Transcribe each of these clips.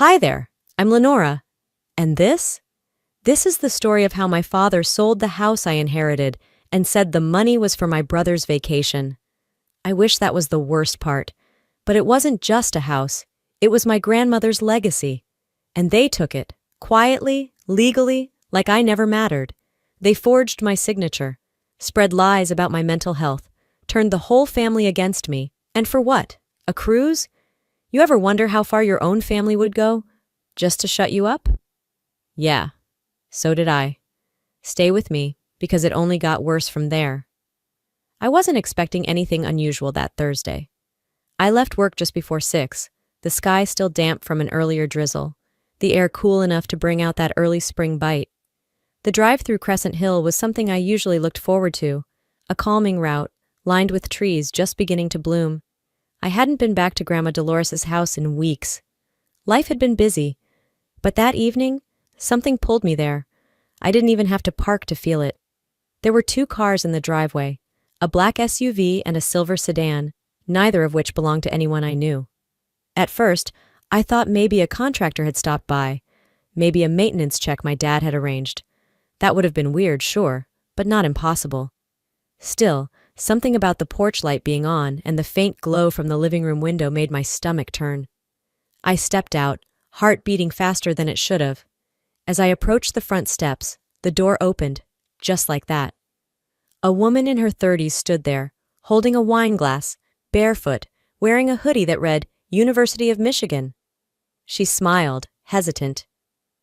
Hi there, I'm Lenora. And this is the story of how my father sold the house I inherited and said the money was for my brother's vacation. I wish that was the worst part. But it wasn't just a house, it was my grandmother's legacy. And they took it, quietly, legally, like I never mattered. They forged my signature, spread lies about my mental health, turned the whole family against me. And for what? A cruise? You ever wonder how far your own family would go? Just to shut you up? Yeah, so did I. Stay with me, because it only got worse from there. I wasn't expecting anything unusual that Thursday. I left work just before 6, the sky still damp from an earlier drizzle, the air cool enough to bring out that early spring bite. The drive through Crescent Hill was something I usually looked forward to, a calming route, lined with trees just beginning to bloom. I hadn't been back to Grandma Dolores's house in weeks. Life had been busy, but that evening, something pulled me there. I didn't even have to park to feel it. There were 2 cars in the driveway, a black SUV and a silver sedan, neither of which belonged to anyone I knew. At first, I thought maybe a contractor had stopped by, maybe a maintenance check my dad had arranged. That would have been weird, sure, but not impossible. Still, something about the porch light being on and the faint glow from the living room window made my stomach turn. I stepped out, heart beating faster than it should have. As I approached the front steps, the door opened, just like that. A woman in her 30s stood there, holding a wine glass, barefoot, wearing a hoodie that read, University of Michigan. She smiled, hesitant.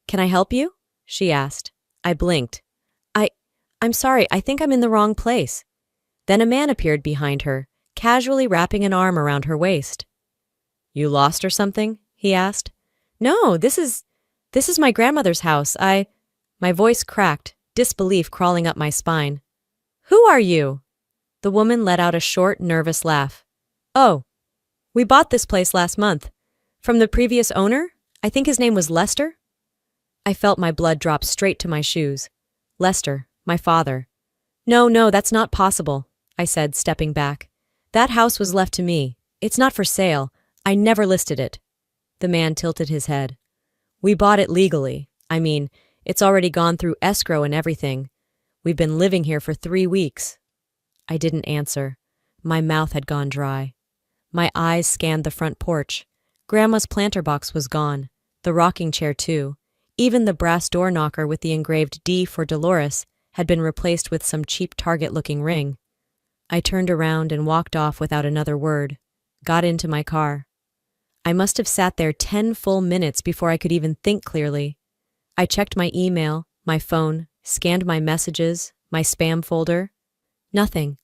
"Can I help you?" she asked. I blinked. I'm sorry, I think I'm in the wrong place." Then a man appeared behind her, casually wrapping an arm around her waist. "You lost or something?" he asked. "No, this is my grandmother's house. My voice cracked, disbelief crawling up my spine. "Who are you?" The woman let out a short, nervous laugh. "Oh, we bought this place last month. From the previous owner? I think his name was Lester?" I felt my blood drop straight to my shoes. Lester, my father. No, that's not possible," I said, stepping back. "That house was left to me. It's not for sale. I never listed it." The man tilted his head. "We bought it legally. I mean, it's already gone through escrow and everything. We've been living here for 3 weeks. I didn't answer. My mouth had gone dry. My eyes scanned the front porch. Grandma's planter box was gone. The rocking chair, too. Even the brass door knocker with the engraved D for Dolores had been replaced with some cheap Target-looking ring. I turned around and walked off without another word. Got into my car. I must have sat there 10 full minutes before I could even think clearly. I checked my email, my phone, scanned my messages, my spam folder. Nothing.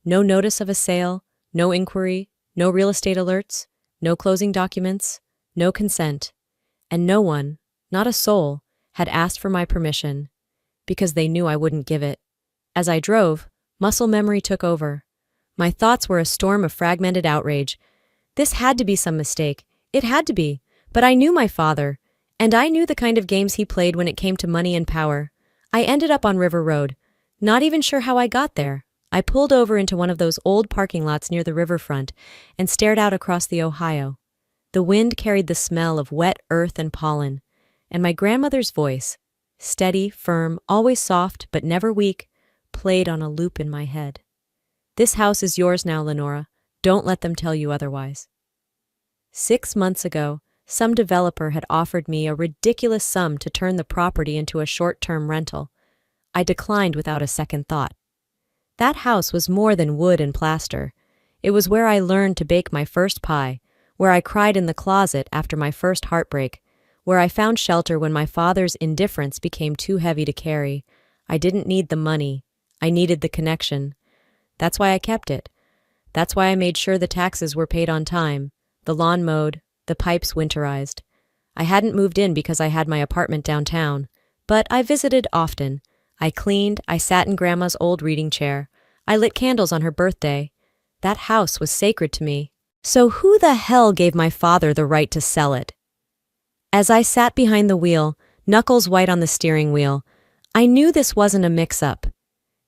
No notice of a sale, no inquiry, no real estate alerts, no closing documents, no consent. And no one, not a soul, had asked for my permission, because they knew I wouldn't give it. As I drove, muscle memory took over. My thoughts were a storm of fragmented outrage. This had to be some mistake. It had to be. But I knew my father, and I knew the kind of games he played when it came to money and power. I ended up on River Road, not even sure how I got there. I pulled over into one of those old parking lots near the riverfront and stared out across the Ohio. The wind carried the smell of wet earth and pollen, and my grandmother's voice, steady, firm, always soft but never weak, played on a loop in my head. "This house is yours now, Lenora. Don't let them tell you otherwise." 6 months ago, some developer had offered me a ridiculous sum to turn the property into a short-term rental. I declined without a second thought. That house was more than wood and plaster. It was where I learned to bake my first pie, where I cried in the closet after my first heartbreak, where I found shelter when my father's indifference became too heavy to carry. I didn't need the money. I needed the connection. That's why I kept it. That's why I made sure the taxes were paid on time, the lawn mowed, the pipes winterized. I hadn't moved in because I had my apartment downtown, but I visited often. I cleaned, I sat in Grandma's old reading chair. I lit candles on her birthday. That house was sacred to me. So who the hell gave my father the right to sell it? As I sat behind the wheel, knuckles white on the steering wheel, I knew this wasn't a mix-up.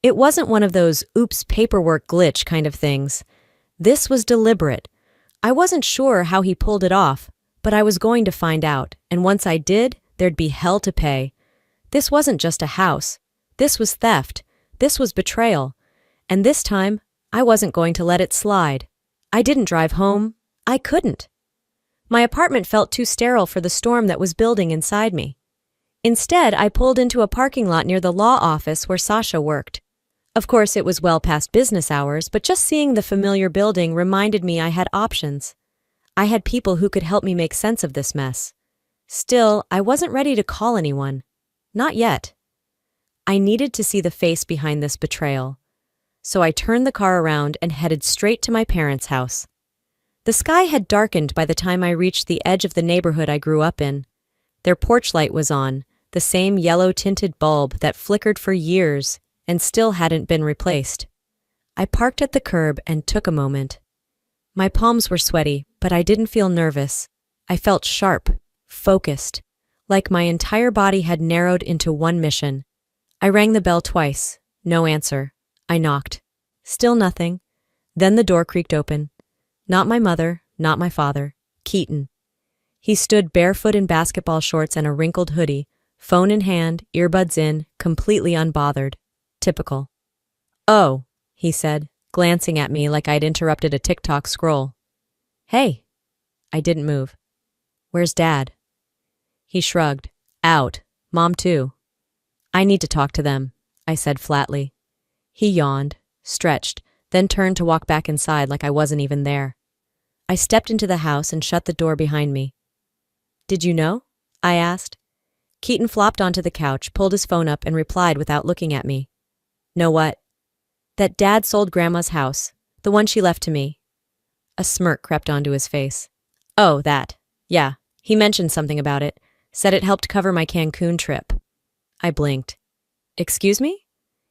It wasn't one of those oops paperwork glitch kind of things. This was deliberate. I wasn't sure how he pulled it off, But I was going to find out, and once I did, there'd be hell to pay. This wasn't just a house. This was theft. This was betrayal. And this time, I wasn't going to let it slide. I didn't drive home. I couldn't. My apartment felt too sterile for the storm that was building inside me. Instead, I pulled into a parking lot near the law office where Sasha worked. Of course, it was well past business hours, but just seeing the familiar building reminded me I had options. I had people who could help me make sense of this mess. Still, I wasn't ready to call anyone. Not yet. I needed to see the face behind this betrayal. So I turned the car around and headed straight to my parents' house. The sky had darkened by the time I reached the edge of the neighborhood I grew up in. Their porch light was on, the same yellow-tinted bulb that flickered for years and still hadn't been replaced. I parked at the curb and took a moment. My palms were sweaty, but I didn't feel nervous. I felt sharp, focused, like my entire body had narrowed into one mission. I rang the bell twice. No answer. I knocked. Still nothing. Then the door creaked open. Not my mother, not my father. Keaton. He stood barefoot in basketball shorts and a wrinkled hoodie, phone in hand, earbuds in, completely unbothered. Typical. "Oh," he said, glancing at me like I'd interrupted a TikTok scroll. "Hey." I didn't move. "Where's Dad?" He shrugged. "Out. Mom too." "I need to talk to them," I said flatly. He yawned, stretched, then turned to walk back inside like I wasn't even there. I stepped into the house and shut the door behind me. "Did you know?" I asked. Keaton flopped onto the couch, pulled his phone up, and replied without looking at me. "Know what?" "That Dad sold Grandma's house, the one she left to me." A smirk crept onto his face. "Oh, that. Yeah, he mentioned something about it. Said it helped cover my Cancun trip." I blinked. "Excuse me?"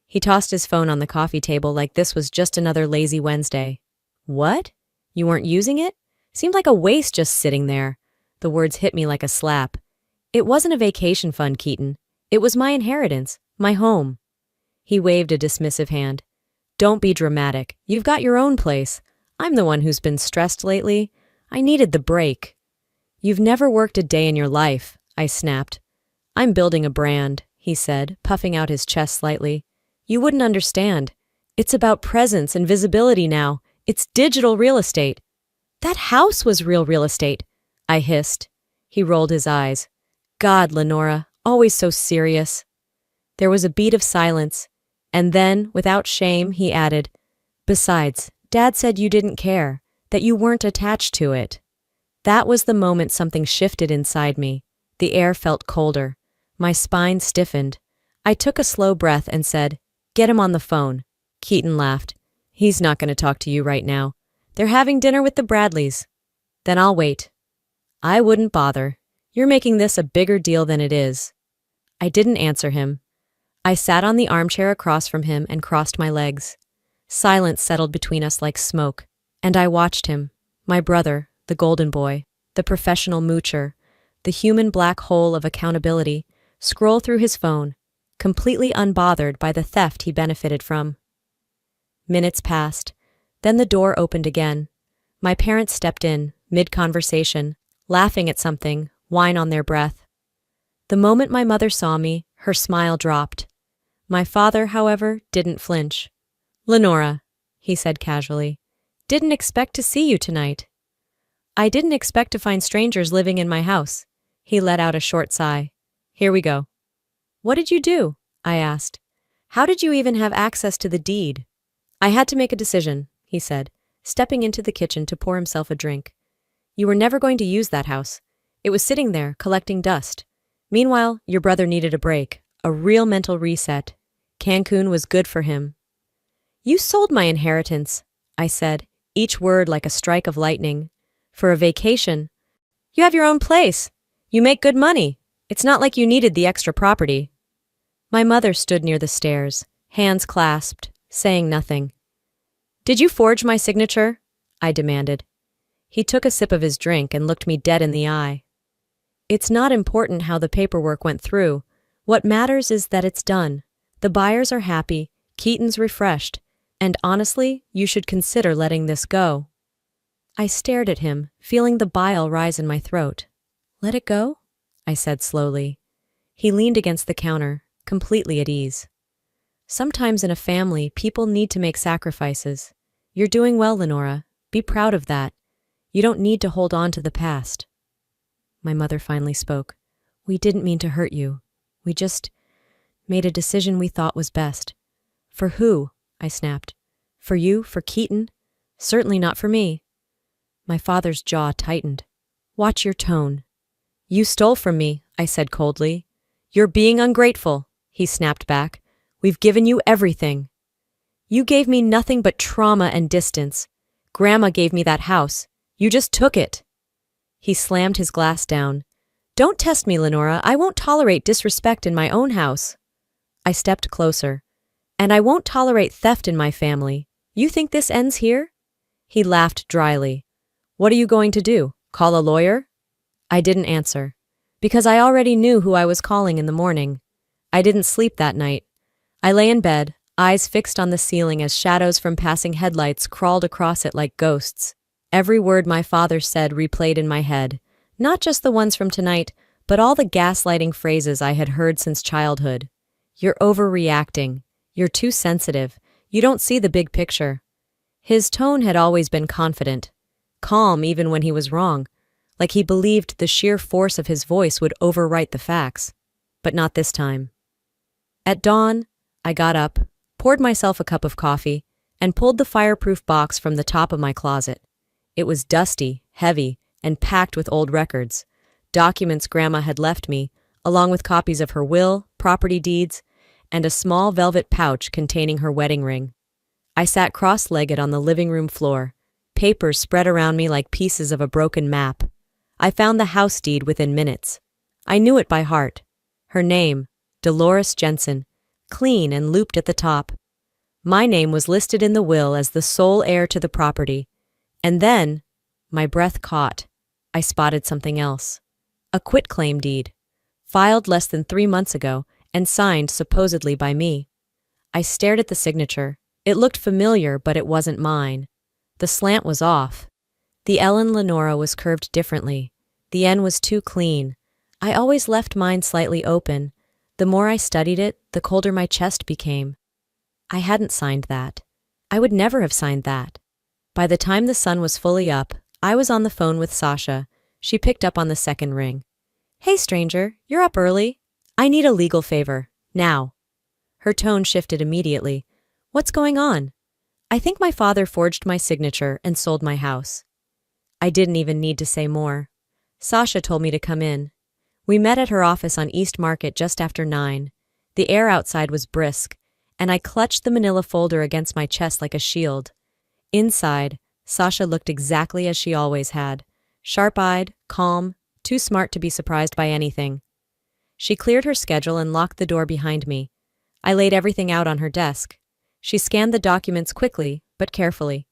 He tossed his phone on the coffee table like this was just another lazy Wednesday. "What? You weren't using it? Seemed like a waste just sitting there." The words hit me like a slap. "It wasn't a vacation fund, Keaton. It was my inheritance, my home." He waved a dismissive hand. "Don't be dramatic. You've got your own place. I'm the one who's been stressed lately. I needed the break." "You've never worked a day in your life," I snapped. "I'm building a brand," he said, puffing out his chest slightly. "You wouldn't understand. It's about presence and visibility now. It's digital real estate." "That house was real estate," I hissed. He rolled his eyes. "God, Lenora, always so serious." There was a beat of silence, and then, without shame, he added, "Besides, Dad said you didn't care, that you weren't attached to it." That was the moment something shifted inside me. The air felt colder. My spine stiffened. I took a slow breath and said, "Get him on the phone." Keaton laughed. "He's not going to talk to you right now. They're having dinner with the Bradleys." "Then I'll wait." "I wouldn't bother. You're making this a bigger deal than it is." I didn't answer him. I sat on the armchair across from him and crossed my legs. Silence settled between us like smoke, and I watched him, my brother, the golden boy, the professional moocher, the human black hole of accountability, scroll through his phone, completely unbothered by the theft he benefited from. Minutes passed. Then the door opened again. My parents stepped in, mid-conversation, laughing at something, wine on their breath. The moment my mother saw me, her smile dropped. My father, however, didn't flinch. "Lenora," he said casually, "didn't expect to see you tonight." "I didn't expect to find strangers living in my house." He let out a short sigh. "Here we go." "What did you do?" I asked. "How did you even have access to the deed?" "I had to make a decision," he said, stepping into the kitchen to pour himself a drink. "You were never going to use that house. It was sitting there, collecting dust. Meanwhile, your brother needed a break, a real mental reset. Cancun was good for him." "You sold my inheritance," I said, each word like a strike of lightning. "For a vacation. You have your own place. You make good money. It's not like you needed the extra property." My mother stood near the stairs, hands clasped, saying nothing. "Did you forge my signature?" I demanded. He took a sip of his drink and looked me dead in the eye. "It's not important how the paperwork went through. What matters is that it's done. The buyers are happy, Keaton's refreshed, and honestly, you should consider letting this go." I stared at him, feeling the bile rise in my throat. Let it go? I said slowly. He leaned against the counter, completely at ease. Sometimes in a family, people need to make sacrifices. You're doing well, Lenora. Be proud of that. You don't need to hold on to the past. My mother finally spoke. We didn't mean to hurt you. We just made a decision we thought was best. For who? I snapped. For you? For Keaton? Certainly not for me. My father's jaw tightened. Watch your tone. You stole from me, I said coldly. You're being ungrateful, he snapped back. We've given you everything. You gave me nothing but trauma and distance. Grandma gave me that house. You just took it. He slammed his glass down. Don't test me, Lenora. I won't tolerate disrespect in my own house. I stepped closer. And I won't tolerate theft in my family. You think this ends here? He laughed dryly. What are you going to do? Call a lawyer? I didn't answer. Because I already knew who I was calling in the morning. I didn't sleep that night. I lay in bed, eyes fixed on the ceiling as shadows from passing headlights crawled across it like ghosts. Every word my father said replayed in my head, not just the ones from tonight, but all the gaslighting phrases I had heard since childhood. You're overreacting. You're too sensitive. You don't see the big picture. His tone had always been confident, calm even when he was wrong, like he believed the sheer force of his voice would overwrite the facts. But not this time. At dawn, I got up, poured myself a cup of coffee, and pulled the fireproof box from the top of my closet. It was dusty, heavy, and packed with old records, documents Grandma had left me, along with copies of her will, property deeds, and a small velvet pouch containing her wedding ring. I sat cross-legged on the living room floor, papers spread around me like pieces of a broken map. I found the house deed within minutes. I knew it by heart. Her name, Dolores Jensen, clean and looped at the top. My name was listed in the will as the sole heir to the property. And then, my breath caught. I spotted something else. A quitclaim deed, filed less than 3 months ago and signed supposedly by me. I stared at the signature. It looked familiar, but it wasn't mine. The slant was off. The L in Lenora was curved differently. The N was too clean. I always left mine slightly open. The more I studied it, the colder my chest became. I hadn't signed that. I would never have signed that. By the time the sun was fully up, I was on the phone with Sasha. She picked up on the second ring. Hey, stranger, you're up early. I need a legal favor. Now. Her tone shifted immediately. What's going on? I think my father forged my signature and sold my house. I didn't even need to say more. Sasha told me to come in. We met at her office on East Market just after 9. The air outside was brisk, and I clutched the manila folder against my chest like a shield. Inside, Sasha looked exactly as she always had, sharp-eyed, calm, too smart to be surprised by anything. She cleared her schedule and locked the door behind me. I laid everything out on her desk. She scanned the documents quickly, but carefully.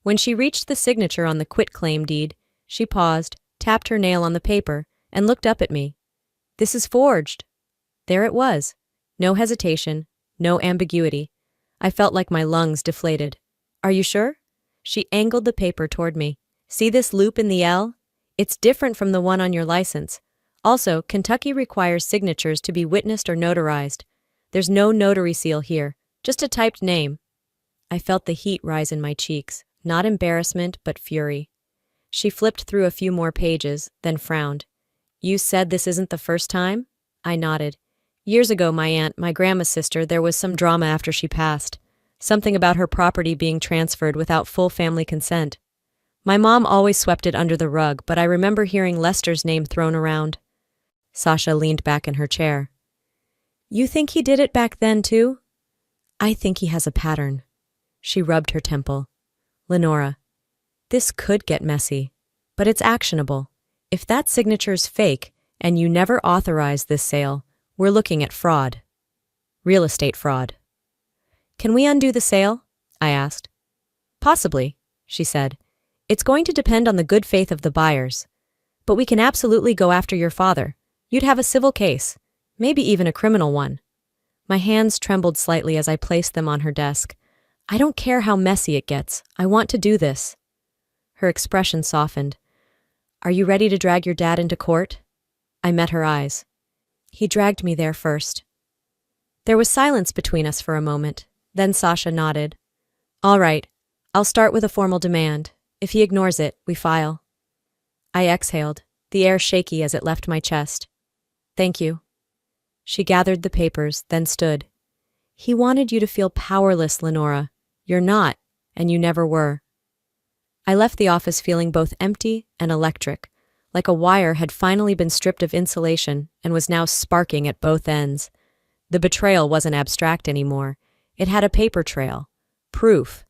When she reached the signature on the quitclaim deed, she paused, tapped her nail on the paper, and looked up at me. This is forged. There it was. No hesitation, no ambiguity. I felt like my lungs deflated. Are you sure? She angled the paper toward me. See this loop in the L? It's different from the one on your license. Also, Kentucky requires signatures to be witnessed or notarized. There's no notary seal here, just a typed name. I felt the heat rise in my cheeks, not embarrassment, but fury. She flipped through a few more pages, then frowned. You said this isn't the first time? I nodded. Years ago, my aunt, my grandma's sister, there was some drama after she passed. Something about her property being transferred without full family consent. My mom always swept it under the rug, but I remember hearing Lester's name thrown around. Sasha leaned back in her chair. You think he did it back then, too? I think he has a pattern. She rubbed her temple. Lenora, this could get messy, but it's actionable. If that signature's fake and you never authorized this sale, we're looking at fraud. Real estate fraud. Can we undo the sale? I asked. Possibly, she said. It's going to depend on the good faith of the buyers. But we can absolutely go after your father. You'd have a civil case, maybe even a criminal one. My hands trembled slightly as I placed them on her desk. I don't care how messy it gets. I want to do this. Her expression softened. Are you ready to drag your dad into court? I met her eyes. He dragged me there first. There was silence between us for a moment. Then Sasha nodded. All right, I'll start with a formal demand. If he ignores it, we file. I exhaled, the air shaky as it left my chest. Thank you. She gathered the papers, then stood. He wanted you to feel powerless, Lenora. You're not, and you never were. I left the office feeling both empty and electric, like a wire had finally been stripped of insulation and was now sparking at both ends. The betrayal wasn't abstract anymore. It had a paper trail. Proof.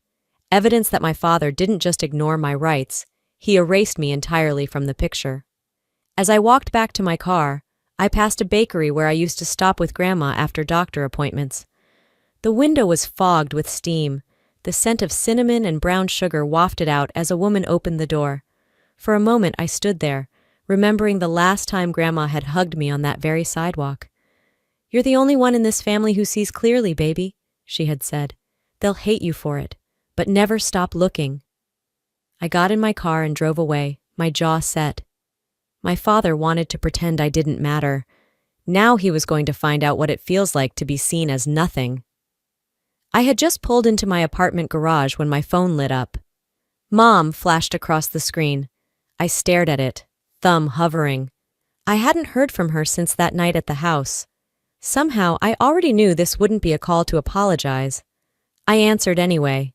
Evidence that my father didn't just ignore my rights, he erased me entirely from the picture. As I walked back to my car, I passed a bakery where I used to stop with Grandma after doctor appointments. The window was fogged with steam. The scent of cinnamon and brown sugar wafted out as a woman opened the door. For a moment I stood there, remembering the last time Grandma had hugged me on that very sidewalk. You're the only one in this family who sees clearly, baby, she had said. They'll hate you for it, but never stop looking. I got in my car and drove away, my jaw set. My father wanted to pretend I didn't matter. Now he was going to find out what it feels like to be seen as nothing. I had just pulled into my apartment garage when my phone lit up. Mom flashed across the screen. I stared at it, thumb hovering. I hadn't heard from her since that night at the house. Somehow, I already knew this wouldn't be a call to apologize. I answered anyway.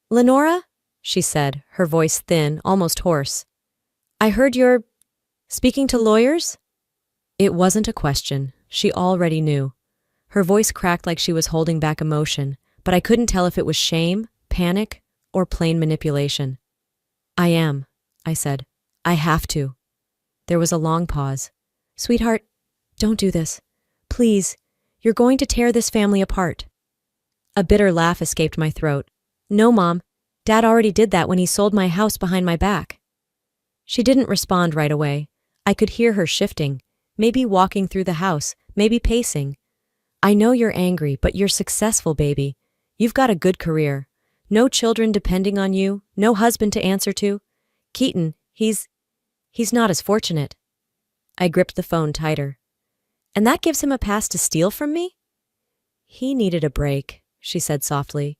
Lenora? She said, her voice thin, almost hoarse. I heard you're speaking to lawyers? It wasn't a question. She already knew. Her voice cracked like she was holding back emotion, but I couldn't tell if it was shame, panic, or plain manipulation. I am, I said. I have to. There was a long pause. Sweetheart, don't do this. Please, you're going to tear this family apart. A bitter laugh escaped my throat. No, Mom. Dad already did that when he sold my house behind my back. She didn't respond right away. I could hear her shifting, maybe walking through the house, maybe pacing. I know you're angry, but you're successful, baby. You've got a good career. No children depending on you, no husband to answer to. Keaton, he's not as fortunate. I gripped the phone tighter. And that gives him a pass to steal from me? He needed a break, she said softly.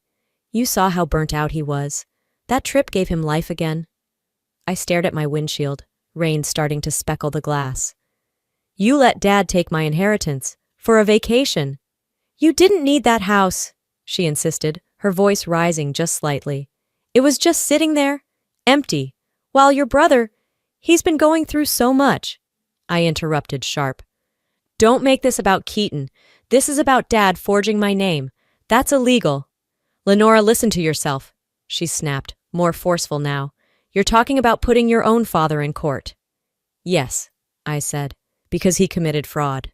You saw how burnt out he was. That trip gave him life again. I stared at my windshield, rain starting to speckle the glass. You let Dad take my inheritance. For a vacation. You didn't need that house, she insisted, her voice rising just slightly. It was just sitting there, empty, while your brother, he's been going through so much. I interrupted sharp. Don't make this about Keaton. This is about Dad forging my name. That's illegal. Lenora, listen to yourself, she snapped, more forceful now. You're talking about putting your own father in court. Yes, I said, because he committed fraud.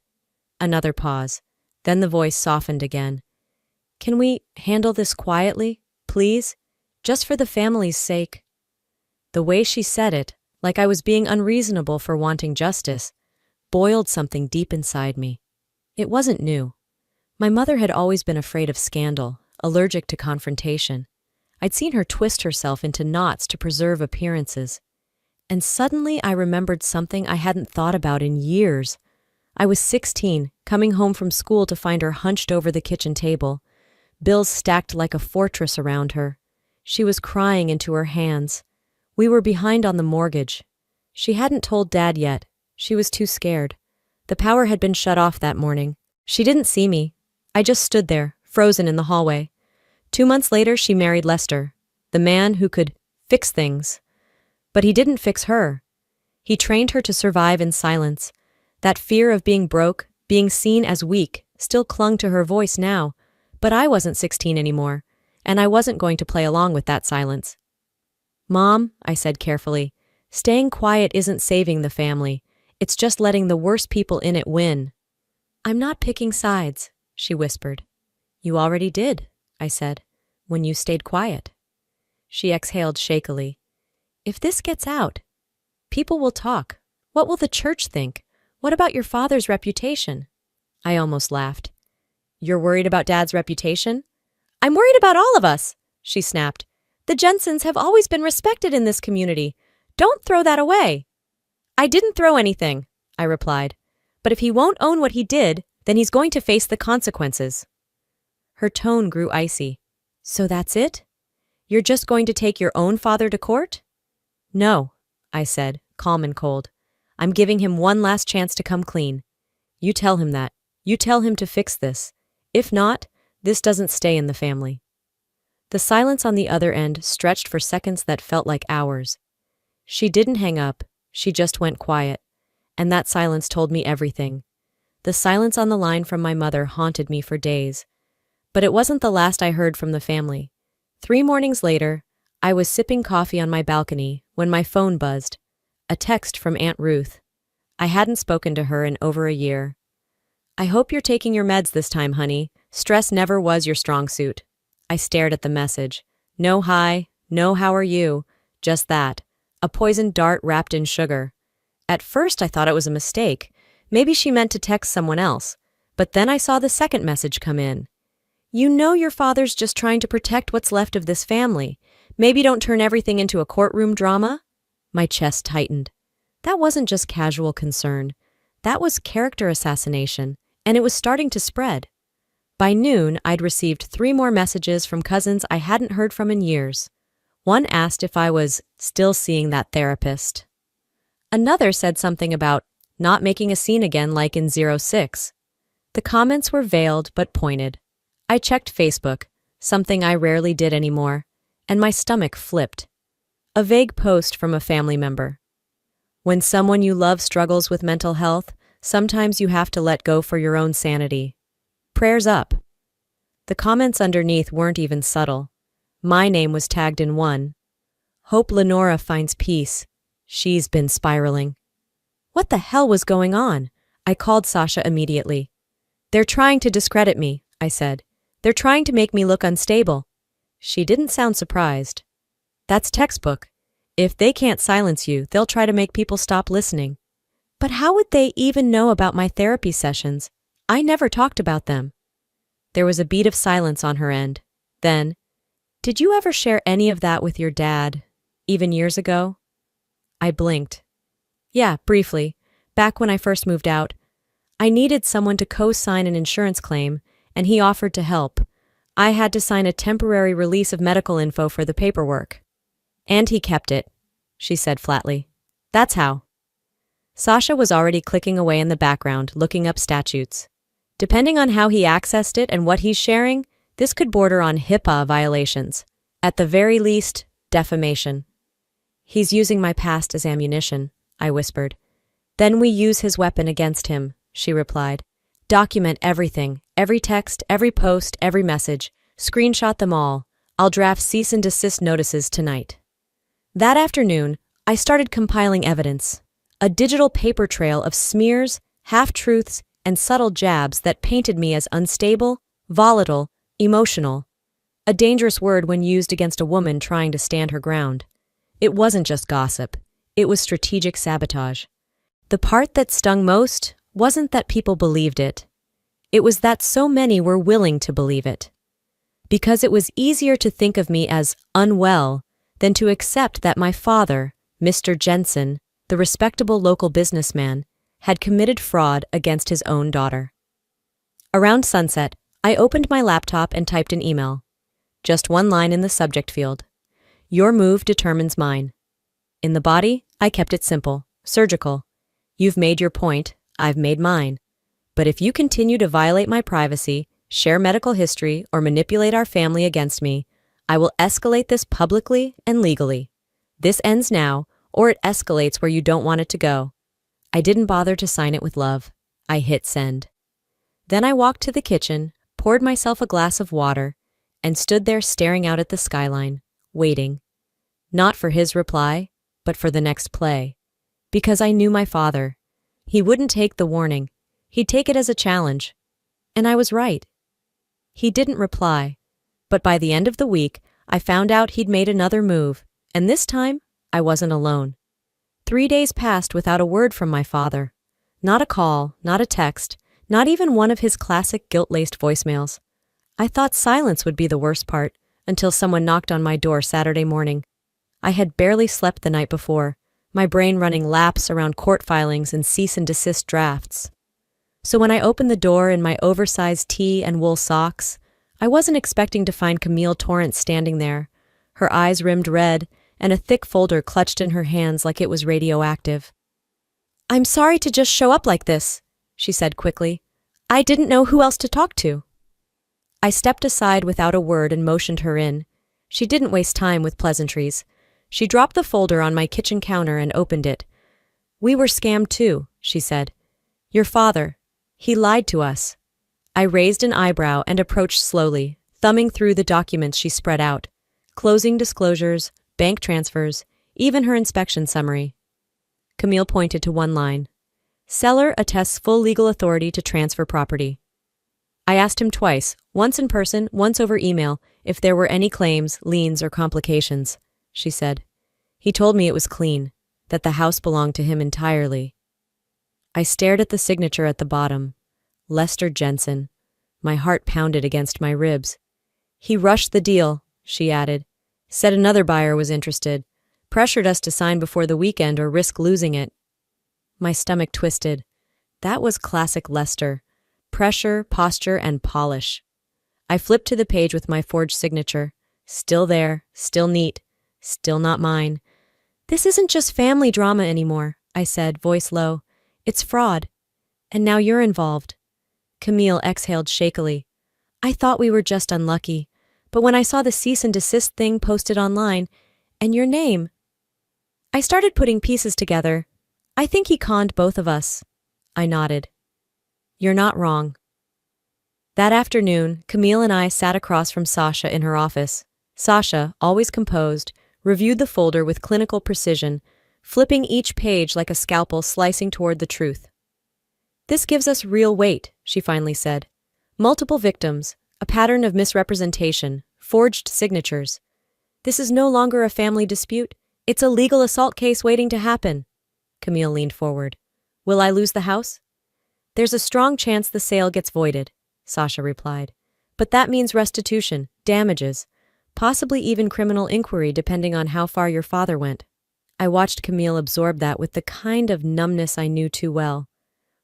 Another pause. Then the voice softened again. Can we handle this quietly, please? Just for the family's sake. The way she said it, like I was being unreasonable for wanting justice, boiled something deep inside me. It wasn't new. My mother had always been afraid of scandal, allergic to confrontation. I'd seen her twist herself into knots to preserve appearances. And suddenly I remembered something I hadn't thought about in years. I was 16, coming home from school to find her hunched over the kitchen table, bills stacked like a fortress around her. She was crying into her hands. We were behind on the mortgage. She hadn't told Dad yet. She was too scared. The power had been shut off that morning. She didn't see me. I just stood there, frozen in the hallway. 2 months later, she married Lester, the man who could fix things. But he didn't fix her. He trained her to survive in silence. That fear of being broke, being seen as weak, still clung to her voice now, but I wasn't 16 anymore, and I wasn't going to play along with that silence. Mom, I said carefully, staying quiet isn't saving the family. It's just letting the worst people in it win. I'm not picking sides, she whispered. You already did, I said, when you stayed quiet. She exhaled shakily. If this gets out, people will talk. What will the church think? What about your father's reputation? I almost laughed. You're worried about Dad's reputation? I'm worried about all of us, she snapped. The Jensens have always been respected in this community. Don't throw that away." "I didn't throw anything," I replied. "But if he won't own what he did, then he's going to face the consequences." Her tone grew icy. "So that's it? You're just going to take your own father to court?" "No," I said, calm and cold. "I'm giving him one last chance to come clean. You tell him that. You tell him to fix this. If not, this doesn't stay in the family." The silence on the other end stretched for seconds that felt like hours. She didn't hang up, she just went quiet, and that silence told me everything. The silence on the line from my mother haunted me for days. But it wasn't the last I heard from the family. 3 mornings later, I was sipping coffee on my balcony when my phone buzzed. A text from Aunt Ruth. I hadn't spoken to her in over a year. "I hope you're taking your meds this time, honey. Stress never was your strong suit." I stared at the message. No hi, no how are you, just that. A poisoned dart wrapped in sugar. At first I thought it was a mistake. Maybe she meant to text someone else. But then I saw the second message come in. "You know your father's just trying to protect what's left of this family. Maybe don't turn everything into a courtroom drama?" My chest tightened. That wasn't just casual concern. That was character assassination, and it was starting to spread. By noon, I'd received 3 more messages from cousins I hadn't heard from in years. One asked if I was still seeing that therapist. Another said something about not making a scene again like in 06. The comments were veiled but pointed. I checked Facebook, something I rarely did anymore, and my stomach flipped. A vague post from a family member. "When someone you love struggles with mental health, sometimes you have to let go for your own sanity. Prayers up." The comments underneath weren't even subtle. My name was tagged in one. "Hope Lenora finds peace. She's been spiraling." What the hell was going on? I called Sasha immediately. "They're trying to discredit me," I said. "They're trying to make me look unstable." She didn't sound surprised. "That's textbook. If they can't silence you, they'll try to make people stop listening." "But how would they even know about my therapy sessions? I never talked about them." There was a beat of silence on her end. Then, "Did you ever share any of that with your dad, even years ago?" I blinked. "Yeah, briefly. Back when I first moved out. I needed someone to co-sign an insurance claim, and he offered to help. I had to sign a temporary release of medical info for the paperwork. And he kept it," she said flatly. "That's how." Sasha was already clicking away in the background, looking up statutes. Depending on how he accessed it and what he's sharing, this could border on HIPAA violations. At the very least, defamation. "He's using my past as ammunition," I whispered. "Then we use his weapon against him," she replied. "Document everything, every text, every post, every message. Screenshot them all. I'll draft cease and desist notices tonight." That afternoon, I started compiling evidence. A digital paper trail of smears, half-truths, and subtle jabs that painted me as unstable, volatile, emotional. A dangerous word when used against a woman trying to stand her ground. It wasn't just gossip. It was strategic sabotage. The part that stung most wasn't that people believed it. It was that so many were willing to believe it. Because it was easier to think of me as unwell than to accept that my father, Mr. Jensen, the respectable local businessman, had committed fraud against his own daughter. Around sunset, I opened my laptop and typed an email. Just one line in the subject field. "Your move determines mine." In the body, I kept it simple, surgical. "You've made your point, I've made mine. But if you continue to violate my privacy, share medical history, or manipulate our family against me, I will escalate this publicly and legally. This ends now, or it escalates where you don't want it to go." I didn't bother to sign it with love. I hit send. Then I walked to the kitchen, poured myself a glass of water, and stood there staring out at the skyline, waiting. Not for his reply, but for the next play. Because I knew my father. He wouldn't take the warning. He'd take it as a challenge. And I was right. He didn't reply. But by the end of the week, I found out he'd made another move, and this time, I wasn't alone. 3 days passed without a word from my father. Not a call, not a text, not even one of his classic guilt-laced voicemails. I thought silence would be the worst part, until someone knocked on my door Saturday morning. I had barely slept the night before, my brain running laps around court filings and cease and desist drafts. So when I opened the door in my oversized tee and wool socks, I wasn't expecting to find Camille Torrance standing there, her eyes rimmed red and a thick folder clutched in her hands like it was radioactive. "I'm sorry to just show up like this," she said quickly. "I didn't know who else to talk to." I stepped aside without a word and motioned her in. She didn't waste time with pleasantries. She dropped the folder on my kitchen counter and opened it. "We were scammed too," she said. "Your father. He lied to us." I raised an eyebrow and approached slowly, thumbing through the documents she spread out. Closing disclosures, bank transfers, even her inspection summary. Camille pointed to one line. "Seller attests full legal authority to transfer property." I asked him twice, once in person, once over email, if there were any claims, liens, or complications. She said. He told me it was clean, that the house belonged to him entirely. I stared at the signature at the bottom. Lester Jensen. My heart pounded against my ribs. "He rushed the deal," she added. "Said another buyer was interested. Pressured us to sign before the weekend or risk losing it." My stomach twisted. That was classic Lester. Pressure, posture, and polish. I flipped to the page with my forged signature. Still there, still neat, still not mine. "This isn't just family drama anymore," I said, voice low. "It's fraud. And now you're involved." Camille exhaled shakily. "I thought we were just unlucky, but when I saw the cease and desist thing posted online, and your name, I started putting pieces together. I think he conned both of us." I nodded. "You're not wrong." That afternoon, Camille and I sat across from Sasha in her office. Sasha, always composed, reviewed the folder with clinical precision, flipping each page like a scalpel slicing toward the truth. "This gives us real weight," she finally said. "Multiple victims, a pattern of misrepresentation, forged signatures. This is no longer a family dispute. It's a legal assault case waiting to happen." Camille leaned forward. "Will I lose the house?" "There's a strong chance the sale gets voided," Sasha replied. "But that means restitution, damages, possibly even criminal inquiry depending on how far your father went." I watched Camille absorb that with the kind of numbness I knew too well.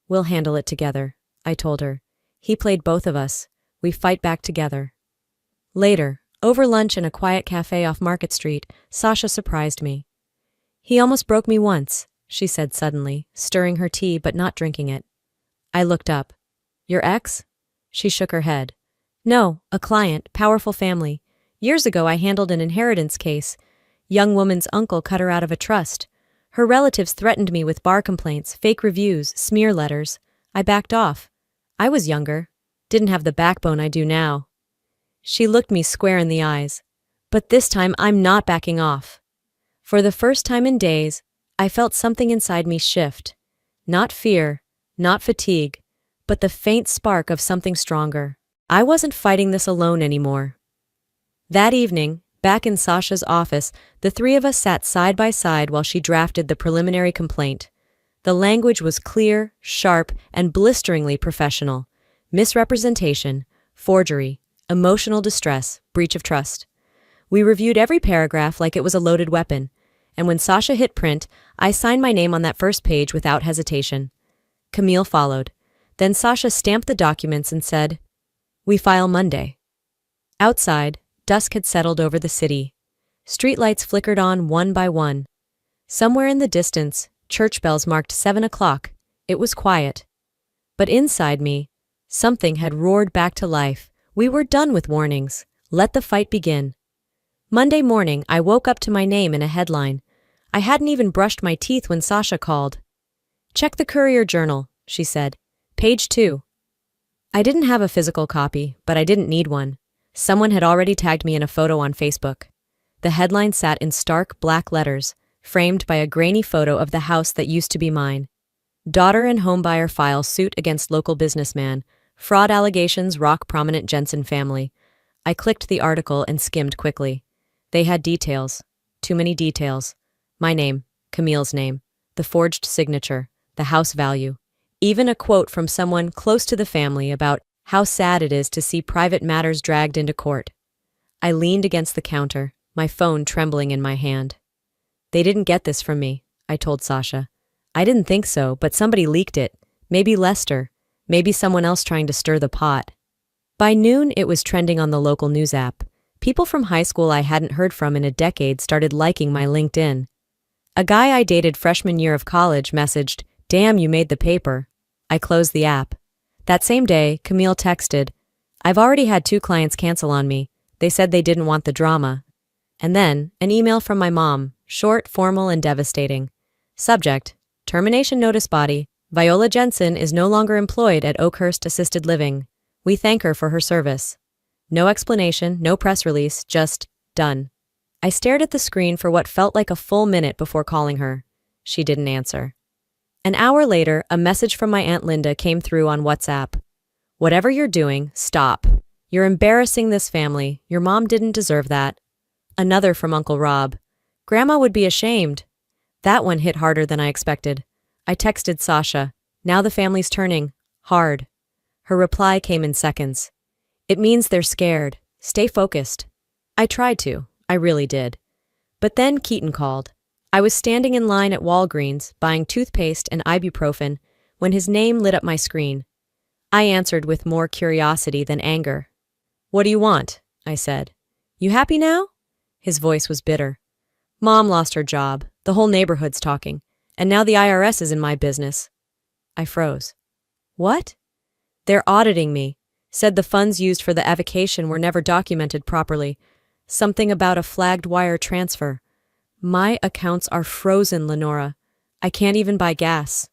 "We'll handle it together," I told her. "He played both of us. We fight back together." Later, over lunch in a quiet cafe off Market Street, Sasha surprised me. "He almost broke me once," she said suddenly, stirring her tea but not drinking it. I looked up. "Your ex?" She shook her head. "No, a client, powerful family. Years ago I handled an inheritance case. Young woman's uncle cut her out of a trust. Her relatives threatened me with bar complaints, fake reviews, smear letters. I backed off. I was younger. Didn't have the backbone I do now." She looked me square in the eyes. "But this time I'm not backing off." For the first time in days, I felt something inside me shift. Not fear, not fatigue, but the faint spark of something stronger. I wasn't fighting this alone anymore. That evening, back in Sasha's office, the three of us sat side by side while she drafted the preliminary complaint. The language was clear, sharp, and blisteringly professional. Misrepresentation, forgery, emotional distress, breach of trust. We reviewed every paragraph like it was a loaded weapon, and when Sasha hit print, I signed my name on that first page without hesitation. Camille followed. Then Sasha stamped the documents and said, "We file Monday." Outside, dusk had settled over the city. Streetlights flickered on one by one. Somewhere in the distance, church bells marked 7 o'clock. It was quiet. But inside me, something had roared back to life. We were done with warnings. Let the fight begin. Monday morning, I woke up to my name in a headline. I hadn't even brushed my teeth when Sasha called. "Check the Courier-Journal," she said. "Page 2. I didn't have a physical copy, but I didn't need one. Someone had already tagged me in a photo on Facebook. The headline sat in stark black letters, framed by a grainy photo of the house that used to be mine. Daughter and homebuyer file suit against local businessman. Fraud allegations rock prominent Jensen family. I clicked the article and skimmed quickly. They had details. Too many details. My name, Camille's name, the forged signature, the house value. Even a quote from someone close to the family about how sad it is to see private matters dragged into court. I leaned against the counter, my phone trembling in my hand. They didn't get this from me, I told Sasha. I didn't think so, but somebody leaked it. Maybe Lester. Maybe someone else trying to stir the pot. By noon, it was trending on the local news app. People from high school I hadn't heard from in a decade started liking my LinkedIn. A guy I dated freshman year of college messaged, "Damn, you made the paper." I closed the app. That same day, Camille texted, "I've already had 2 clients cancel on me. They said they didn't want the drama." And then, an email from my mom, short, formal, and devastating. Subject, termination notice body. Viola Jensen is no longer employed at Oakhurst Assisted Living. We thank her for her service. No explanation, no press release, just done. I stared at the screen for what felt like a full minute before calling her. She didn't answer. An hour later, a message from my Aunt Linda came through on WhatsApp. "Whatever you're doing, stop. You're embarrassing this family. Your mom didn't deserve that." Another from Uncle Rob. "Grandma would be ashamed." That one hit harder than I expected. I texted Sasha. "Now the family's turning. Hard." Her reply came in seconds. "It means they're scared. Stay focused." I tried to. I really did. But then Keaton called. I was standing in line at Walgreens, buying toothpaste and ibuprofen, when his name lit up my screen. I answered with more curiosity than anger. "What do you want?" I said. "You happy now?" His voice was bitter. "Mom lost her job. The whole neighborhood's talking. And now the IRS is in my business." I froze. "What?" "They're auditing me. Said the funds used for the evocation were never documented properly. Something about a flagged wire transfer. My accounts are frozen, Lenora. I can't even buy gas."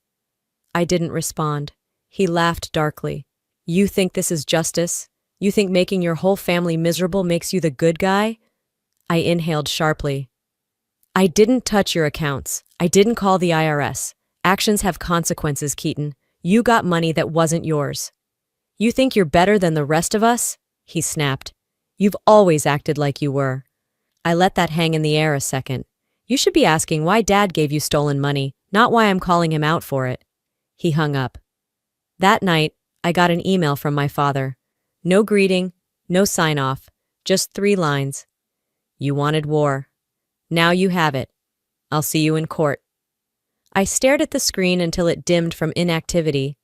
I didn't respond. He laughed darkly. "You think this is justice? You think making your whole family miserable makes you the good guy?" I inhaled sharply. "I didn't touch your accounts. I didn't call the IRS. Actions have consequences, Keaton. You got money that wasn't yours." "You think you're better than the rest of us?" he snapped. "You've always acted like you were." I let that hang in the air a second. "You should be asking why Dad gave you stolen money, not why I'm calling him out for it." He hung up. That night, I got an email from my father. No greeting, no sign-off, just 3 lines. "You wanted war. Now you have it. I'll see you in court." I stared at the screen until it dimmed from inactivity.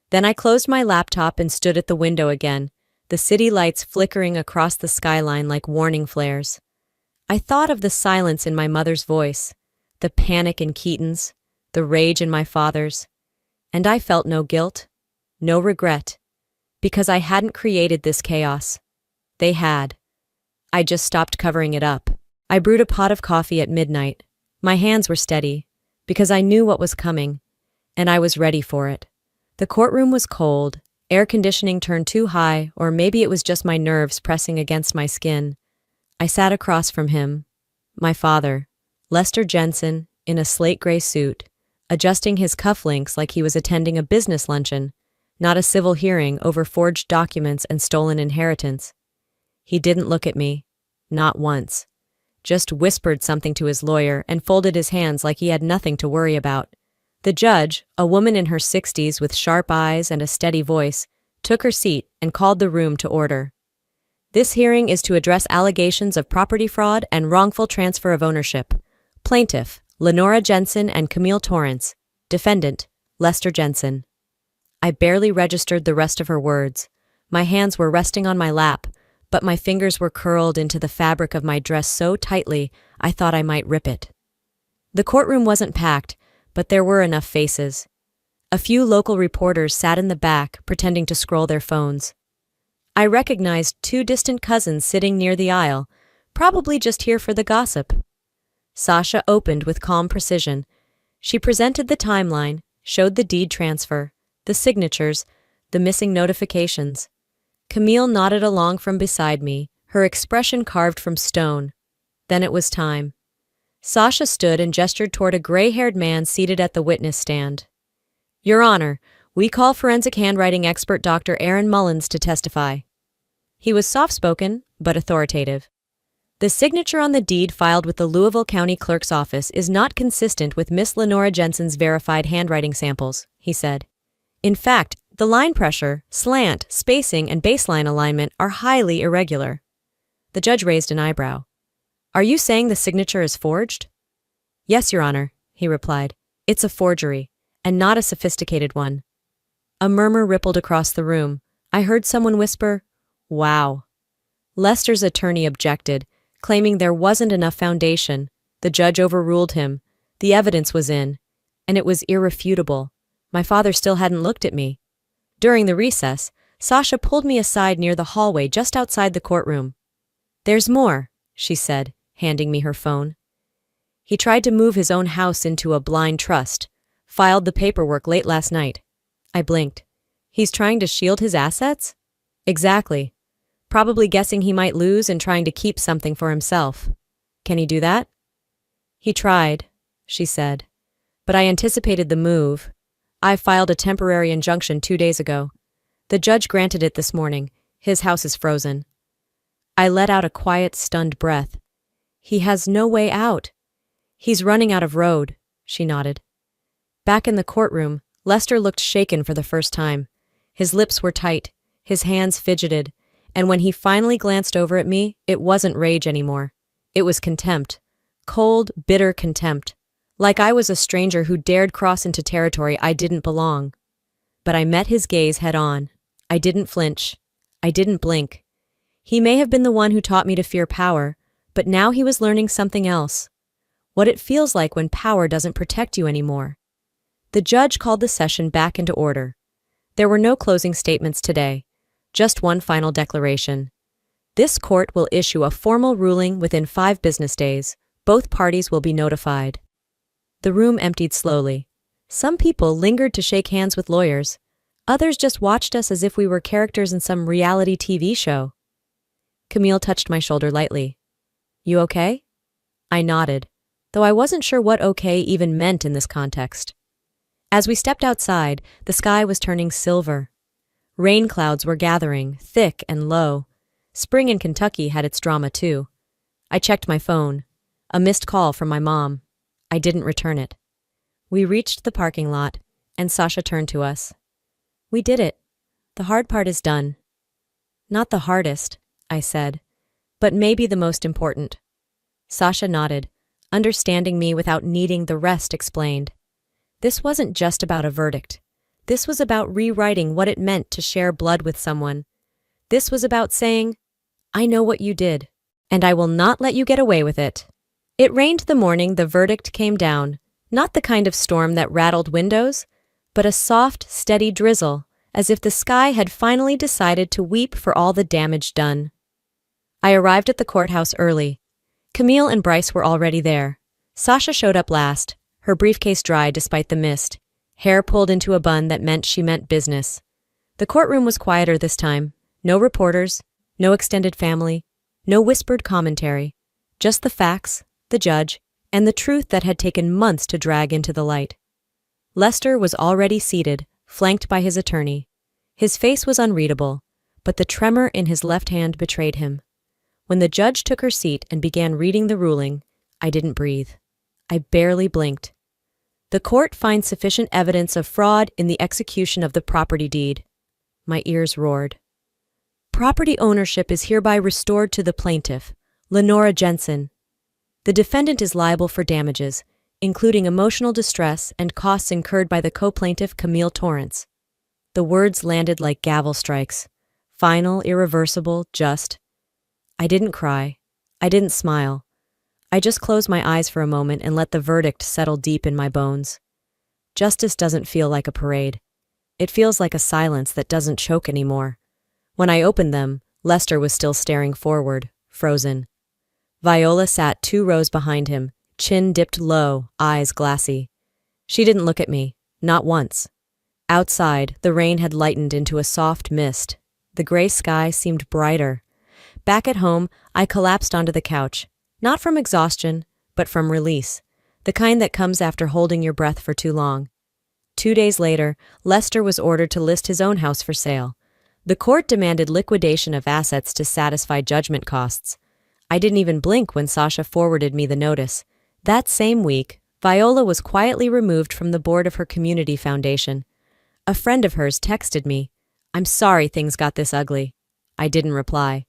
Then I closed my laptop and stood at the window again, the city lights flickering across the skyline like warning flares. I thought of the silence in my mother's voice, the panic in Keaton's, the rage in my father's, and I felt no guilt, no regret, because I hadn't created this chaos. They had. I just stopped covering it up. I brewed a pot of coffee at midnight. My hands were steady, because I knew what was coming, and I was ready for it. The courtroom was cold, air conditioning turned too high, or maybe it was just my nerves pressing against my skin. I sat across from him, my father, Lester Jensen, in a slate gray suit, adjusting his cufflinks like he was attending a business luncheon, not a civil hearing over forged documents and stolen inheritance. He didn't look at me, not once, just whispered something to his lawyer and folded his hands like he had nothing to worry about. The judge, a woman in her 60s with sharp eyes and a steady voice, took her seat and called the room to order. "This hearing is to address allegations of property fraud and wrongful transfer of ownership. Plaintiff, Lenora Jensen and Camille Torrance. Defendant, Lester Jensen." I barely registered the rest of her words. My hands were resting on my lap, but my fingers were curled into the fabric of my dress so tightly I thought I might rip it. The courtroom wasn't packed, but there were enough faces. A few local reporters sat in the back, pretending to scroll their phones. I recognized 2 distant cousins sitting near the aisle, probably just here for the gossip. Sasha opened with calm precision. She presented the timeline, showed the deed transfer, the signatures, the missing notifications. Camille nodded along from beside me, her expression carved from stone. Then it was time. Sasha stood and gestured toward a gray-haired man seated at the witness stand. "Your Honor, we call forensic handwriting expert Dr. Aaron Mullins to testify." He was soft-spoken, but authoritative. "The signature on the deed filed with the Louisville County Clerk's office is not consistent with Miss Lenora Jensen's verified handwriting samples," he said. "In fact, the line pressure, slant, spacing, and baseline alignment are highly irregular." The judge raised an eyebrow. Are you saying the signature is forged? Yes, Your Honor, he replied. It's a forgery, and not a sophisticated one. A murmur rippled across the room. I heard someone whisper, "Wow." Lester's attorney objected, claiming there wasn't enough foundation. The judge overruled him. The evidence was in, and it was irrefutable. My father still hadn't looked at me. During the recess, Sasha pulled me aside near the hallway just outside the courtroom. There's more, she said, handing me her phone. He tried to move his own house into a blind trust, filed the paperwork late last night. I blinked. He's trying to shield his assets? Exactly. Probably guessing he might lose and trying to keep something for himself. Can he do that? He tried, she said. But I anticipated the move. I filed a temporary injunction 2 days ago. The judge granted it this morning. His house is frozen. I let out a quiet, stunned breath. He has no way out. He's running out of road, she nodded. Back in the courtroom, Lester looked shaken for the first time. His lips were tight, his hands fidgeted, and when he finally glanced over at me, it wasn't rage anymore. It was contempt. Cold, bitter contempt. Like I was a stranger who dared cross into territory I didn't belong. But I met his gaze head on. I didn't flinch. I didn't blink. He may have been the one who taught me to fear power, but now he was learning something else. What it feels like when power doesn't protect you anymore. The judge called the session back into order. There were no closing statements today, just one final declaration. This court will issue a formal ruling within 5 business days. Both parties will be notified. The room emptied slowly. Some people lingered to shake hands with lawyers. Others just watched us as if we were characters in some reality TV show. Camille touched my shoulder lightly. You okay? I nodded, though I wasn't sure what okay even meant in this context. As we stepped outside, the sky was turning silver. Rain clouds were gathering, thick and low. Spring in Kentucky had its drama too. I checked my phone. A missed call from my mom. I didn't return it. We reached the parking lot, and Sasha turned to us. We did it. The hard part is done. Not the hardest, I said, but maybe the most important. Sasha nodded, understanding me without needing the rest explained. This wasn't just about a verdict. This was about rewriting what it meant to share blood with someone. This was about saying, I know what you did, and I will not let you get away with it. It rained the morning the verdict came down, not the kind of storm that rattled windows, but a soft, steady drizzle, as if the sky had finally decided to weep for all the damage done. I arrived at the courthouse early. Camille and Bryce were already there. Sasha showed up last, her briefcase dry despite the mist, hair pulled into a bun that meant she meant business. The courtroom was quieter this time. No reporters, no extended family, no whispered commentary, just the facts, the judge, and the truth that had taken months to drag into the light. Lester was already seated, flanked by his attorney. His face was unreadable, but the tremor in his left hand betrayed him. When the judge took her seat and began reading the ruling, I didn't breathe. I barely blinked. The court finds sufficient evidence of fraud in the execution of the property deed. My ears roared. Property ownership is hereby restored to the plaintiff, Lenora Jensen. The defendant is liable for damages, including emotional distress and costs incurred by the co-plaintiff Camille Torrance. The words landed like gavel strikes. Final, irreversible, just. I didn't cry. I didn't smile. I just closed my eyes for a moment and let the verdict settle deep in my bones. Justice doesn't feel like a parade. It feels like a silence that doesn't choke anymore. When I opened them, Lester was still staring forward, frozen. Viola sat 2 rows behind him, chin dipped low, eyes glassy. She didn't look at me, not once. Outside, the rain had lightened into a soft mist. The gray sky seemed brighter. Back at home, I collapsed onto the couch, not from exhaustion, but from release, the kind that comes after holding your breath for too long. 2 days later, Lester was ordered to list his own house for sale. The court demanded liquidation of assets to satisfy judgment costs. I didn't even blink when Sasha forwarded me the notice. That same week, Viola was quietly removed from the board of her community foundation. A friend of hers texted me, "I'm sorry things got this ugly." I didn't reply.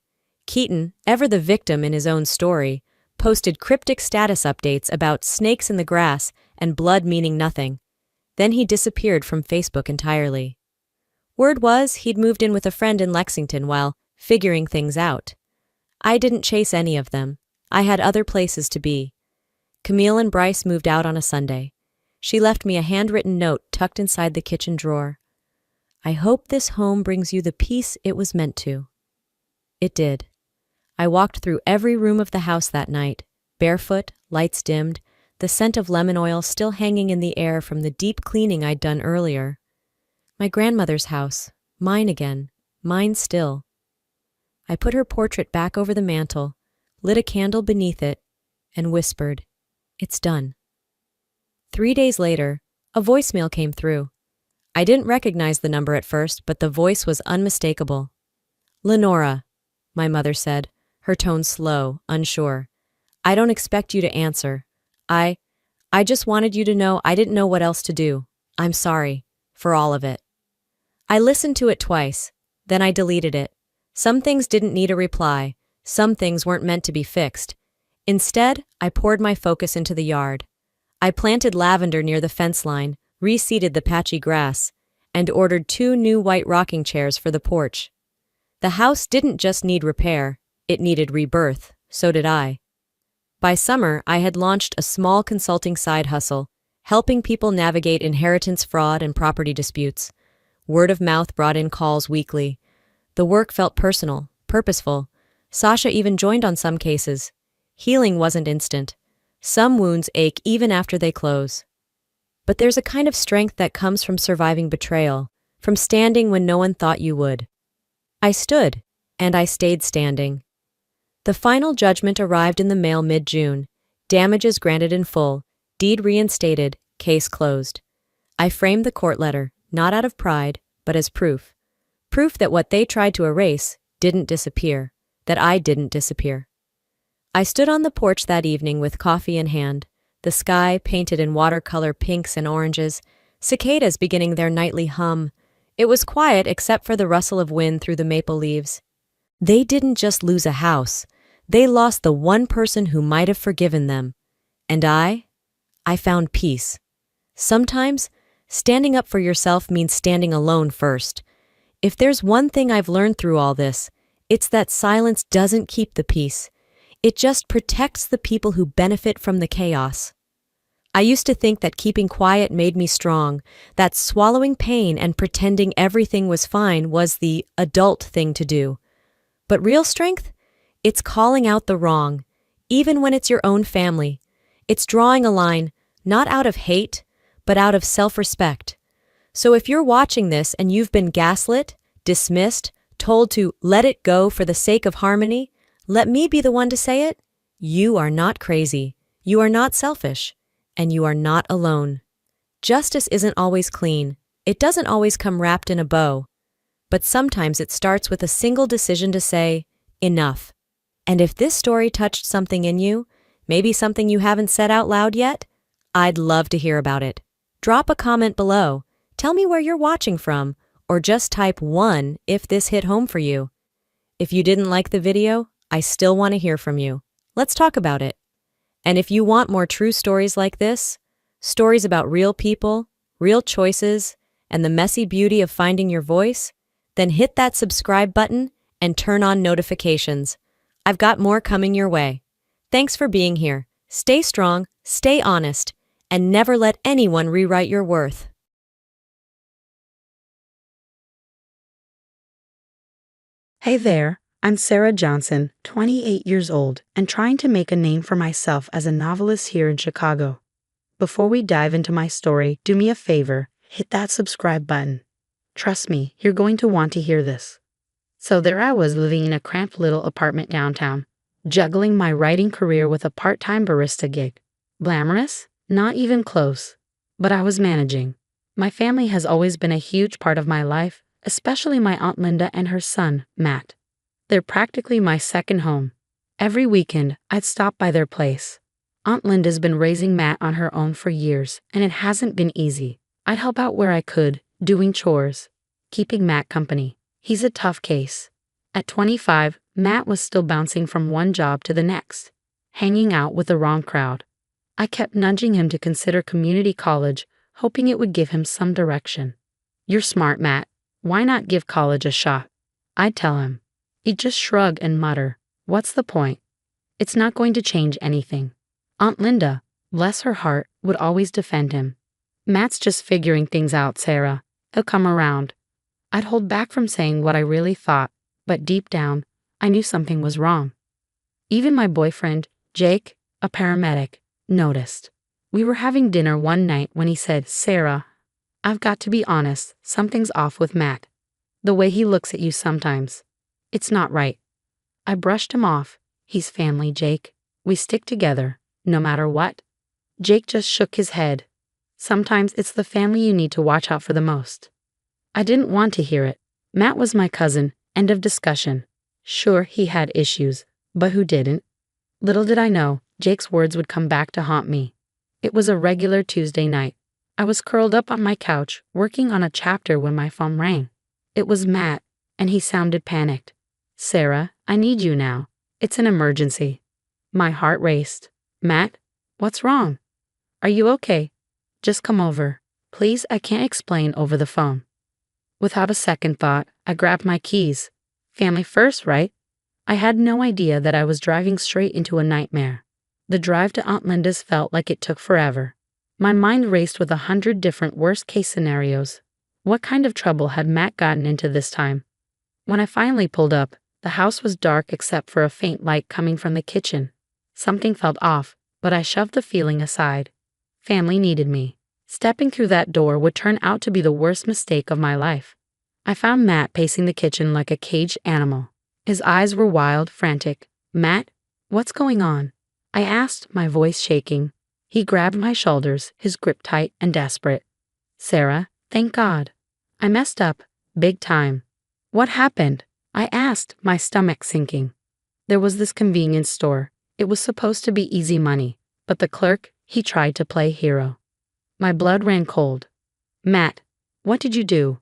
Keaton, ever the victim in his own story, posted cryptic status updates about snakes in the grass and blood meaning nothing. Then he disappeared from Facebook entirely. Word was he'd moved in with a friend in Lexington while figuring things out. I didn't chase any of them. I had other places to be. Camille and Bryce moved out on a Sunday. She left me a handwritten note tucked inside the kitchen drawer. I hope this home brings you the peace it was meant to. It did. I walked through every room of the house that night, barefoot, lights dimmed, the scent of lemon oil still hanging in the air from the deep cleaning I'd done earlier. My grandmother's house, mine again, mine still. I put her portrait back over the mantel, lit a candle beneath it, and whispered, "It's done." 3 days later, a voicemail came through. I didn't recognize the number at first, but the voice was unmistakable. "Lenora," my mother said, her tone slow, unsure. "I don't expect you to answer. I just wanted you to know I didn't know what else to do. I'm sorry. For all of it." I listened to it twice, then I deleted it. Some things didn't need a reply. Some things weren't meant to be fixed. Instead, I poured my focus into the yard. I planted lavender near the fence line, reseeded the patchy grass, and ordered 2 new white rocking chairs for the porch. The house didn't just need repair, it needed rebirth, so did I. By summer, I had launched a small consulting side hustle, helping people navigate inheritance fraud and property disputes. Word of mouth brought in calls weekly. The work felt personal, purposeful. Sasha even joined on some cases. Healing wasn't instant. Some wounds ache even after they close. But there's a kind of strength that comes from surviving betrayal, from standing when no one thought you would. I stood, and I stayed standing. The final judgment arrived in the mail mid-June. Damages granted in full, deed reinstated, case closed. I framed the court letter, not out of pride, but as proof. Proof that what they tried to erase didn't disappear, that I didn't disappear. I stood on the porch that evening with coffee in hand, the sky painted in watercolor pinks and oranges, cicadas beginning their nightly hum. It was quiet except for the rustle of wind through the maple leaves. They didn't just lose a house. They lost the one person who might have forgiven them. And I found peace. Sometimes, standing up for yourself means standing alone first. If there's one thing I've learned through all this, it's that silence doesn't keep the peace. It just protects the people who benefit from the chaos. I used to think that keeping quiet made me strong, that swallowing pain and pretending everything was fine was the adult thing to do. But real strength? It's calling out the wrong, even when it's your own family. It's drawing a line, not out of hate, but out of self-respect. So if you're watching this and you've been gaslit, dismissed, told to let it go for the sake of harmony, let me be the one to say it. You are not crazy. You are not selfish. And you are not alone. Justice isn't always clean. It doesn't always come wrapped in a bow. But sometimes it starts with a single decision to say, enough. And if this story touched something in you, maybe something you haven't said out loud yet, I'd love to hear about it. Drop a comment below. Tell me where you're watching from, or just type 1 if this hit home for you. If you didn't like the video, I still want to hear from you. Let's talk about it. And if you want more true stories like this, stories about real people, real choices, and the messy beauty of finding your voice, then hit that subscribe button and turn on notifications. I've got more coming your way. Thanks for being here. Stay strong, stay honest, and never let anyone rewrite your worth. Hey there, I'm Sarah Johnson, 28 years old, and trying to make a name for myself as a novelist here in Chicago. Before we dive into my story, do me a favor, hit that subscribe button. Trust me, you're going to want to hear this. So there I was living in a cramped little apartment downtown, juggling my writing career with a part-time barista gig. Glamorous? Not even close. But I was managing. My family has always been a huge part of my life, especially my Aunt Linda and her son, Matt. They're practically my second home. Every weekend, I'd stop by their place. Aunt Linda's been raising Matt on her own for years, and it hasn't been easy. I'd help out where I could, doing chores, keeping Matt company. He's a tough case. At 25, Matt was still bouncing from one job to the next, hanging out with the wrong crowd. I kept nudging him to consider community college, hoping it would give him some direction. "You're smart, Matt. Why not give college a shot?" I'd tell him. He'd just shrug and mutter, "What's the point? It's not going to change anything." Aunt Linda, bless her heart, would always defend him. "Matt's just figuring things out, Sarah. He'll come around." I'd hold back from saying what I really thought, but deep down, I knew something was wrong. Even my boyfriend, Jake, a paramedic, noticed. We were having dinner one night when he said, "Sarah, I've got to be honest, something's off with Matt. The way he looks at you sometimes. It's not right." I brushed him off. "He's family, Jake. We stick together, no matter what." Jake just shook his head. "Sometimes it's the family you need to watch out for the most." I didn't want to hear it. Matt was my cousin, end of discussion. Sure, he had issues, but who didn't? Little did I know, Jake's words would come back to haunt me. It was a regular Tuesday night. I was curled up on my couch, working on a chapter when my phone rang. It was Matt, and he sounded panicked. "Sarah, I need you now. It's an emergency." My heart raced. "Matt, what's wrong? Are you okay? Just come over. Please, I can't explain over the phone." Without a second thought, I grabbed my keys. Family first, right? I had no idea that I was driving straight into a nightmare. The drive to Aunt Linda's felt like it took forever. My mind raced with 100 different worst-case scenarios. What kind of trouble had Matt gotten into this time? When I finally pulled up, the house was dark except for a faint light coming from the kitchen. Something felt off, but I shoved the feeling aside. Family needed me. Stepping through that door would turn out to be the worst mistake of my life. I found Matt pacing the kitchen like a caged animal. His eyes were wild, frantic. "Matt, what's going on?" I asked, my voice shaking. He grabbed my shoulders, his grip tight and desperate. "Sarah, thank God. I messed up, big time." "What happened?" I asked, my stomach sinking. There was this convenience store. It was supposed to be easy money, but the clerk, he tried to play hero. My blood ran cold. "Matt, what did you do?"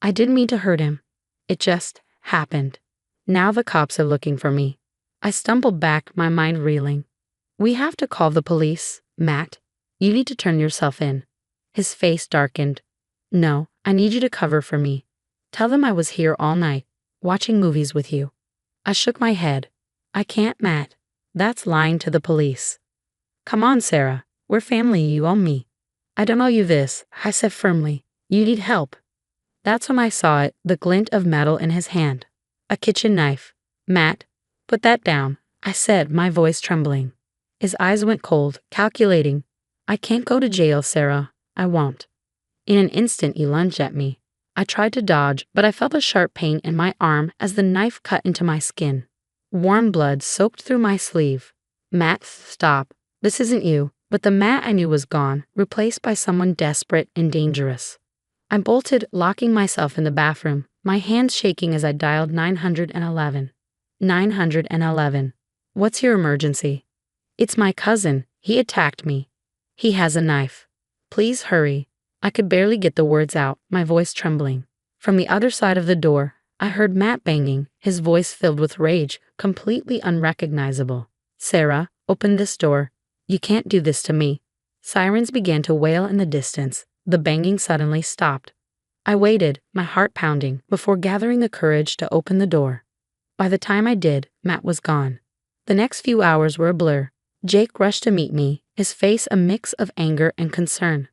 "I didn't mean to hurt him. It just happened. Now the cops are looking for me." I stumbled back, my mind reeling. "We have to call the police, Matt. You need to turn yourself in." His face darkened. "No, I need you to cover for me. Tell them I was here all night, watching movies with you." I shook my head. "I can't, Matt. That's lying to the police." "Come on, Sarah. We're family, you owe me." "I don't owe you this," I said firmly. "You need help." That's when I saw it, the glint of metal in his hand. A kitchen knife. "Matt, put that down," I said, my voice trembling. His eyes went cold, calculating. "I can't go to jail, Sarah. I won't." In an instant, he lunged at me. I tried to dodge, but I felt a sharp pain in my arm as the knife cut into my skin. Warm blood soaked through my sleeve. "Matt, stop. This isn't you." But the Matt I knew was gone, replaced by someone desperate and dangerous. I bolted, locking myself in the bathroom, my hands shaking as I dialed 911. 911. "What's your emergency?" "It's my cousin. He attacked me. He has a knife. Please hurry." I could barely get the words out, my voice trembling. From the other side of the door, I heard Matt banging, his voice filled with rage, completely unrecognizable. "Sarah, open this door. You can't do this to me." Sirens began to wail in the distance. The banging suddenly stopped. I waited, my heart pounding, before gathering the courage to open the door. By the time I did, Matt was gone. The next few hours were a blur. Jake rushed to meet me, his face a mix of anger and concern.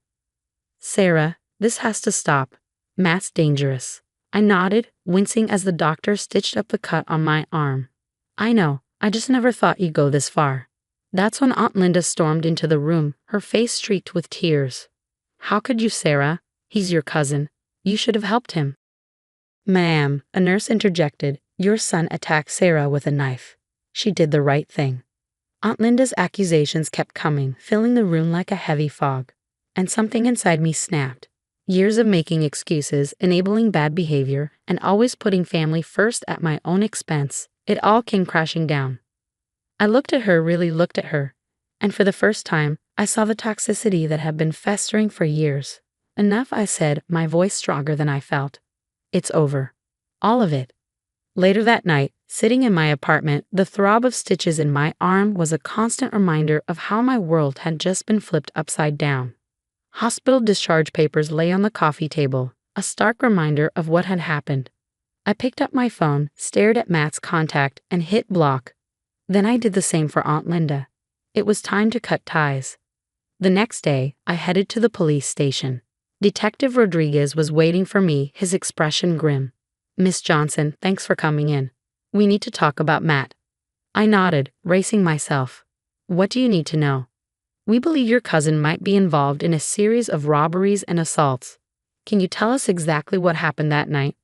"Sarah, this has to stop. Matt's dangerous." I nodded, wincing as the doctor stitched up the cut on my arm. "I know, I just never thought you'd go this far." That's when Aunt Linda stormed into the room, her face streaked with tears. "How could you, Sarah? He's your cousin. You should have helped him." "Ma'am," a nurse interjected, "your son attacked Sarah with a knife. She did the right thing." Aunt Linda's accusations kept coming, filling the room like a heavy fog. And something inside me snapped. Years of making excuses, enabling bad behavior, and always putting family first at my own expense, it all came crashing down. I looked at her, really looked at her, and for the first time, I saw the toxicity that had been festering for years. "Enough," I said, my voice stronger than I felt. "It's over. All of it." Later that night, sitting in my apartment, the throb of stitches in my arm was a constant reminder of how my world had just been flipped upside down. Hospital discharge papers lay on the coffee table, a stark reminder of what had happened. I picked up my phone, stared at Matt's contact, and hit block. Then I did the same for Aunt Linda. It was time to cut ties. The next day, I headed to the police station. Detective Rodriguez was waiting for me, his expression grim. "Miss Johnson, thanks for coming in. We need to talk about Matt." I nodded, racing myself. "What do you need to know?" "We believe your cousin might be involved in a series of robberies and assaults. Can you tell us exactly what happened that night?"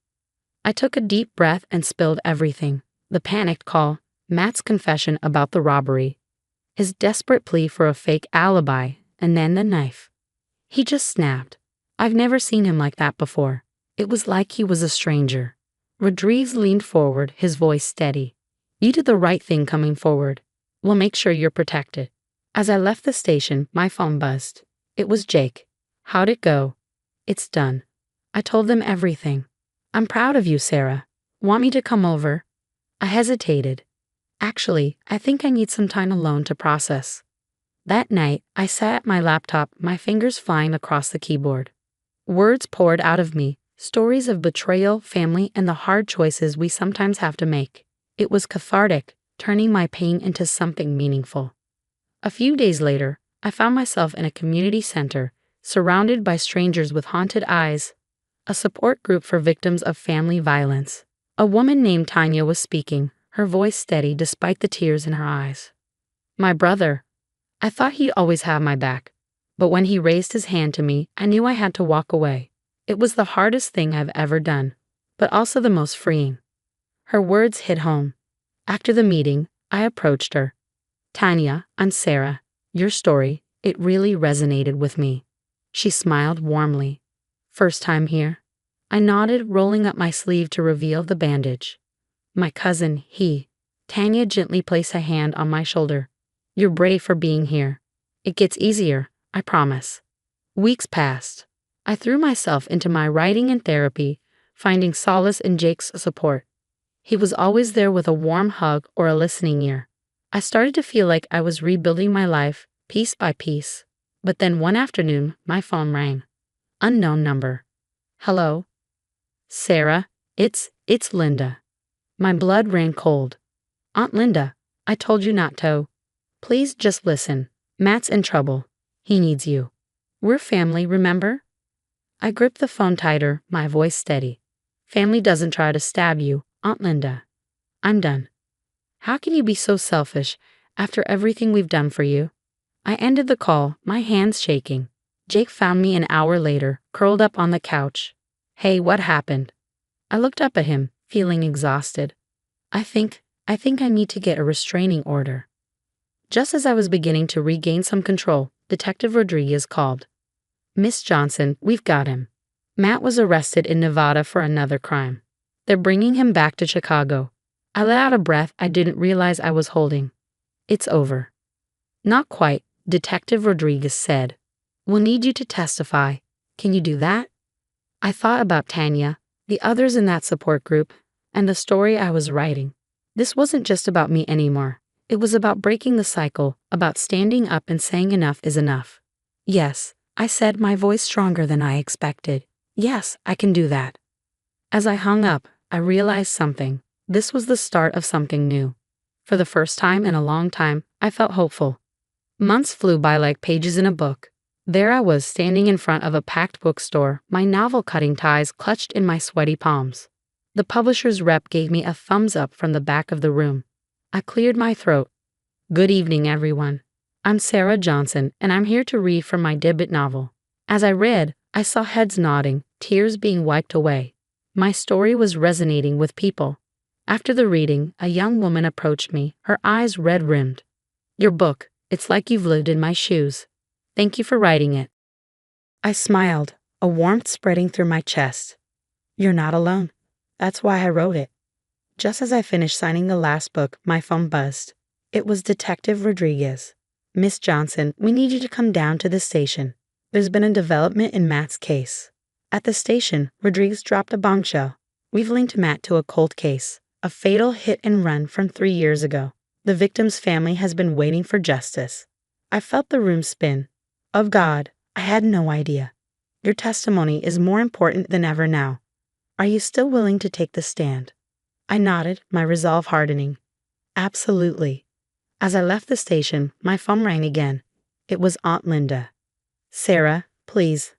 I took a deep breath and spilled everything. The panicked call, Matt's confession about the robbery, his desperate plea for a fake alibi, and then the knife. He just snapped. I've never seen him like that before. It was like he was a stranger. Rodriguez leaned forward, his voice steady. "You did the right thing coming forward. We'll make sure you're protected." As I left the station, my phone buzzed. It was Jake. "How'd it go?" "It's done. I told them everything." "I'm proud of you, Sarah. Want me to come over?" I hesitated. "Actually, I think I need some time alone to process." That night, I sat at my laptop, my fingers flying across the keyboard. Words poured out of me, stories of betrayal, family, and the hard choices we sometimes have to make. It was cathartic, turning my pain into something meaningful. A few days later, I found myself in a community center, surrounded by strangers with haunted eyes, a support group for victims of family violence. A woman named Tanya was speaking, her voice steady despite the tears in her eyes. "My brother. I thought he'd always have my back. But when he raised his hand to me, I knew I had to walk away. It was the hardest thing I've ever done, but also the most freeing." Her words hit home. After the meeting, I approached her. "Tanya, I'm Sarah. Your story, it really resonated with me." She smiled warmly. "First time here?" I nodded, rolling up my sleeve to reveal the bandage. "My cousin, he." Tanya gently placed a hand on my shoulder. "You're brave for being here. It gets easier, I promise." Weeks passed. I threw myself into my writing and therapy, finding solace in Jake's support. He was always there with a warm hug or a listening ear. I started to feel like I was rebuilding my life, piece by piece. But then one afternoon, my phone rang. Unknown number. "Hello?" "Sarah, it's Linda." My blood ran cold. "Aunt Linda, I told you not to. Please just listen. Matt's in trouble. He needs you. We're family, remember?" I gripped the phone tighter, my voice steady. "Family doesn't try to stab you, Aunt Linda. I'm done." "How can you be so selfish after everything we've done for you?" I ended the call, my hands shaking. Jake found me an hour later, curled up on the couch. "Hey, what happened?" I looked up at him, feeling exhausted. I think I need to get a restraining order." Just as I was beginning to regain some control, Detective Rodriguez called. "Miss Johnson, we've got him. Matt was arrested in Nevada for another crime. They're bringing him back to Chicago." I let out a breath I didn't realize I was holding. "It's over." "Not quite," Detective Rodriguez said. "We'll need you to testify. Can you do that?" I thought about Tanya, the others in that support group, and the story I was writing. This wasn't just about me anymore. It was about breaking the cycle, about standing up and saying enough is enough. "Yes," I said, my voice stronger than I expected. "Yes, I can do that." As I hung up, I realized something. This was the start of something new. For the first time in a long time, I felt hopeful. Months flew by like pages in a book. There I was, standing in front of a packed bookstore, my novel-cutting ties clutched in my sweaty palms. The publisher's rep gave me a thumbs up from the back of the room. I cleared my throat. "Good evening, everyone. I'm Sarah Johnson, and I'm here to read from my debut novel." As I read, I saw heads nodding, tears being wiped away. My story was resonating with people. After the reading, a young woman approached me, her eyes red-rimmed. "Your book, it's like you've lived in my shoes. Thank you for writing it." I smiled, a warmth spreading through my chest. "You're not alone. That's why I wrote it." Just as I finished signing the last book, my phone buzzed. It was Detective Rodriguez. "Miss Johnson, we need you to come down to the station. There's been a development in Matt's case." At the station, Rodriguez dropped a bombshell. "We've linked Matt to a cold case, A fatal hit and run from 3 years ago. The victim's family has been waiting for justice. I felt the room spin. Of God, I had no idea. Your testimony is more important than ever now. Are you still willing to take the stand? I nodded, my resolve hardening. Absolutely. As I left the station, my phone rang again. It was Aunt Linda. Sarah, please.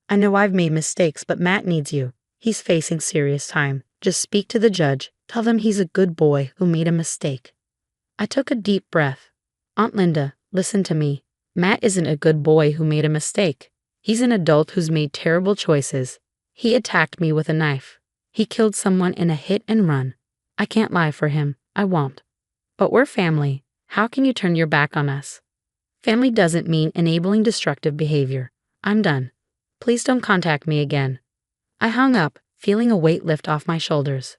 I know I've made mistakes, but Matt needs you. He's facing serious time. Just speak to the judge. Tell them he's a good boy who made a mistake. I took a deep breath. Aunt Linda, listen to me. Matt isn't a good boy who made a mistake. He's an adult who's made terrible choices. He attacked me with a knife. He killed someone in a hit and run. I can't lie for him. I won't. But we're family. How can you turn your back on us? Family doesn't mean enabling destructive behavior. I'm done. Please don't contact me again. I hung up, feeling a weight lift off my shoulders.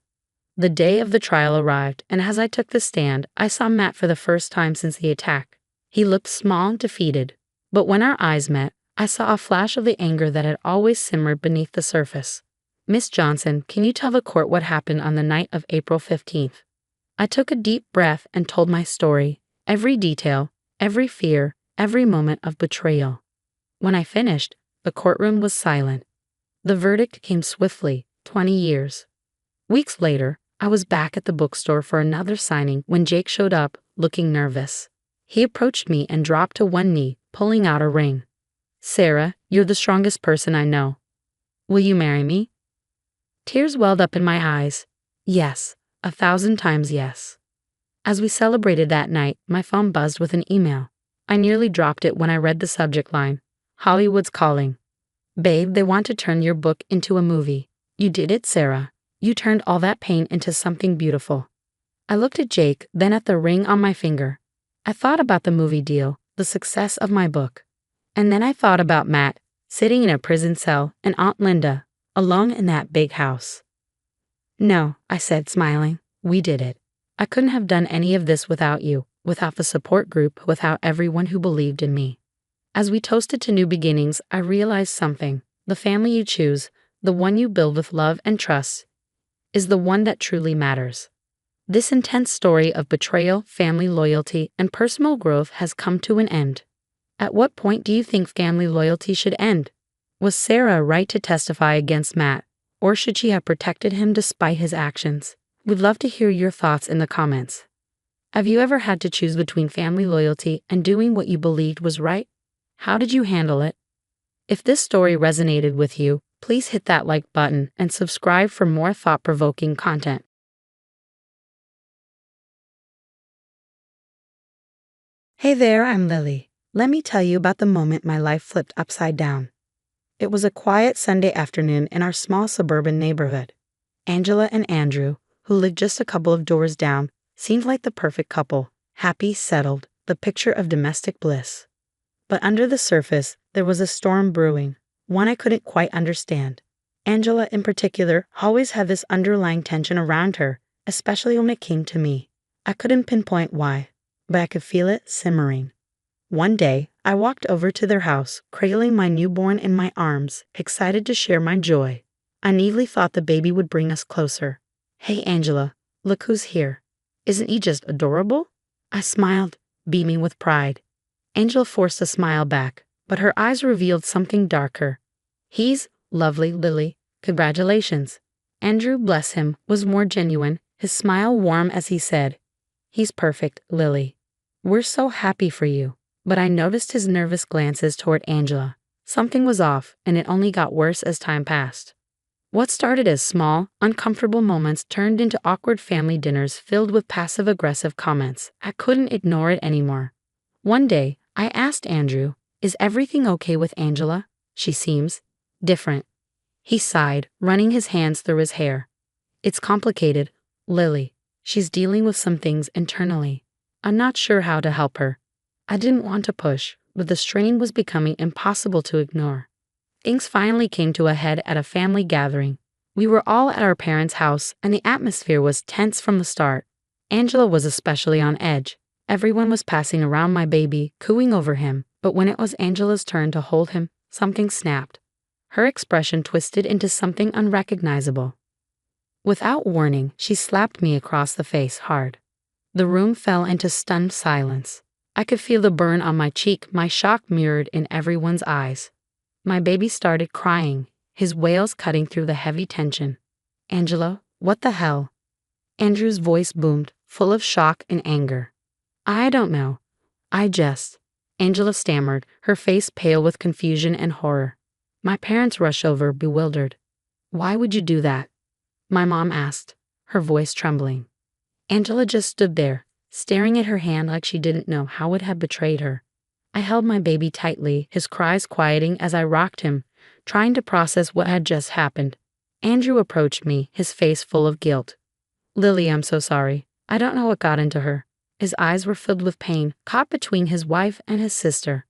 The day of the trial arrived, and as I took the stand, I saw Matt for the first time since the attack. He looked small and defeated, but when our eyes met, I saw a flash of the anger that had always simmered beneath the surface. Miss Johnson, can you tell the court what happened on the night of April 15th? I took a deep breath and told my story, every detail, every fear, every moment of betrayal. When I finished, the courtroom was silent. The verdict came swiftly, 20 years. Weeks later, I was back at the bookstore for another signing when Jake showed up, looking nervous. He approached me and dropped to one knee, pulling out a ring. Sarah, you're the strongest person I know. Will you marry me? Tears welled up in my eyes. Yes, 1,000 times yes. As we celebrated that night, my phone buzzed with an email. I nearly dropped it when I read the subject line. Hollywood's calling. Babe, they want to turn your book into a movie. You did it, Sarah. You turned all that pain into something beautiful. I looked at Jake, then at the ring on my finger. I thought about the movie deal, the success of my book. And then I thought about Matt, sitting in a prison cell, and Aunt Linda, alone in that big house. No, I said, smiling. We did it. I couldn't have done any of this without you, without the support group, without everyone who believed in me. As we toasted to new beginnings, I realized something. The family you choose, the one you build with love and trust, is the one that truly matters. This intense story of betrayal, family loyalty, and personal growth has come to an end. At what point do you think family loyalty should end? Was Sarah right to testify against Matt, or should she have protected him despite his actions? We'd love to hear your thoughts in the comments. Have you ever had to choose between family loyalty and doing what you believed was right? How did you handle it? If this story resonated with you, please hit that like button and subscribe for more thought-provoking content. Hey there, I'm Lily. Let me tell you about the moment my life flipped upside down. It was a quiet Sunday afternoon in our small suburban neighborhood. Angela and Andrew, who lived just a couple of doors down, seemed like the perfect couple, happy, settled, the picture of domestic bliss. But under the surface, there was a storm brewing, one I couldn't quite understand. Angela, in particular, always had this underlying tension around her, especially when it came to me. I couldn't pinpoint why, but I could feel it simmering. One day, I walked over to their house, cradling my newborn in my arms, excited to share my joy. I naively thought the baby would bring us closer. Hey, Angela, look who's here. Isn't he just adorable? I smiled, beaming with pride. Angela forced a smile back, but her eyes revealed something darker. He's lovely, Lily. Congratulations. Andrew, bless him, was more genuine, his smile warm as he said, He's perfect, Lily. We're so happy for you. But I noticed his nervous glances toward Angela. Something was off, and it only got worse as time passed. What started as small, uncomfortable moments turned into awkward family dinners filled with passive-aggressive comments. I couldn't ignore it anymore. One day, I asked Andrew, Is everything okay with Angela? She seems different. He sighed, running his hands through his hair. It's complicated, Lily. She's dealing with some things internally. I'm not sure how to help her. I didn't want to push, but the strain was becoming impossible to ignore. Things finally came to a head at a family gathering. We were all at our parents' house, and the atmosphere was tense from the start. Angela was especially on edge. Everyone was passing around my baby, cooing over him, but when it was Angela's turn to hold him, something snapped. Her expression twisted into something unrecognizable. Without warning, she slapped me across the face hard. The room fell into stunned silence. I could feel the burn on my cheek, my shock mirrored in everyone's eyes. My baby started crying, his wails cutting through the heavy tension. "Angela, what the hell?" Andrew's voice boomed, full of shock and anger. "I don't know. I just—" Angela stammered, her face pale with confusion and horror. My parents rushed over, bewildered. "Why would you do that?" my mom asked, her voice trembling. Angela just stood there, staring at her hand like she didn't know how it had betrayed her. I held my baby tightly, his cries quieting as I rocked him, trying to process what had just happened. Andrew approached me, his face full of guilt. "Lily, I'm so sorry. I don't know what got into her." His eyes were filled with pain, caught between his wife and his sister.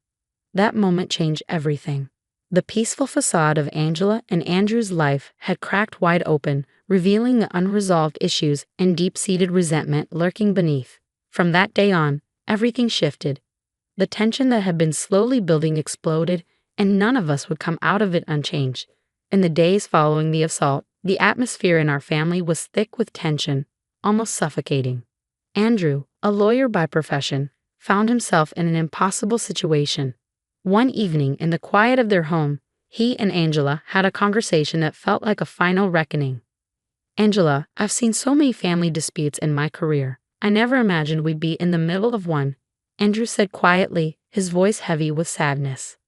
That moment changed everything. The peaceful facade of Angela and Andrew's life had cracked wide open, revealing the unresolved issues and deep-seated resentment lurking beneath. From that day on, everything shifted. The tension that had been slowly building exploded, and none of us would come out of it unchanged. In the days following the assault, the atmosphere in our family was thick with tension, almost suffocating. Andrew, a lawyer by profession, found himself in an impossible situation. One evening, in the quiet of their home, he and Angela had a conversation that felt like a final reckoning. "Angela, I've seen so many family disputes in my career. I never imagined we'd be in the middle of one," Andrew said quietly, his voice heavy with sadness.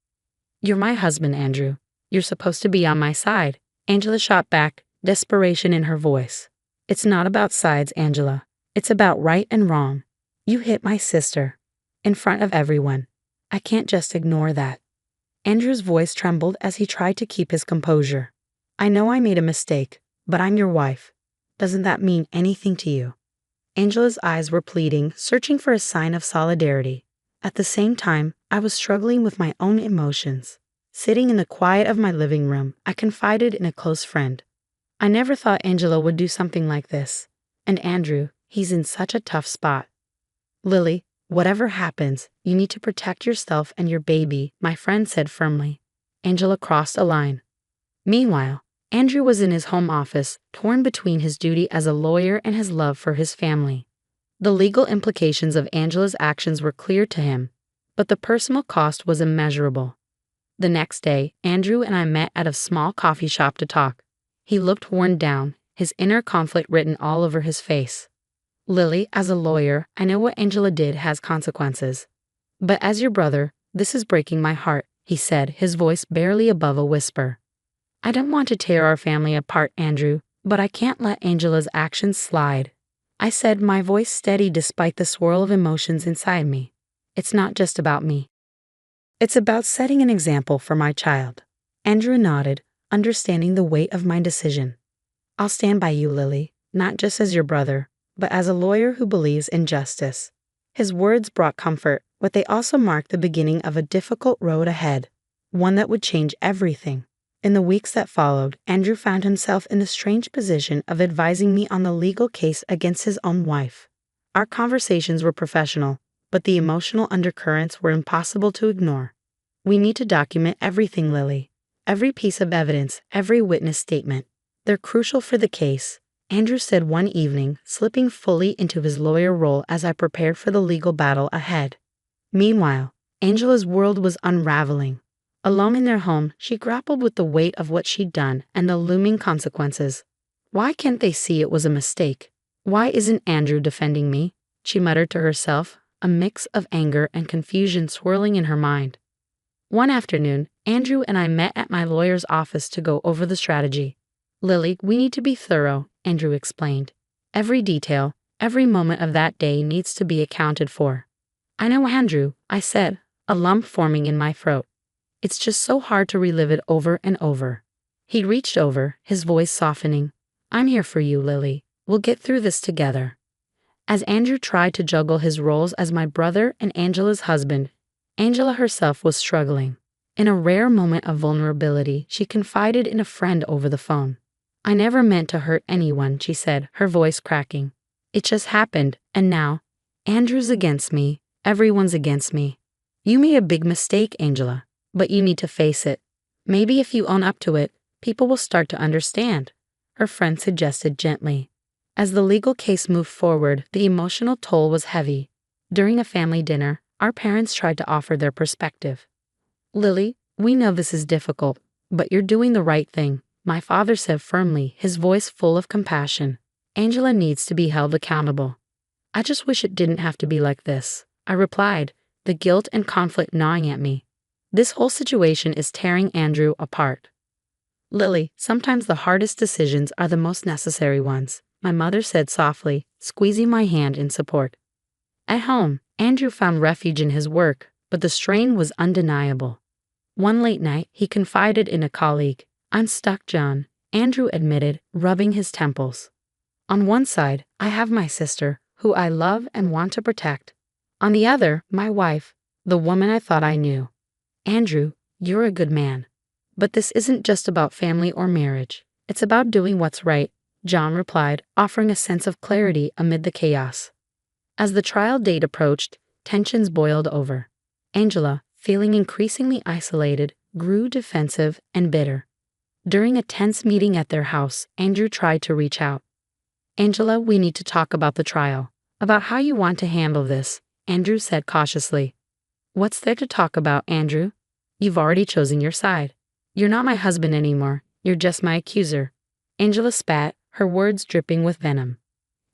"You're my husband, Andrew. You're supposed to be on my side," Angela shot back, desperation in her voice. "It's not about sides, Angela. It's about right and wrong. You hit my sister. In front of everyone. I can't just ignore that." Andrew's voice trembled as he tried to keep his composure. "I know I made a mistake, but I'm your wife. Doesn't that mean anything to you?" Angela's eyes were pleading, searching for a sign of solidarity. At the same time, I was struggling with my own emotions. Sitting in the quiet of my living room, I confided in a close friend. "I never thought Angela would do something like this. And Andrew, he's in such a tough spot." "Lily, whatever happens, you need to protect yourself and your baby," my friend said firmly. Angela crossed a line. Meanwhile, Andrew was in his home office, torn between his duty as a lawyer and his love for his family. The legal implications of Angela's actions were clear to him, but the personal cost was immeasurable. The next day, Andrew and I met at a small coffee shop to talk. He looked worn down, his inner conflict written all over his face. "Lily, as a lawyer, I know what Angela did has consequences. But as your brother, this is breaking my heart," he said, his voice barely above a whisper. "I don't want to tear our family apart, Andrew, but I can't let Angela's actions slide," I said, my voice steady despite the swirl of emotions inside me. "It's not just about me. It's about setting an example for my child." Andrew nodded, understanding the weight of my decision. "I'll stand by you, Lily, not just as your brother, but as a lawyer who believes in justice." His words brought comfort, but they also marked the beginning of a difficult road ahead, one that would change everything. In the weeks that followed, Andrew found himself in the strange position of advising me on the legal case against his own wife. Our conversations were professional, but the emotional undercurrents were impossible to ignore. "We need to document everything, Lily. Every piece of evidence, every witness statement. They're crucial for the case," Andrew said one evening, slipping fully into his lawyer role as I prepared for the legal battle ahead. Meanwhile, Angela's world was unraveling. Alone in their home, she grappled with the weight of what she'd done and the looming consequences. "Why can't they see it was a mistake? Why isn't Andrew defending me?" she muttered to herself, a mix of anger and confusion swirling in her mind. One afternoon, Andrew and I met at my lawyer's office to go over the strategy. "Lily, we need to be thorough," Andrew explained. "Every detail, every moment of that day needs to be accounted for." "I know, Andrew," I said, a lump forming in my throat. "It's just so hard to relive it over and over." He reached over, his voice softening. "I'm here for you, Lily. We'll get through this together." As Andrew tried to juggle his roles as my brother and Angela's husband, Angela herself was struggling. In a rare moment of vulnerability, she confided in a friend over the phone. "I never meant to hurt anyone," she said, her voice cracking. "It just happened, and now, Andrew's against me. Everyone's against me. You made a big mistake, Angela, but you need to face it. Maybe if you own up to it, people will start to understand." her friend suggested gently. As the legal case moved forward, the emotional toll was heavy. During a family dinner, our parents tried to offer their perspective. Lily, we know this is difficult, but you're doing the right thing, my father said firmly, his voice full of compassion. Angela needs to be held accountable. I just wish it didn't have to be like this, I replied, the guilt and conflict gnawing at me. This whole situation is tearing Andrew apart. Lily, sometimes the hardest decisions are the most necessary ones, my mother said softly, squeezing my hand in support. At home, Andrew found refuge in his work, but the strain was undeniable. One late night, he confided in a colleague. I'm stuck, John, Andrew admitted, rubbing his temples. On one side, I have my sister, who I love and want to protect. On the other, my wife, the woman I thought I knew. Andrew, you're a good man. But this isn't just about family or marriage. It's about doing what's right, John replied, offering a sense of clarity amid the chaos. As the trial date approached, tensions boiled over. Angela, feeling increasingly isolated, grew defensive and bitter. During a tense meeting at their house, Andrew tried to reach out. Angela, we need to talk about the trial, about how you want to handle this, Andrew said cautiously. What's there to talk about, Andrew? You've already chosen your side. You're not my husband anymore, you're just my accuser. Angela spat, her words dripping with venom.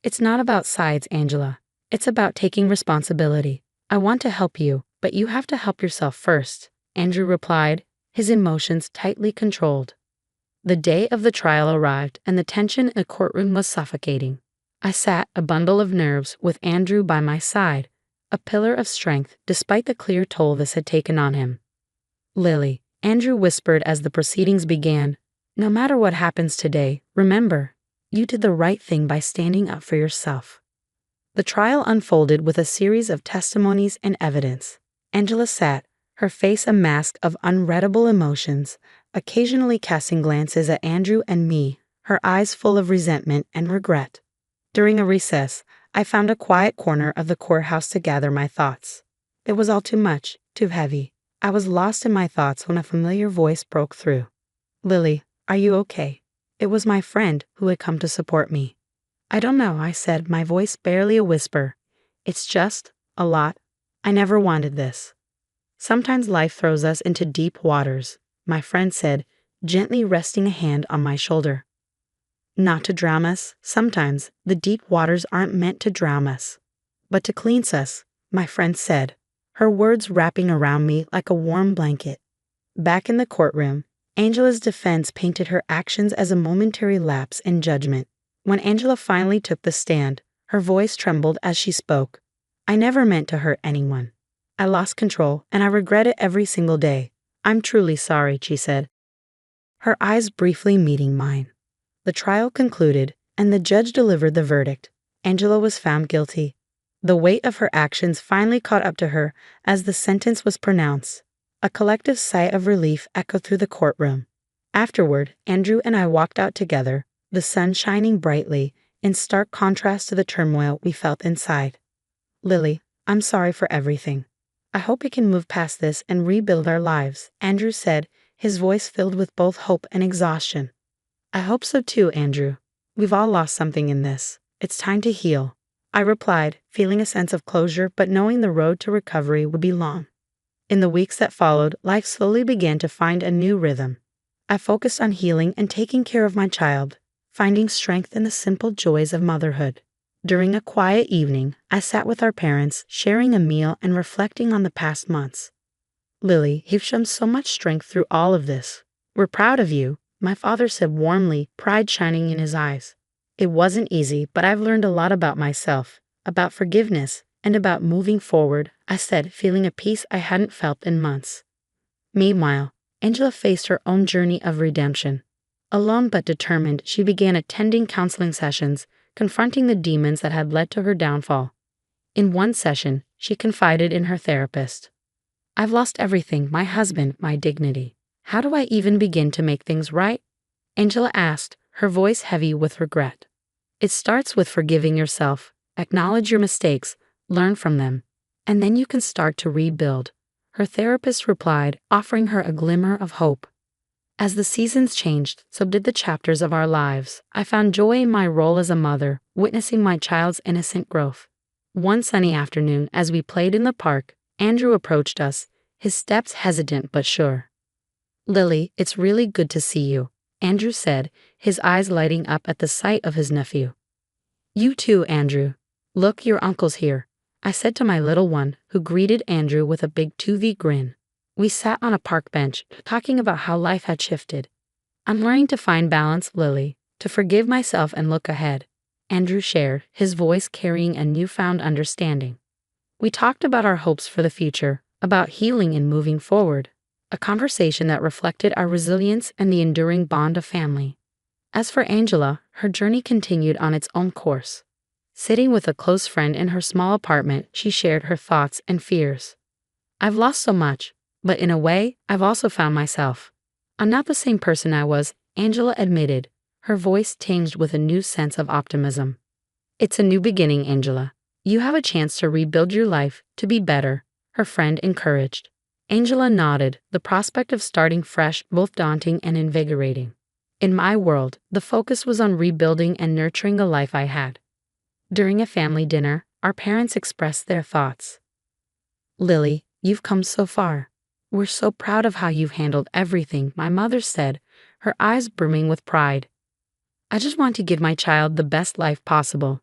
It's not about sides, Angela. It's about taking responsibility. I want to help you, but you have to help yourself first, Andrew replied, his emotions tightly controlled. The day of the trial arrived, and the tension in the courtroom was suffocating. I sat, a bundle of nerves, with Andrew by my side, a pillar of strength despite the clear toll this had taken on him. Lily, Andrew whispered as the proceedings began, no matter what happens today, remember, you did the right thing by standing up for yourself. The trial unfolded with a series of testimonies and evidence. Angela sat, her face a mask of unreadable emotions, occasionally casting glances at Andrew and me, her eyes full of resentment and regret. During a recess, I found a quiet corner of the courthouse to gather my thoughts. It was all too much, too heavy. I was lost in my thoughts when a familiar voice broke through. Lily, are you okay? It was my friend who had come to support me. I don't know, I said, my voice barely a whisper. It's just a lot. I never wanted this. Sometimes life throws us into deep waters, my friend said, gently resting a hand on my shoulder. Not to drown us, sometimes the deep waters aren't meant to drown us, but to cleanse us, my friend said, her words wrapping around me like a warm blanket. Back in the courtroom, Angela's defense painted her actions as a momentary lapse in judgment. When Angela finally took the stand, her voice trembled as she spoke. I never meant to hurt anyone. I lost control, and I regret it every single day. I'm truly sorry, she said, her eyes briefly meeting mine. The trial concluded, and the judge delivered the verdict. Angela was found guilty. The weight of her actions finally caught up to her as the sentence was pronounced. A collective sigh of relief echoed through the courtroom. Afterward, Andrew and I walked out together, the sun shining brightly, in stark contrast to the turmoil we felt inside. Lily, I'm sorry for everything. I hope we can move past this and rebuild our lives, Andrew said, his voice filled with both hope and exhaustion. I hope so too, Andrew. We've all lost something in this. It's time to heal, I replied, feeling a sense of closure but knowing the road to recovery would be long. In the weeks that followed, life slowly began to find a new rhythm. I focused on healing and taking care of my child, finding strength in the simple joys of motherhood. During a quiet evening, I sat with our parents, sharing a meal and reflecting on the past months. Lily, you've shown so much strength through all of this. We're proud of you, my father said warmly, pride shining in his eyes. It wasn't easy, but I've learned a lot about myself, about forgiveness, and about moving forward, I said, feeling a peace I hadn't felt in months. Meanwhile, Angela faced her own journey of redemption. Alone but determined, she began attending counseling sessions, confronting the demons that had led to her downfall. In one session, she confided in her therapist. I've lost everything, my husband, my dignity. How do I even begin to make things right? Angela asked, her voice heavy with regret. It starts with forgiving yourself. Acknowledge your mistakes, learn from them, and then you can start to rebuild, her therapist replied, offering her a glimmer of hope. As the seasons changed, so did the chapters of our lives. I found joy in my role as a mother, witnessing my child's innocent growth. One sunny afternoon, as we played in the park, Andrew approached us, his steps hesitant but sure. "Lily, it's really good to see you," Andrew said, his eyes lighting up at the sight of his nephew. "You too, Andrew. Look, your uncle's here," I said to my little one, who greeted Andrew with a big 2V grin. We sat on a park bench, talking about how life had shifted. "I'm learning to find balance, Lily, to forgive myself and look ahead," Andrew shared, his voice carrying a newfound understanding. We talked about our hopes for the future, about healing and moving forward, a conversation that reflected our resilience and the enduring bond of family. As for Angela, her journey continued on its own course. Sitting with a close friend in her small apartment, she shared her thoughts and fears. "I've lost so much, but in a way, I've also found myself. I'm not the same person I was," Angela admitted, her voice tinged with a new sense of optimism. "It's a new beginning, Angela. You have a chance to rebuild your life, to be better," her friend encouraged. Angela nodded, the prospect of starting fresh both daunting and invigorating. In my world, the focus was on rebuilding and nurturing the life I had. During a family dinner, our parents expressed their thoughts. "Lily, you've come so far. We're so proud of how you've handled everything," my mother said, her eyes brimming with pride. "I just want to give my child the best life possible.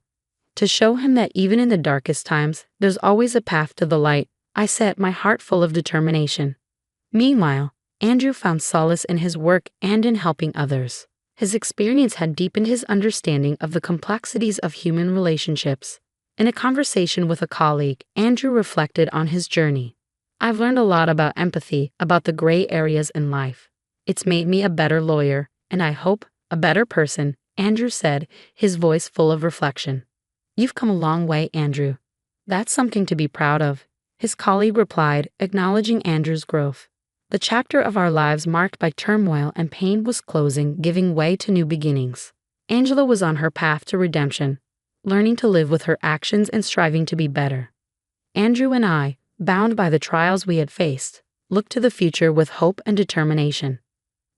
To show him that even in the darkest times, there's always a path to the light," I said, my heart full of determination. Meanwhile, Andrew found solace in his work and in helping others. His experience had deepened his understanding of the complexities of human relationships. In a conversation with a colleague, Andrew reflected on his journey. "I've learned a lot about empathy, about the gray areas in life. It's made me a better lawyer, and I hope, a better person," Andrew said, his voice full of reflection. "You've come a long way, Andrew. That's something to be proud of," his colleague replied, acknowledging Andrew's growth. The chapter of our lives marked by turmoil and pain was closing, giving way to new beginnings. Angela was on her path to redemption, learning to live with her actions and striving to be better. Andrew and I, bound by the trials we had faced, looked to the future with hope and determination.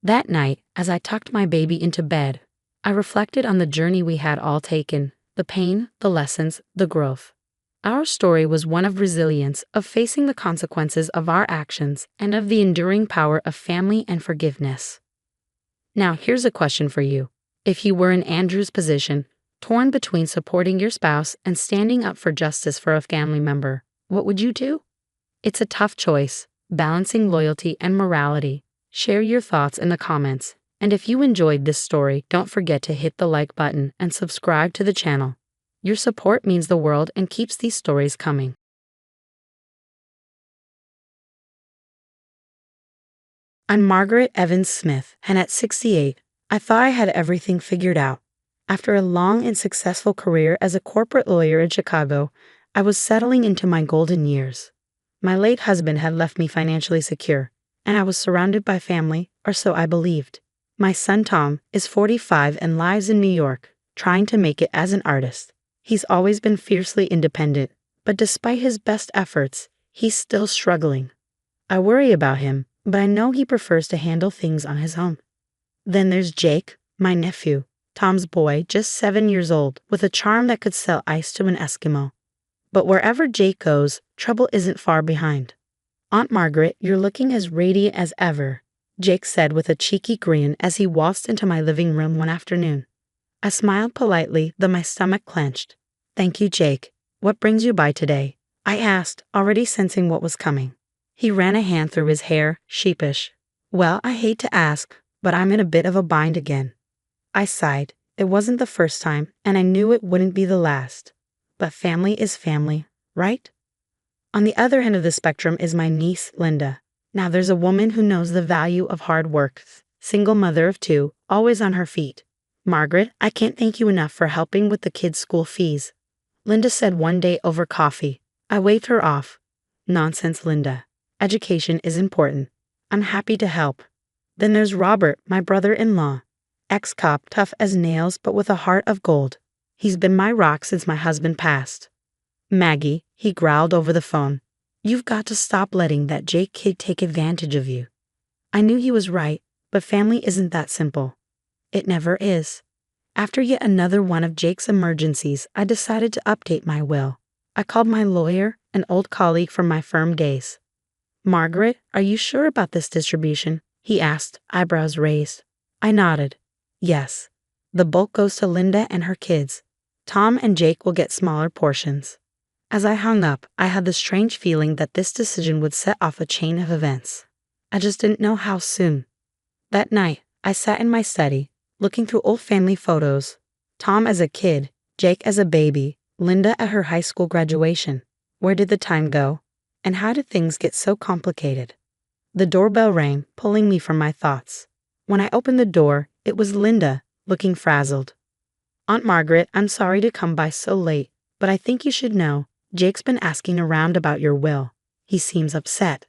That night, as I tucked my baby into bed, I reflected on the journey we had all taken, the pain, the lessons, the growth. Our story was one of resilience, of facing the consequences of our actions, and of the enduring power of family and forgiveness. Now, here's a question for you. If you were in Andrew's position, torn between supporting your spouse and standing up for justice for a family member, what would you do? It's a tough choice, balancing loyalty and morality. Share your thoughts in the comments. And if you enjoyed this story, don't forget to hit the like button and subscribe to the channel. Your support means the world and keeps these stories coming. I'm Margaret Evans Smith, and at 68, I thought I had everything figured out. After a long and successful career as a corporate lawyer in Chicago, I was settling into my golden years. My late husband had left me financially secure, and I was surrounded by family, or so I believed. My son Tom is 45 and lives in New York, trying to make it as an artist. He's always been fiercely independent, but despite his best efforts, he's still struggling. I worry about him, but I know he prefers to handle things on his own. Then there's Jake, my nephew, Tom's boy, just 7 years old, with a charm that could sell ice to an Eskimo. But wherever Jake goes, trouble isn't far behind. "Aunt Margaret, you're looking as radiant as ever," Jake said with a cheeky grin as he waltzed into my living room one afternoon. I smiled politely, though my stomach clenched. "Thank you, Jake. What brings you by today?" I asked, already sensing what was coming. He ran a hand through his hair, sheepish. "Well, I hate to ask, but I'm in a bit of a bind again." I sighed. It wasn't the first time, and I knew it wouldn't be the last. But family is family, right? On the other end of the spectrum is my niece, Linda. Now there's a woman who knows the value of hard work, single mother of 2, always on her feet. "Margaret, I can't thank you enough for helping with the kids' school fees," Linda said one day over coffee. I waved her off. "Nonsense, Linda. Education is important. I'm happy to help." Then there's Robert, my brother-in-law. Ex-cop, tough as nails but with a heart of gold. He's been my rock since my husband passed. "Maggie," he growled over the phone, "you've got to stop letting that Jake kid take advantage of you." I knew he was right, But family isn't that simple. It never is. After yet another one of Jake's emergencies, I decided to update my will. I called my lawyer, an old colleague from my firm days. "Margaret, are you sure about this distribution?" he asked, eyebrows raised. I nodded. "Yes. The bulk goes to Linda and her kids. Tom and Jake will get smaller portions." As I hung up, I had the strange feeling that this decision would set off a chain of events. I just didn't know how soon. That night, I sat in my study, looking through old family photos. Tom as a kid, Jake as a baby, Linda at her high school graduation. Where did the time go? And how did things get so complicated? The doorbell rang, pulling me from my thoughts. When I opened the door, it was Linda, looking frazzled. "Aunt Margaret, I'm sorry to come by so late, but I think you should know, Jake's been asking around about your will. He seems upset."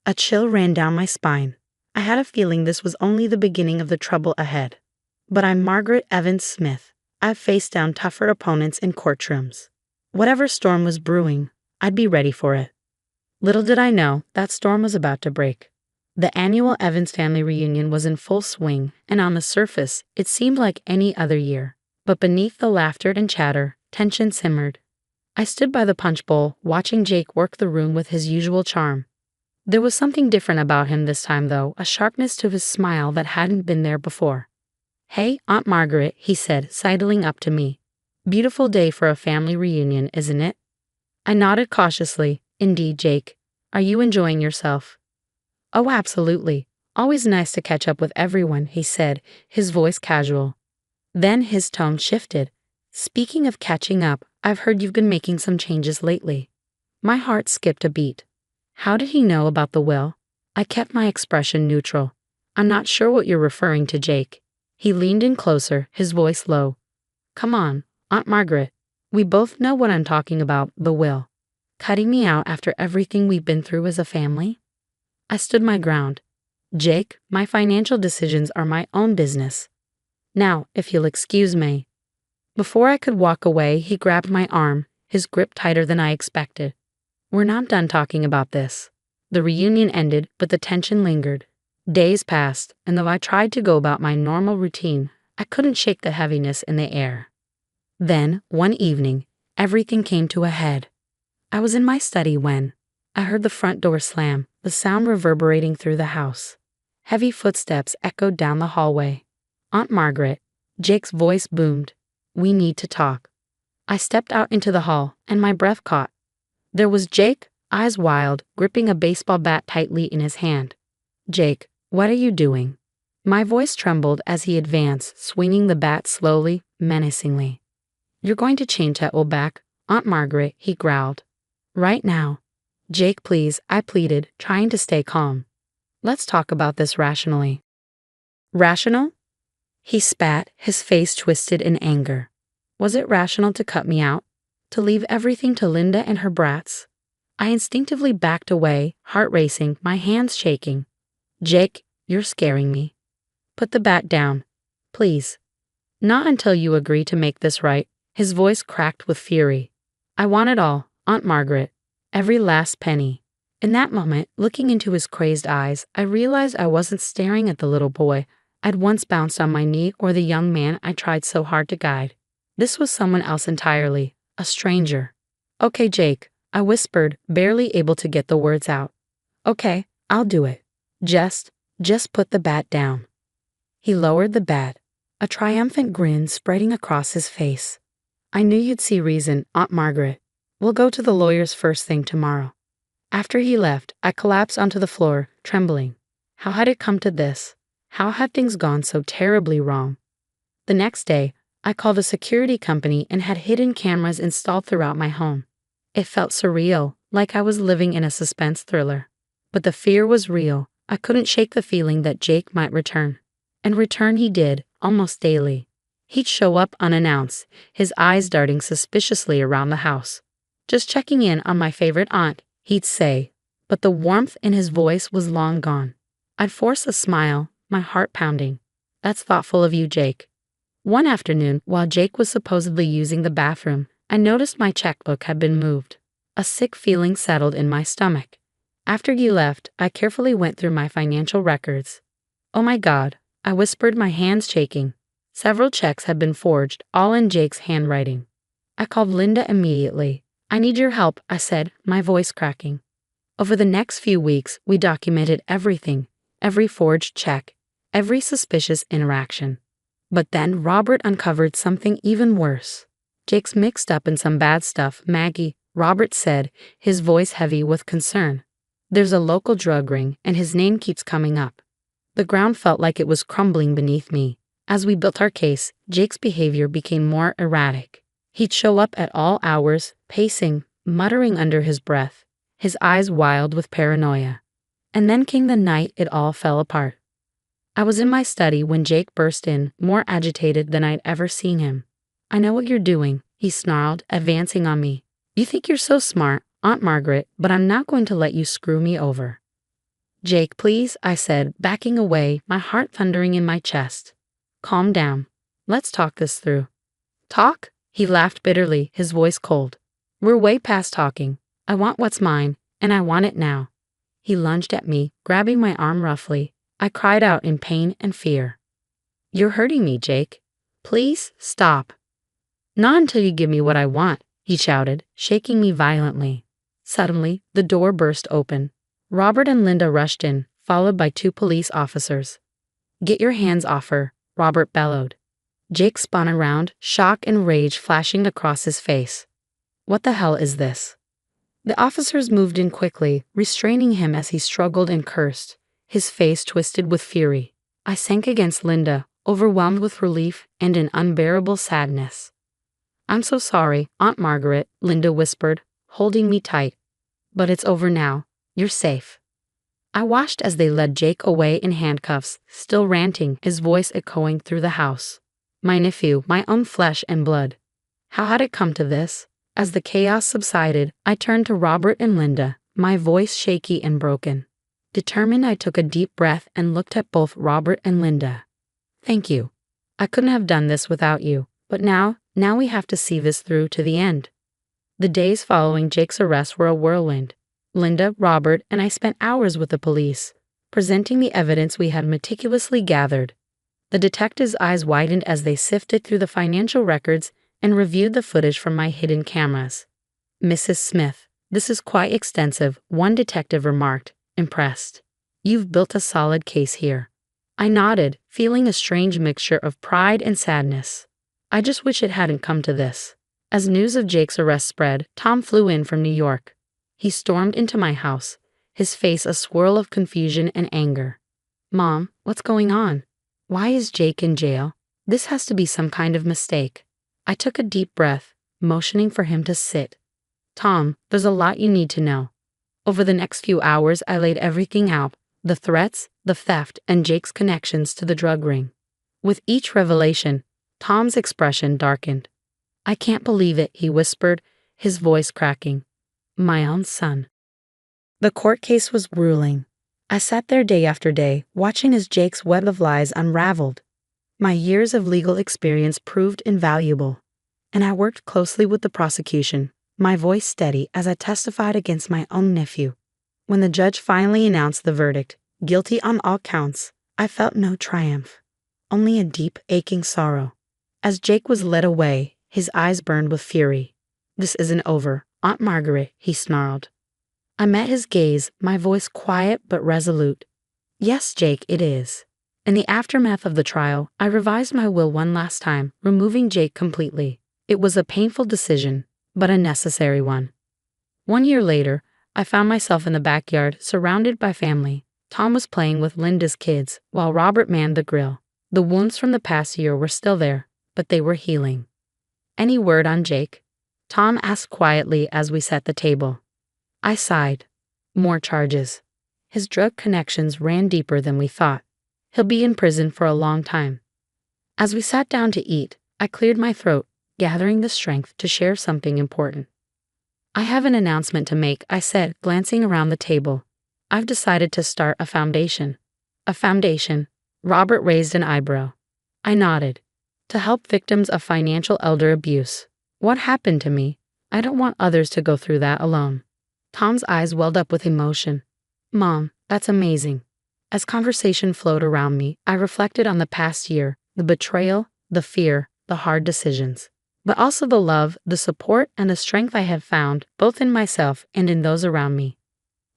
A chill ran down my spine. I had a feeling this was only the beginning of the trouble ahead. But I'm Margaret Evans Smith. I've faced down tougher opponents in courtrooms. Whatever storm was brewing, I'd be ready for it. Little did I know that storm was about to break. The annual Evans family reunion was in full swing, and on the surface, it seemed like any other year. But beneath the laughter and chatter, tension simmered. I stood by the punch bowl, watching Jake work the room with his usual charm. There was something different about him this time, though, a sharpness to his smile that hadn't been there before. "Hey, Aunt Margaret," he said, sidling up to me. "Beautiful day for a family reunion, isn't it?" I nodded cautiously. "Indeed, Jake. Are you enjoying yourself?" "Oh, absolutely. Always nice to catch up with everyone," he said, his voice casual. Then his tone shifted. "Speaking of catching up, I've heard you've been making some changes lately." My heart skipped a beat. How did he know about the will? I kept my expression neutral. "I'm not sure what you're referring to, Jake." He leaned in closer, his voice low. "Come on, Aunt Margaret. We both know what I'm talking about, the will. Cutting me out after everything we've been through as a family?" I stood my ground. "Jake, my financial decisions are my own business. Now, if you'll excuse me." Before I could walk away, he grabbed my arm, his grip tighter than I expected. "We're not done talking about this." The reunion ended, but the tension lingered. Days passed, and though I tried to go about my normal routine, I couldn't shake the heaviness in the air. Then, one evening, everything came to a head. I was in my study when I heard the front door slam, the sound reverberating through the house. Heavy footsteps echoed down the hallway. "Aunt Margaret," Jake's voice boomed. "We need to talk." I stepped out into the hall, and my breath caught. There was Jake, eyes wild, gripping a baseball bat tightly in his hand. "Jake, what are you doing?" My voice trembled as he advanced, swinging the bat slowly, menacingly. "You're going to change that old back, Aunt Margaret," he growled. "Right now." "Jake, please," I pleaded, trying to stay calm. "Let's talk about this rationally." "Rational?" He spat, his face twisted in anger. Was it rational to cut me out? To leave everything to Linda and her brats? I instinctively backed away, heart racing, my hands shaking. "Jake, you're scaring me." "Put the bat down. Please." "Not until you agree to make this right." His voice cracked with fury. "I want it all, Aunt Margaret. Every last penny." In that moment, looking into his crazed eyes, I realized I wasn't staring at the little boy I'd once bounced on my knee or the young man I tried so hard to guide. This was someone else entirely, a stranger. "Okay, Jake," I whispered, barely able to get the words out. "Okay, I'll do it. Just put the bat down." He lowered the bat, a triumphant grin spreading across his face. "I knew you'd see reason, Aunt Margaret. We'll go to the lawyer's first thing tomorrow." After he left, I collapsed onto the floor, trembling. How had it come to this? How had things gone so terribly wrong? The next day, I called a security company and had hidden cameras installed throughout my home. It felt surreal, like I was living in a suspense thriller. But the fear was real. I couldn't shake the feeling that Jake might return. And return he did, almost daily. He'd show up unannounced, his eyes darting suspiciously around the house. "Just checking in on my favorite aunt," he'd say. But the warmth in his voice was long gone. I'd force a smile, my heart pounding. "That's thoughtful of you, Jake." One afternoon, while Jake was supposedly using the bathroom, I noticed my checkbook had been moved. A sick feeling settled in my stomach. After you left, I carefully went through my financial records. Oh my God, I whispered, my hands shaking. Several checks had been forged, all in Jake's handwriting. I called Linda immediately. I need your help, I said, my voice cracking. Over the next few weeks, we documented everything, every forged check, every suspicious interaction. But then Robert uncovered something even worse. Jake's mixed up in some bad stuff, Maggie, Robert said, his voice heavy with concern. There's a local drug ring, and his name keeps coming up. The ground felt like it was crumbling beneath me. As we built our case, Jake's behavior became more erratic. He'd show up at all hours, pacing, muttering under his breath, his eyes wild with paranoia. And then came the night it all fell apart. I was in my study when Jake burst in, more agitated than I'd ever seen him. I know what you're doing, he snarled, advancing on me. You think you're so smart, Aunt Margaret, but I'm not going to let you screw me over. Jake, please, I said, backing away, my heart thundering in my chest. Calm down. Let's talk this through. Talk? He laughed bitterly, his voice cold. We're way past talking. I want what's mine, and I want it now. He lunged at me, grabbing my arm roughly. I cried out in pain and fear. You're hurting me, Jake. Please, stop. Not until you give me what I want, he shouted, shaking me violently. Suddenly, the door burst open. Robert and Linda rushed in, followed by 2 police officers. Get your hands off her, Robert bellowed. Jake spun around, shock and rage flashing across his face. What the hell is this? The officers moved in quickly, restraining him as he struggled and cursed, his face twisted with fury. I sank against Linda, overwhelmed with relief and an unbearable sadness. I'm so sorry, Aunt Margaret, Linda whispered, holding me tight. But it's over now. You're safe. I watched as they led Jake away in handcuffs, still ranting, his voice echoing through the house. My nephew, my own flesh and blood. How had it come to this? As the chaos subsided, I turned to Robert and Linda, my voice shaky and broken. Determined, I took a deep breath and looked at both Robert and Linda. Thank you. I couldn't have done this without you, but now we have to see this through to the end. The days following Jake's arrest were a whirlwind. Linda, Robert, and I spent hours with the police, presenting the evidence we had meticulously gathered. The detectives' eyes widened as they sifted through the financial records and reviewed the footage from my hidden cameras. Mrs. Smith, this is quite extensive, one detective remarked, impressed. You've built a solid case here. I nodded, feeling a strange mixture of pride and sadness. I just wish it hadn't come to this. As news of Jake's arrest spread, Tom flew in from New York. He stormed into my house, his face a swirl of confusion and anger. Mom, what's going on? Why is Jake in jail? This has to be some kind of mistake. I took a deep breath, motioning for him to sit. Tom, there's a lot you need to know. Over the next few hours, I laid everything out, the threats, the theft, and Jake's connections to the drug ring. With each revelation, Tom's expression darkened. I can't believe it, he whispered, his voice cracking. My own son. The court case was grueling. I sat there day after day, watching as Jake's web of lies unraveled. My years of legal experience proved invaluable, and I worked closely with the prosecution, my voice steady as I testified against my own nephew. When the judge finally announced the verdict, guilty on all counts, I felt no triumph, only a deep, aching sorrow. As Jake was led away, his eyes burned with fury. This isn't over, Aunt Margaret, he snarled. I met his gaze, my voice quiet but resolute. Yes, Jake, it is. In the aftermath of the trial, I revised my will one last time, removing Jake completely. It was a painful decision, but a necessary one. 1 year later, I found myself in the backyard, surrounded by family. Tom was playing with Linda's kids, while Robert manned the grill. The wounds from the past year were still there, but they were healing. Any word on Jake? Tom asked quietly as we set the table. I sighed. More charges. His drug connections ran deeper than we thought. He'll be in prison for a long time. As we sat down to eat, I cleared my throat, gathering the strength to share something important. I have an announcement to make, I said, glancing around the table. I've decided to start a foundation. A foundation? Robert raised an eyebrow. I nodded. To help victims of financial elder abuse. What happened to me? I don't want others to go through that alone. Tom's eyes welled up with emotion. Mom, that's amazing. As conversation flowed around me, I reflected on the past year, the betrayal, the fear, the hard decisions, but also the love, the support, and the strength I had found, both in myself and in those around me.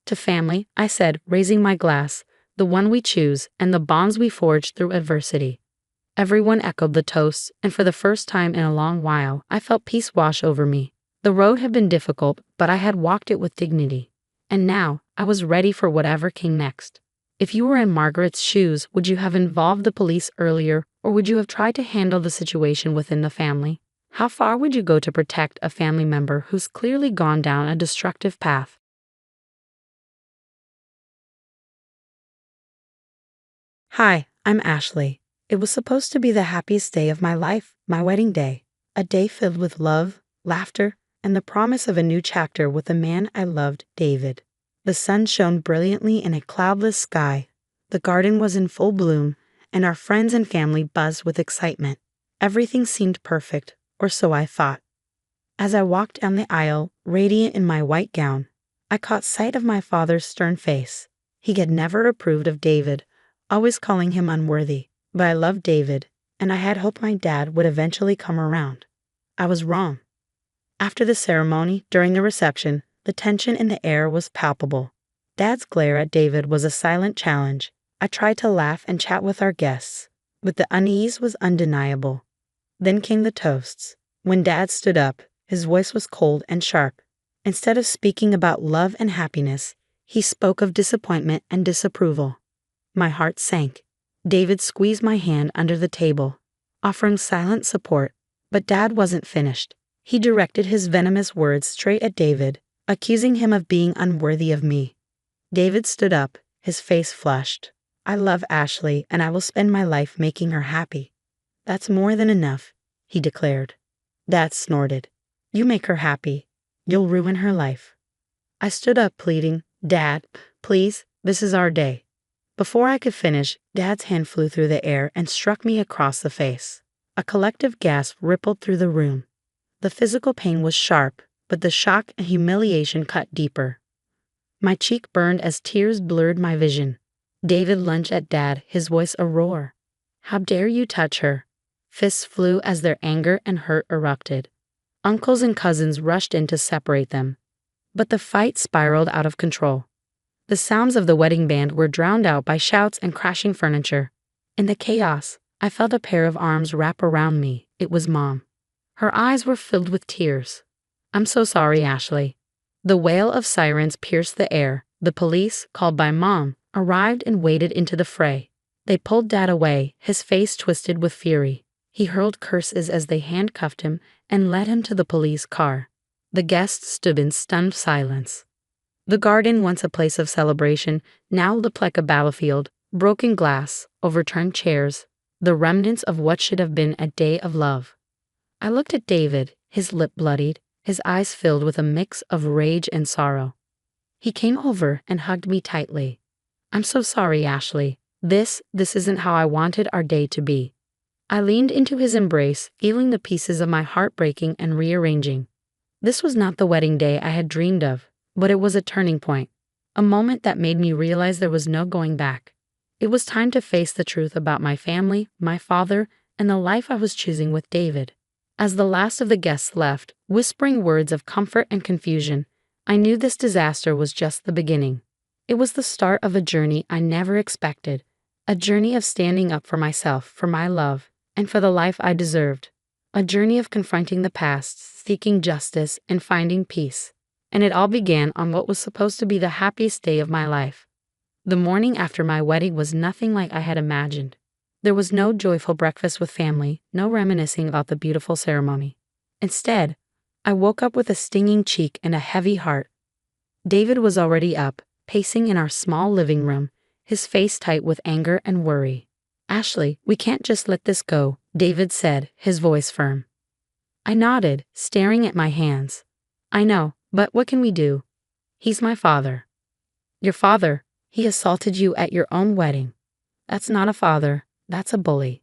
To family, I said, raising my glass, the one we choose, and the bonds we forge through adversity. Everyone echoed the toast, and for the first time in a long while, I felt peace wash over me. The road had been difficult, but I had walked it with dignity. And now, I was ready for whatever came next. If you were in Margaret's shoes, would you have involved the police earlier, or would you have tried to handle the situation within the family? How far would you go to protect a family member who's clearly gone down a destructive path? Hi, I'm Ashley. It was supposed to be the happiest day of my life, my wedding day. A day filled with love, laughter, and the promise of a new chapter with the man I loved, David. The sun shone brilliantly in a cloudless sky. The garden was in full bloom, and our friends and family buzzed with excitement. Everything seemed perfect, or so I thought. As I walked down the aisle, radiant in my white gown, I caught sight of my father's stern face. He had never approved of David, always calling him unworthy. But I loved David, and I had hoped my dad would eventually come around. I was wrong. After the ceremony, during the reception, the tension in the air was palpable. Dad's glare at David was a silent challenge. I tried to laugh and chat with our guests, but the unease was undeniable. Then came the toasts. When Dad stood up, his voice was cold and sharp. Instead of speaking about love and happiness, he spoke of disappointment and disapproval. My heart sank. David squeezed my hand under the table, offering silent support, but Dad wasn't finished. He directed his venomous words straight at David, accusing him of being unworthy of me. David stood up, his face flushed. I love Ashley, and I will spend my life making her happy. That's more than enough, he declared. Dad snorted. You make her happy. You'll ruin her life. I stood up pleading, Dad, please, this is our day. Before I could finish, Dad's hand flew through the air and struck me across the face. A collective gasp rippled through the room. The physical pain was sharp, but the shock and humiliation cut deeper. My cheek burned as tears blurred my vision. David lunged at Dad, his voice a roar. How dare you touch her? Fists flew as their anger and hurt erupted. Uncles and cousins rushed in to separate them. But the fight spiraled out of control. The sounds of the wedding band were drowned out by shouts and crashing furniture. In the chaos, I felt a pair of arms wrap around me. It was Mom. Her eyes were filled with tears. I'm so sorry, Ashley. The wail of sirens pierced the air. The police, called by Mom, arrived and waded into the fray. They pulled Dad away, his face twisted with fury. He hurled curses as they handcuffed him and led him to the police car. The guests stood in stunned silence. The garden, once a place of celebration, now looked like a battlefield. Broken glass, overturned chairs, the remnants of what should have been a day of love. I looked at David, his lip bloodied, his eyes filled with a mix of rage and sorrow. He came over and hugged me tightly. I'm so sorry, Ashley. This isn't how I wanted our day to be. I leaned into his embrace, feeling the pieces of my heart breaking and rearranging. This was not the wedding day I had dreamed of, but it was a turning point, a moment that made me realize there was no going back. It was time to face the truth about my family, my father, and the life I was choosing with David. As the last of the guests left, whispering words of comfort and confusion, I knew this disaster was just the beginning. It was the start of a journey I never expected, a journey of standing up for myself, for my love, and for the life I deserved. A journey of confronting the past, seeking justice, and finding peace. And it all began on what was supposed to be the happiest day of my life. The morning after my wedding was nothing like I had imagined. There was no joyful breakfast with family, no reminiscing about the beautiful ceremony. Instead, I woke up with a stinging cheek and a heavy heart. David was already up, pacing in our small living room, his face tight with anger and worry. Ashley, we can't just let this go, David said, his voice firm. I nodded, staring at my hands. I know, but what can we do? He's my father. Your father? He assaulted you at your own wedding. That's not a father, that's a bully.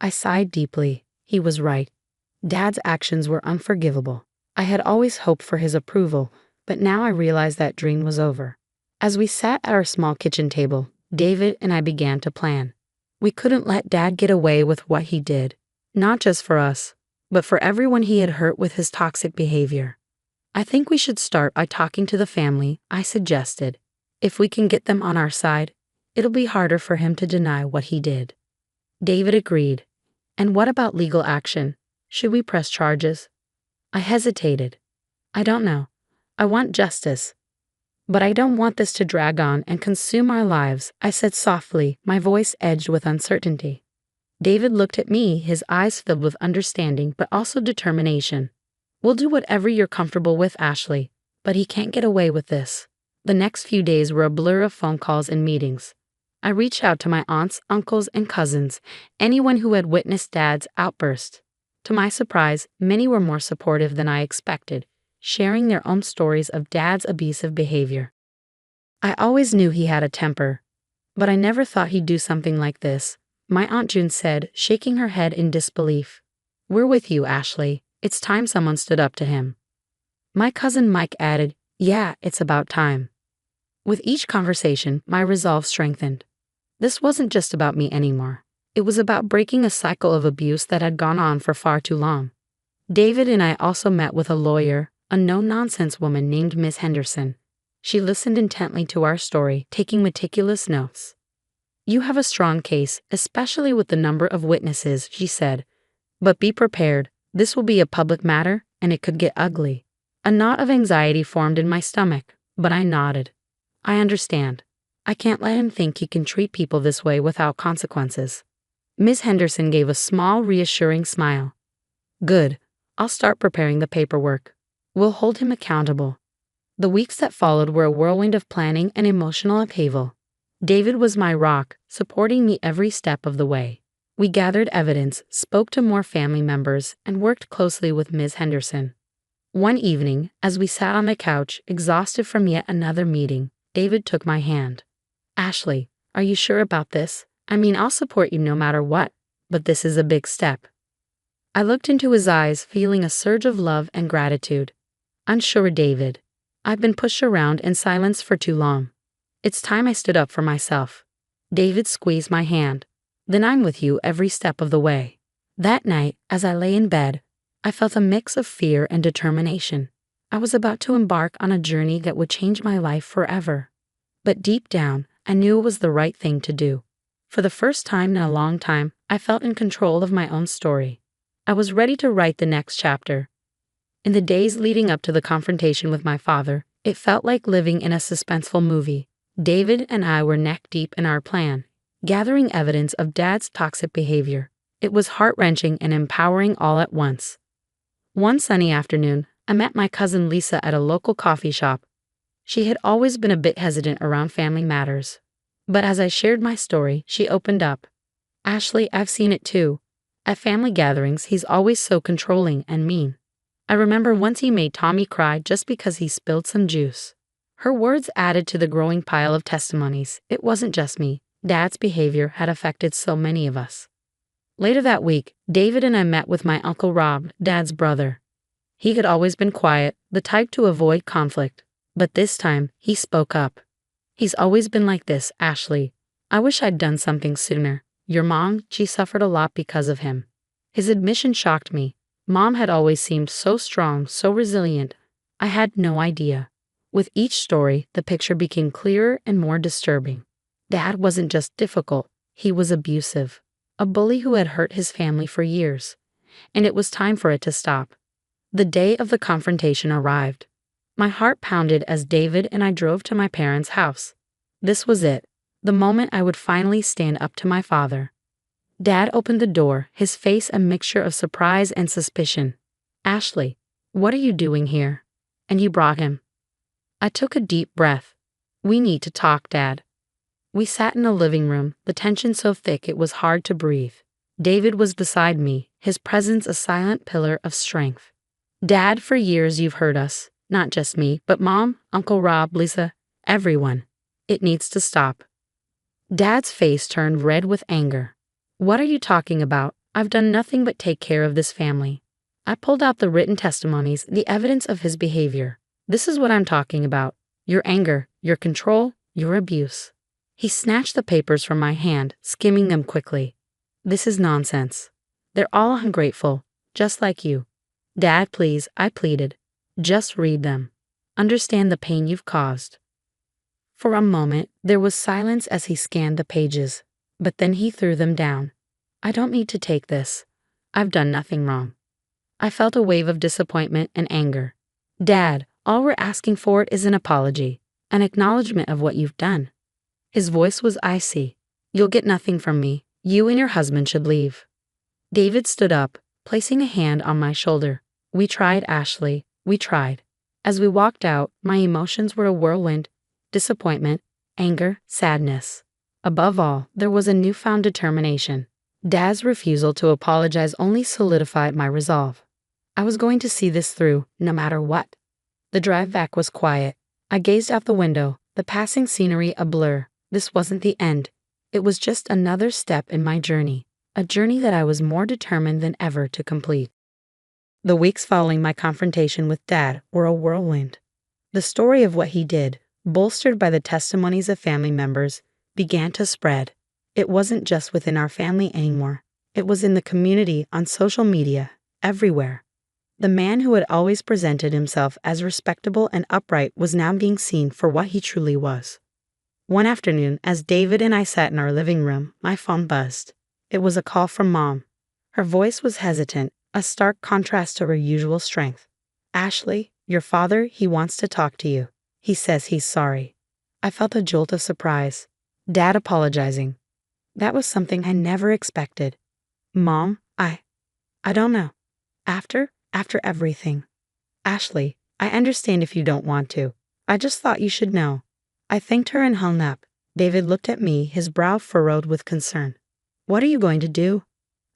I sighed deeply. He was right. Dad's actions were unforgivable. I had always hoped for his approval, but now I realized that dream was over. As we sat at our small kitchen table, David and I began to plan. We couldn't let Dad get away with what he did, not just for us, but for everyone he had hurt with his toxic behavior. I think we should start by talking to the family, I suggested. If we can get them on our side, it'll be harder for him to deny what he did. David agreed. And what about legal action? Should we press charges? I hesitated. I don't know. I want justice. But I don't want this to drag on and consume our lives, I said softly, my voice edged with uncertainty. David looked at me, his eyes filled with understanding but also determination. We'll do whatever you're comfortable with, Ashley, but he can't get away with this. The next few days were a blur of phone calls and meetings. I reached out to my aunts, uncles, and cousins, anyone who had witnessed Dad's outburst. To my surprise, many were more supportive than I expected, sharing their own stories of Dad's abusive behavior. I always knew he had a temper, but I never thought he'd do something like this, my Aunt June said, shaking her head in disbelief. We're with you, Ashley. It's time someone stood up to him. My cousin Mike added, yeah, it's about time. With each conversation, my resolve strengthened. This wasn't just about me anymore. It was about breaking a cycle of abuse that had gone on for far too long. David and I also met with a lawyer, a no-nonsense woman named Miss Henderson. She listened intently to our story, taking meticulous notes. You have a strong case, especially with the number of witnesses, she said. But be prepared, this will be a public matter, and it could get ugly. A knot of anxiety formed in my stomach, but I nodded. I understand. I can't let him think he can treat people this way without consequences. Miss Henderson gave a small, reassuring smile. Good. I'll start preparing the paperwork. We'll hold him accountable. The weeks that followed were a whirlwind of planning and emotional upheaval. David was my rock, supporting me every step of the way. We gathered evidence, spoke to more family members, and worked closely with Ms. Henderson. One evening, as we sat on the couch, exhausted from yet another meeting, David took my hand. Ashley, are you sure about this? I mean, I'll support you no matter what, but this is a big step. I looked into his eyes, feeling a surge of love and gratitude. Unsure, David. I've been pushed around in silence for too long. It's time I stood up for myself. David squeezed my hand. Then I'm with you every step of the way. That night, as I lay in bed, I felt a mix of fear and determination. I was about to embark on a journey that would change my life forever. But deep down, I knew it was the right thing to do. For the first time in a long time, I felt in control of my own story. I was ready to write the next chapter. In the days leading up to the confrontation with my father, it felt like living in a suspenseful movie. David and I were neck deep in our plan, gathering evidence of Dad's toxic behavior. It was heart-wrenching and empowering all at once. One sunny afternoon, I met my cousin Lisa at a local coffee shop. She had always been a bit hesitant around family matters. But as I shared my story, she opened up. Ashley, I've seen it too. At family gatherings, he's always so controlling and mean. I remember once he made Tommy cry just because he spilled some juice. Her words added to the growing pile of testimonies. It wasn't just me. Dad's behavior had affected so many of us. Later that week, David and I met with my Uncle Rob, Dad's brother. He had always been quiet, the type to avoid conflict. But this time, he spoke up. He's always been like this, Ashley. I wish I'd done something sooner. Your mom, she suffered a lot because of him. His admission shocked me. Mom had always seemed so strong, so resilient. I had no idea. With each story, the picture became clearer and more disturbing. Dad wasn't just difficult, he was abusive. A bully who had hurt his family for years. And it was time for it to stop. The day of the confrontation arrived. My heart pounded as David and I drove to my parents' house. This was it, the moment I would finally stand up to my father. Dad opened the door, his face a mixture of surprise and suspicion. Ashley, what are you doing here? And you brought him. I took a deep breath. We need to talk, Dad. We sat in the living room, the tension so thick it was hard to breathe. David was beside me, his presence a silent pillar of strength. Dad, for years you've hurt us. Not just me, but Mom, Uncle Rob, Lisa, everyone. It needs to stop. Dad's face turned red with anger. What are you talking about? I've done nothing but take care of this family. I pulled out the written testimonies, the evidence of his behavior. This is what I'm talking about. Your anger, your control, your abuse. He snatched the papers from my hand, skimming them quickly. This is nonsense. They're all ungrateful, just like you. Dad, please, I pleaded. Just read them. Understand the pain you've caused. For a moment, there was silence as he scanned the pages, but then he threw them down. I don't need to take this. I've done nothing wrong. I felt a wave of disappointment and anger. Dad, all we're asking for is an apology, an acknowledgement of what you've done. His voice was icy. You'll get nothing from me. You and your husband should leave. David stood up, placing a hand on my shoulder. We tried, Ashley. We tried. As we walked out, my emotions were a whirlwind. Disappointment, anger, sadness. Above all, there was a newfound determination. Dad's refusal to apologize only solidified my resolve. I was going to see this through, no matter what. The drive back was quiet. I gazed out the window, the passing scenery a blur. This wasn't the end. It was just another step in my journey, a journey that I was more determined than ever to complete. The weeks following my confrontation with Dad were a whirlwind. The story of what he did, bolstered by the testimonies of family members, began to spread. It wasn't just within our family anymore. It was in the community, on social media, everywhere. The man who had always presented himself as respectable and upright was now being seen for what he truly was. One afternoon, as David and I sat in our living room, my phone buzzed. It was a call from Mom. Her voice was hesitant, a stark contrast to her usual strength. Ashley, your father, he wants to talk to you. He says he's sorry. I felt a jolt of surprise. Dad apologizing. That was something I never expected. Mom, I don't know. After everything. Ashley, I understand if you don't want to. I just thought you should know. I thanked her and hung up. David looked at me, his brow furrowed with concern. What are you going to do?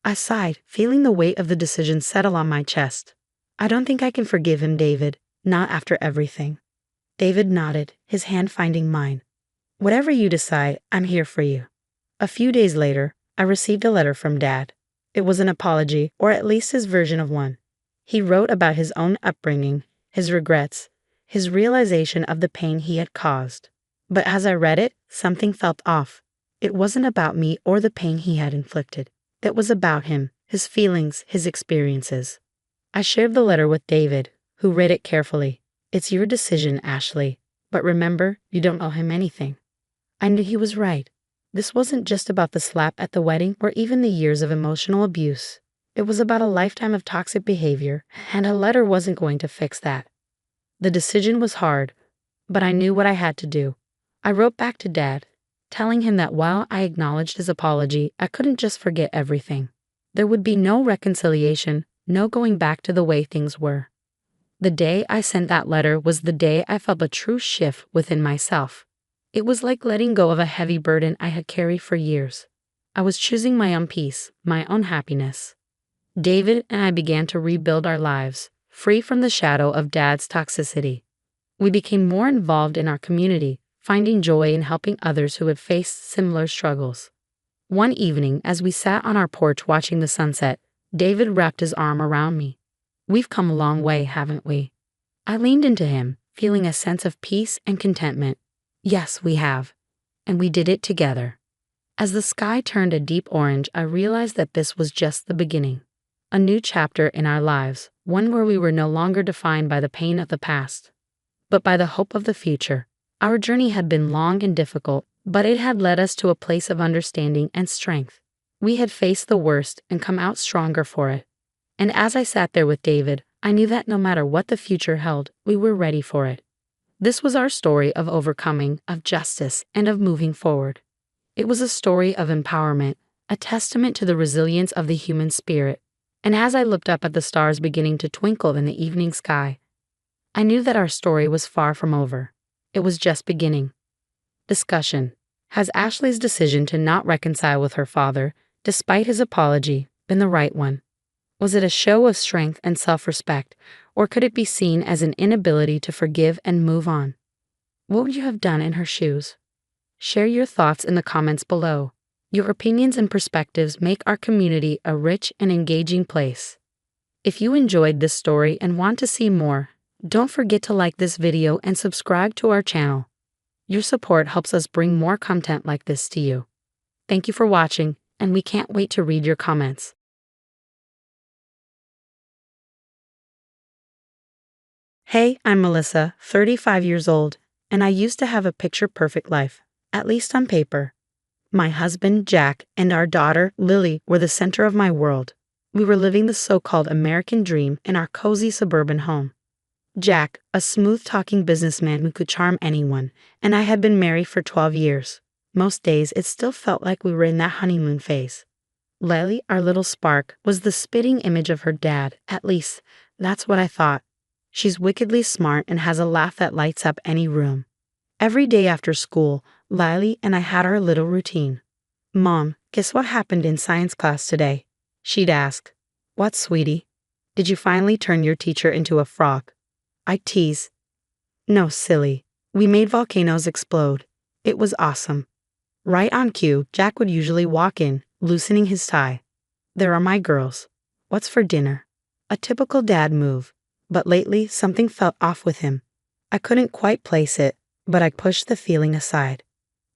I sighed, feeling the weight of the decision settle on my chest. I don't think I can forgive him, David, not after everything. David nodded, his hand finding mine. Whatever you decide, I'm here for you. A few days later, I received a letter from Dad. It was an apology, or at least his version of one. He wrote about his own upbringing, his regrets, his realization of the pain he had caused. But as I read it, something felt off. It wasn't about me or the pain he had inflicted. It was about him, his feelings, his experiences. I shared the letter with David, who read it carefully. It's your decision, Ashley. But remember, you don't owe him anything. I knew he was right. This wasn't just about the slap at the wedding or even the years of emotional abuse. It was about a lifetime of toxic behavior, and a letter wasn't going to fix that. The decision was hard, but I knew what I had to do. I wrote back to Dad, telling him that while I acknowledged his apology, I couldn't just forget everything. There would be no reconciliation, no going back to the way things were. The day I sent that letter was the day I felt a true shift within myself. It was like letting go of a heavy burden I had carried for years. I was choosing my own peace, my own happiness. David and I began to rebuild our lives, free from the shadow of Dad's toxicity. We became more involved in our community, finding joy in helping others who had faced similar struggles. One evening, as we sat on our porch watching the sunset, David wrapped his arm around me. We've come a long way, haven't we? I leaned into him, feeling a sense of peace and contentment. Yes, we have. And we did it together. As the sky turned a deep orange, I realized that this was just the beginning. A new chapter in our lives, one where we were no longer defined by the pain of the past, but by the hope of the future. Our journey had been long and difficult, but it had led us to a place of understanding and strength. We had faced the worst and come out stronger for it. And as I sat there with David, I knew that no matter what the future held, we were ready for it. This was our story of overcoming, of justice, and of moving forward. It was a story of empowerment, a testament to the resilience of the human spirit. And as I looked up at the stars beginning to twinkle in the evening sky, I knew that our story was far from over. It was just beginning. Discussion. Has Ashley's decision to not reconcile with her father, despite his apology, been the right one? Was it a show of strength and self-respect, or could it be seen as an inability to forgive and move on? What would you have done in her shoes? Share your thoughts in the comments below. Your opinions and perspectives make our community a rich and engaging place. If you enjoyed this story and want to see more, don't forget to like this video and subscribe to our channel. Your support helps us bring more content like this to you. Thank you for watching, and we can't wait to read your comments. Hey, I'm Melissa, 35 years old, and I used to have a picture-perfect life, at least on paper. My husband, Jack, and our daughter, Lily, were the center of my world. We were living the so-called American dream in our cozy suburban home. Jack, a smooth-talking businessman who could charm anyone, and I had been married for 12 years. Most days, it still felt like we were in that honeymoon phase. Lily, our little spark, was the spitting image of her dad, at least, that's what I thought. She's wickedly smart and has a laugh that lights up any room. Every day after school, Lily and I had our little routine. "Mom, guess what happened in science class today?" She'd ask. "What, sweetie? Did you finally turn your teacher into a frog?" I'd tease. "No, silly. We made volcanoes explode. It was awesome." Right on cue, Jack would usually walk in, loosening his tie. "There are my girls. What's for dinner?" A typical dad move. But lately, something felt off with him. I couldn't quite place it, but I pushed the feeling aside.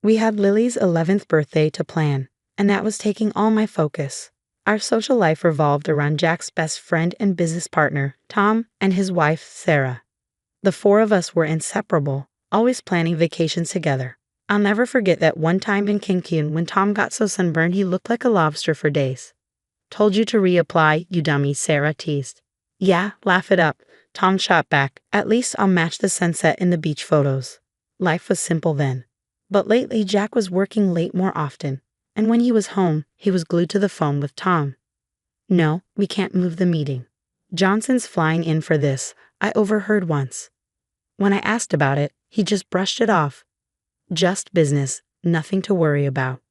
We had Lily's 11th birthday to plan, and that was taking all my focus. Our social life revolved around Jack's best friend and business partner, Tom, and his wife, Sarah. The four of us were inseparable, always planning vacations together. I'll never forget that one time in Cancun when Tom got so sunburned he looked like a lobster for days. "Told you to reapply, you dummy," Sarah teased. "Yeah, laugh it up," Tom shot back. "At least I'll match the sunset in the beach photos." Life was simple then. But lately, Jack was working late more often, and when he was home, he was glued to the phone with Tom. "No, we can't move the meeting. Johnson's flying in for this," I overheard once. When I asked about it, he just brushed it off. "Just business, nothing to worry about."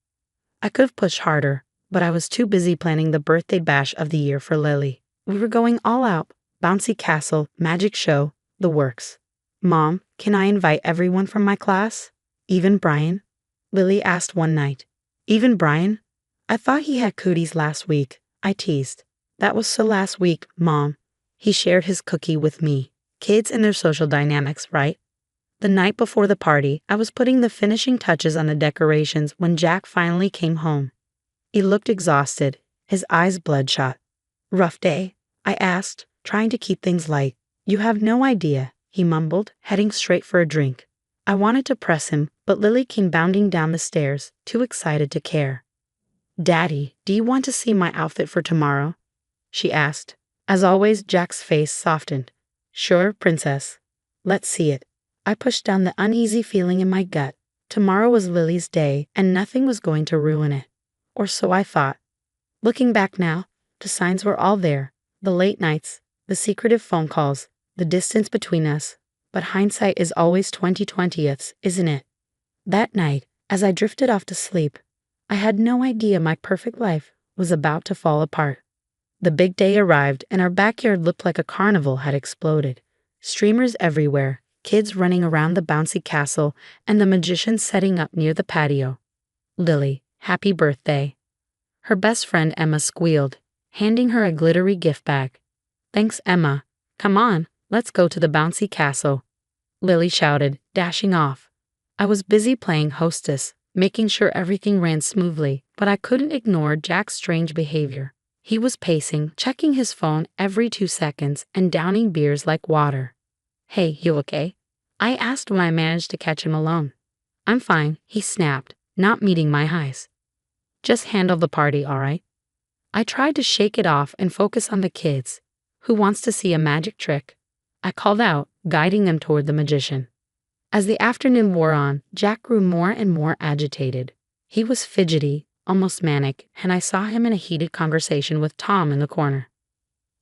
I could have pushed harder, but I was too busy planning the birthday bash of the year for Lily. We were going all out, bouncy castle, magic show, the works. "Mom, can I invite everyone from my class? Even Brian?" Lily asked one night. "Even Brian? I thought he had cooties last week," I teased. "That was so last week, Mom. He shared his cookie with me. Kids and their social dynamics, right?" The night before the party, I was putting the finishing touches on the decorations when Jack finally came home. He looked exhausted, his eyes bloodshot. "Rough day?" I asked, trying to keep things light. "You have no idea," he mumbled, heading straight for a drink. I wanted to press him, but Lily came bounding down the stairs, too excited to care. "Daddy, do you want to see my outfit for tomorrow?" she asked. As always, Jack's face softened. "Sure, princess. Let's see it." I pushed down the uneasy feeling in my gut. Tomorrow was Lily's day, and nothing was going to ruin it. Or so I thought. Looking back now, the signs were all there. The late nights, the secretive phone calls, the distance between us. But hindsight is always 20/20ths, isn't it? That night, as I drifted off to sleep, I had no idea my perfect life was about to fall apart. The big day arrived, and our backyard looked like a carnival had exploded. Streamers everywhere, kids running around the bouncy castle, and the magician setting up near the patio. "Lily, happy birthday." Her best friend Emma squealed, handing her a glittery gift bag. "Thanks, Emma. Come on, let's go to the bouncy castle," Lily shouted, dashing off. I was busy playing hostess, making sure everything ran smoothly, but I couldn't ignore Jack's strange behavior. He was pacing, checking his phone every 2 seconds, and downing beers like water. "Hey, you okay?" I asked when I managed to catch him alone. "I'm fine," he snapped, not meeting my highs. "Just handle the party, all right?" I tried to shake it off and focus on the kids. "Who wants to see a magic trick?" I called out, guiding them toward the magician. As the afternoon wore on, Jack grew more and more agitated. He was fidgety, almost manic, and I saw him in a heated conversation with Tom in the corner.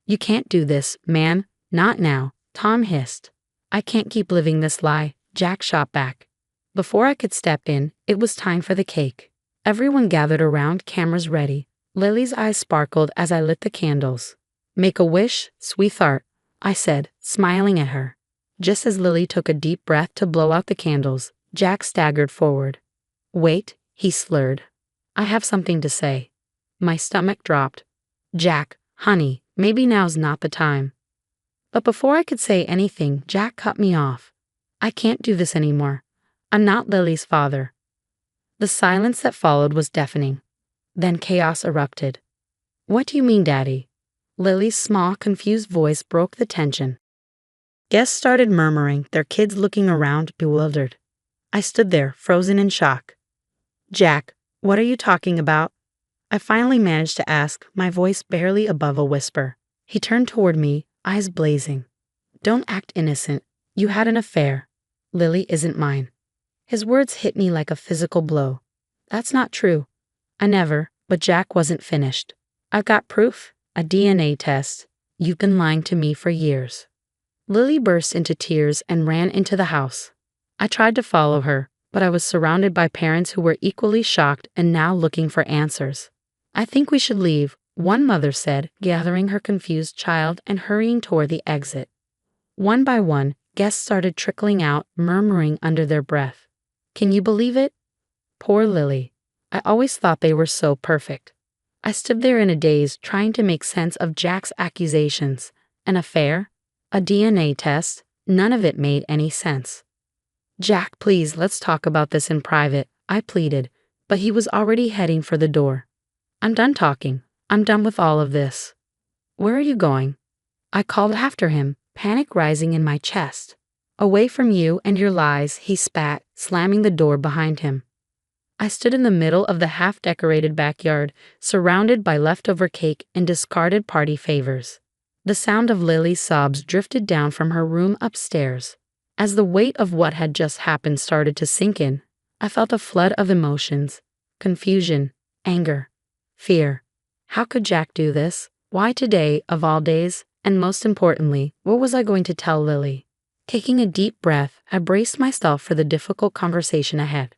"You can't do this, man. Not now," Tom hissed. "I can't keep living this lie," Jack shot back. Before I could step in, it was time for the cake. Everyone gathered around, cameras ready. Lily's eyes sparkled as I lit the candles. "Make a wish, sweetheart," I said, smiling at her. Just as Lily took a deep breath to blow out the candles, Jack staggered forward. "Wait," he slurred. "I have something to say." My stomach dropped. "Jack, honey, maybe now's not the time." But before I could say anything, Jack cut me off. "I can't do this anymore. I'm not Lily's father. The silence that followed was deafening. Then chaos erupted. What do you mean, Daddy? Lily's small, confused voice broke the tension. Guests started murmuring, their kids looking around, bewildered. I stood there, frozen in shock. Jack, what are you talking about? I finally managed to ask, my voice barely above a whisper. He turned toward me, eyes blazing. Don't act innocent. You had an affair. Lily isn't mine. His words hit me like a physical blow. That's not true. I never, but Jack wasn't finished. I've got proof, a DNA test. You've been lying to me for years. Lily burst into tears and ran into the house. I tried to follow her, but I was surrounded by parents who were equally shocked and now looking for answers. I think we should leave, one mother said, gathering her confused child and hurrying toward the exit. One by one, guests started trickling out, murmuring under their breath. Can you believe it? Poor Lily. I always thought they were so perfect. I stood there in a daze, trying to make sense of Jack's accusations. An affair? A DNA test? None of it made any sense. Jack, please, let's talk about this in private, I pleaded, but he was already heading for the door. I'm done talking. I'm done with all of this. Where are you going? I called after him, panic rising in my chest. Away from you and your lies, he spat, slamming the door behind him. I stood in the middle of the half-decorated backyard, surrounded by leftover cake and discarded party favors. The sound of Lily's sobs drifted down from her room upstairs. As the weight of what had just happened started to sink in, I felt a flood of emotions: confusion, anger, fear. How could Jack do this? Why today, of all days? And most importantly, what was I going to tell Lily? Taking a deep breath, I braced myself for the difficult conversation ahead.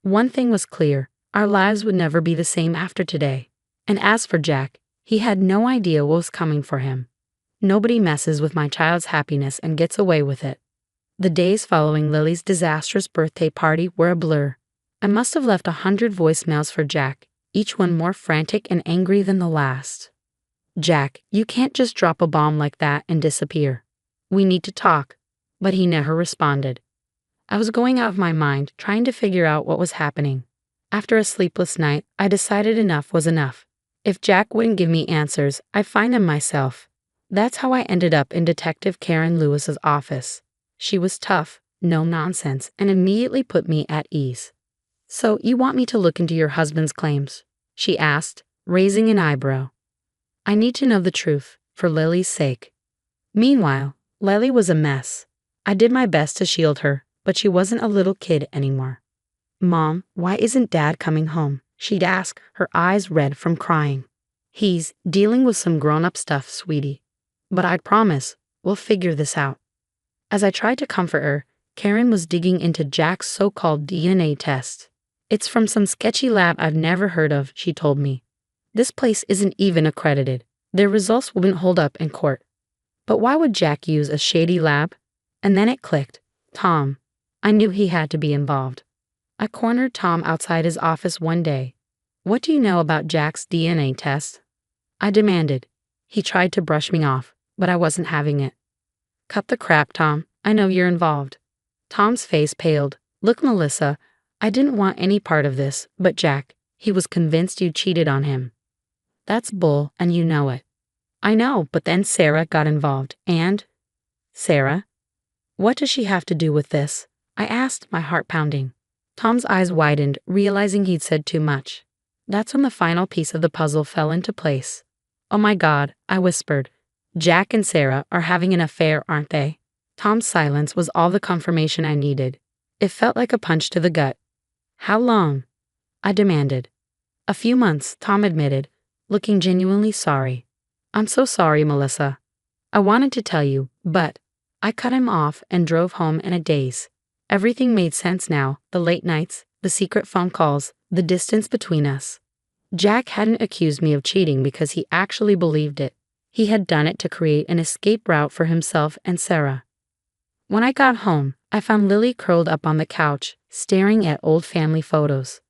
One thing was clear: our lives would never be the same after today. And as for Jack, he had no idea what was coming for him. Nobody messes with my child's happiness and gets away with it. The days following Lily's disastrous birthday party were a blur. I must have left 100 voicemails for Jack, each one more frantic and angry than the last. Jack, you can't just drop a bomb like that and disappear. We need to talk. But he never responded. I was going out of my mind, trying to figure out what was happening. After a sleepless night, I decided enough was enough. If Jack wouldn't give me answers, I'd find him myself. That's how I ended up in Detective Karen Lewis's office. She was tough, no nonsense, and immediately put me at ease. So, you want me to look into your husband's claims? She asked, raising an eyebrow. I need to know the truth, for Lily's sake. Meanwhile, Lily was a mess. I did my best to shield her, but she wasn't a little kid anymore. Mom, why isn't Dad coming home? She'd ask, her eyes red from crying. He's dealing with some grown-up stuff, sweetie. But I promise, we'll figure this out. As I tried to comfort her, Karen was digging into Jack's so-called DNA test. It's from some sketchy lab I've never heard of, she told me. This place isn't even accredited. Their results wouldn't hold up in court. But why would Jack use a shady lab? And then it clicked. Tom. I knew he had to be involved. I cornered Tom outside his office one day. What do you know about Jack's DNA test? I demanded. He tried to brush me off, but I wasn't having it. Cut the crap, Tom. I know you're involved. Tom's face paled. Look, Melissa, I didn't want any part of this, but Jack, he was convinced you cheated on him. That's bull, and you know it. I know, but then Sarah got involved, and... Sarah? What does she have to do with this? I asked, my heart pounding. Tom's eyes widened, realizing he'd said too much. That's when the final piece of the puzzle fell into place. Oh my God, I whispered. Jack and Sarah are having an affair, aren't they? Tom's silence was all the confirmation I needed. It felt like a punch to the gut. How long? I demanded. A few months, Tom admitted, looking genuinely sorry. I'm so sorry, Melissa. I wanted to tell you, but... I cut him off and drove home in a daze. Everything made sense now, the late nights, the secret phone calls, the distance between us. Jack hadn't accused me of cheating because he actually believed it. He had done it to create an escape route for himself and Sarah. When I got home, I found Lily curled up on the couch, staring at old family photos.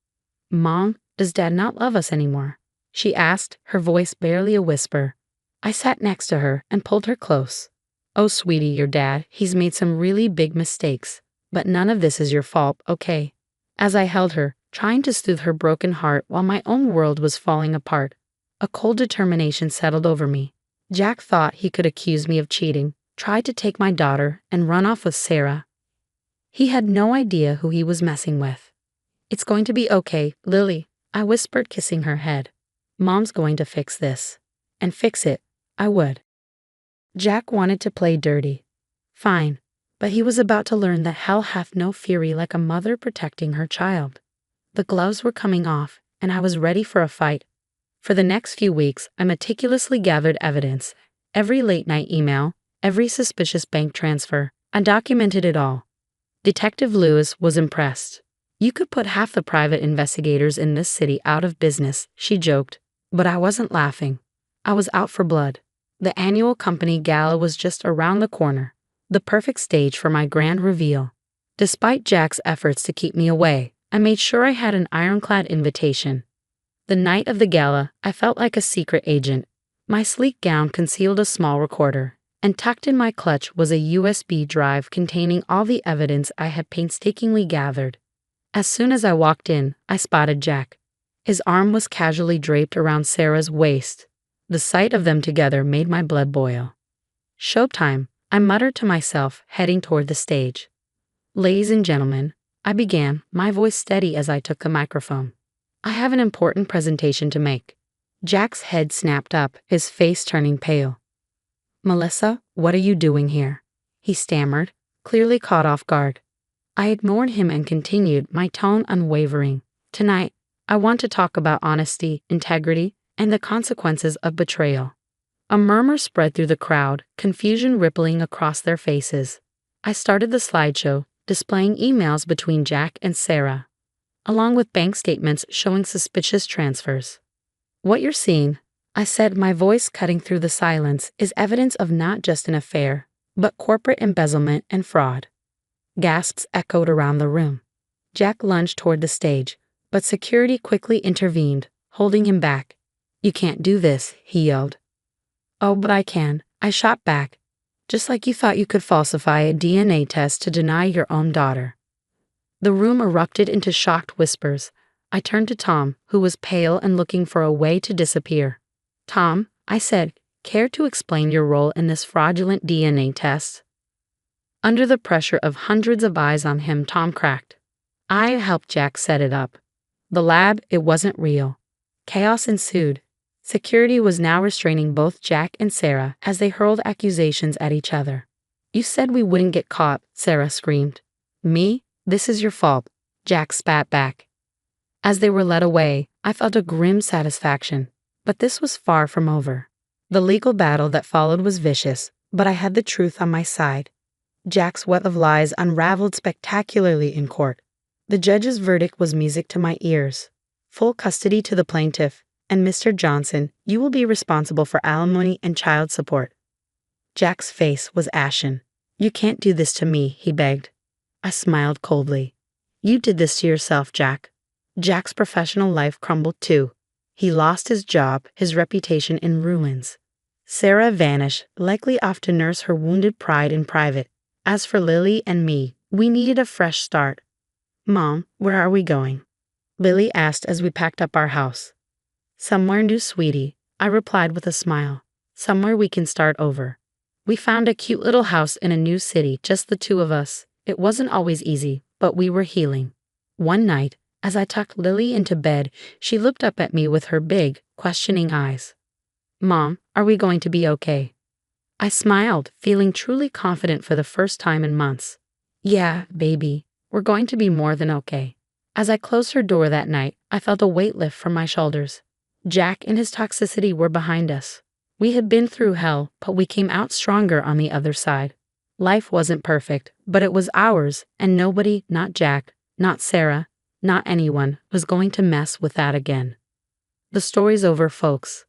Mom, does Dad not love us anymore? She asked, her voice barely a whisper. I sat next to her and pulled her close. Oh, sweetie, your dad, he's made some really big mistakes. But none of this is your fault, okay? As I held her, trying to soothe her broken heart while my own world was falling apart, a cold determination settled over me. Jack thought he could accuse me of cheating, tried to take my daughter, and run off with Sarah. He had no idea who he was messing with. It's going to be okay, Lily, I whispered, kissing her head. Mom's going to fix this. And fix it, I would. Jack wanted to play dirty. Fine, but he was about to learn that hell hath no fury like a mother protecting her child. The gloves were coming off, and I was ready for a fight. For the next few weeks, I meticulously gathered evidence. Every late-night email, every suspicious bank transfer, I documented it all. Detective Lewis was impressed. You could put half the private investigators in this city out of business, she joked. But I wasn't laughing. I was out for blood. The annual company gala was just around the corner, the perfect stage for my grand reveal. Despite Jack's efforts to keep me away, I made sure I had an ironclad invitation. The night of the gala, I felt like a secret agent. My sleek gown concealed a small recorder, and tucked in my clutch was a USB drive containing all the evidence I had painstakingly gathered. As soon as I walked in, I spotted Jack. His arm was casually draped around Sarah's waist. The sight of them together made my blood boil. Showtime, I muttered to myself, heading toward the stage. Ladies and gentlemen, I began, my voice steady as I took the microphone. I have an important presentation to make. Jack's head snapped up, his face turning pale. Melissa, what are you doing here? He stammered, clearly caught off guard. I ignored him and continued, my tone unwavering. Tonight, I want to talk about honesty, integrity, and the consequences of betrayal. A murmur spread through the crowd, confusion rippling across their faces. I started the slideshow, displaying emails between Jack and Sarah, along with bank statements showing suspicious transfers. What you're seeing, I said, my voice cutting through the silence, is evidence of not just an affair, but corporate embezzlement and fraud. Gasps echoed around the room. Jack lunged toward the stage, but security quickly intervened, holding him back. You can't do this, he yelled. Oh, but I can, I shot back. Just like you thought you could falsify a DNA test to deny your own daughter. The room erupted into shocked whispers. I turned to Tom, who was pale and looking for a way to disappear. Tom, I said, care to explain your role in this fraudulent DNA test? Under the pressure of hundreds of eyes on him, Tom cracked. I helped Jack set it up. The lab, it wasn't real. Chaos ensued. Security was now restraining both Jack and Sarah as they hurled accusations at each other. You said we wouldn't get caught, Sarah screamed. Me? This is your fault, Jack spat back. As they were led away, I felt a grim satisfaction. But this was far from over. The legal battle that followed was vicious, but I had the truth on my side. Jack's web of lies unraveled spectacularly in court. The judge's verdict was music to my ears. Full custody to the plaintiff, and Mr. Johnson, you will be responsible for alimony and child support. Jack's face was ashen. You can't do this to me, he begged. I smiled coldly. You did this to yourself, Jack. Jack's professional life crumbled too. He lost his job, his reputation in ruins. Sarah vanished, likely off to nurse her wounded pride in private. As for Lily and me, we needed a fresh start. Mom, where are we going? Lily asked as we packed up our house. Somewhere new, sweetie, I replied with a smile. Somewhere we can start over. We found a cute little house in a new city, just the two of us. It wasn't always easy, but we were healing. One night, as I tucked Lily into bed, she looked up at me with her big, questioning eyes. Mom, are we going to be okay? I smiled, feeling truly confident for the first time in months. Yeah, baby, we're going to be more than okay. As I closed her door that night, I felt a weight lift from my shoulders. Jack and his toxicity were behind us. We had been through hell, but we came out stronger on the other side. Life wasn't perfect, but it was ours, and nobody, not Jack, not Sarah, not anyone, was going to mess with that again. The story's over, folks.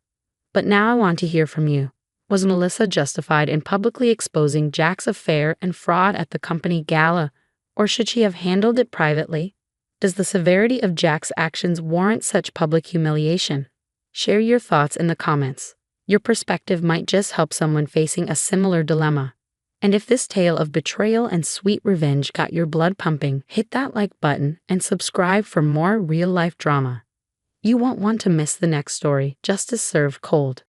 But now I want to hear from you. Was Melissa justified in publicly exposing Jack's affair and fraud at the company gala, or should she have handled it privately? Does the severity of Jack's actions warrant such public humiliation? Share your thoughts in the comments. Your perspective might just help someone facing a similar dilemma. And if this tale of betrayal and sweet revenge got your blood pumping, hit that like button and subscribe for more real-life drama. You won't want to miss the next story, justice served cold.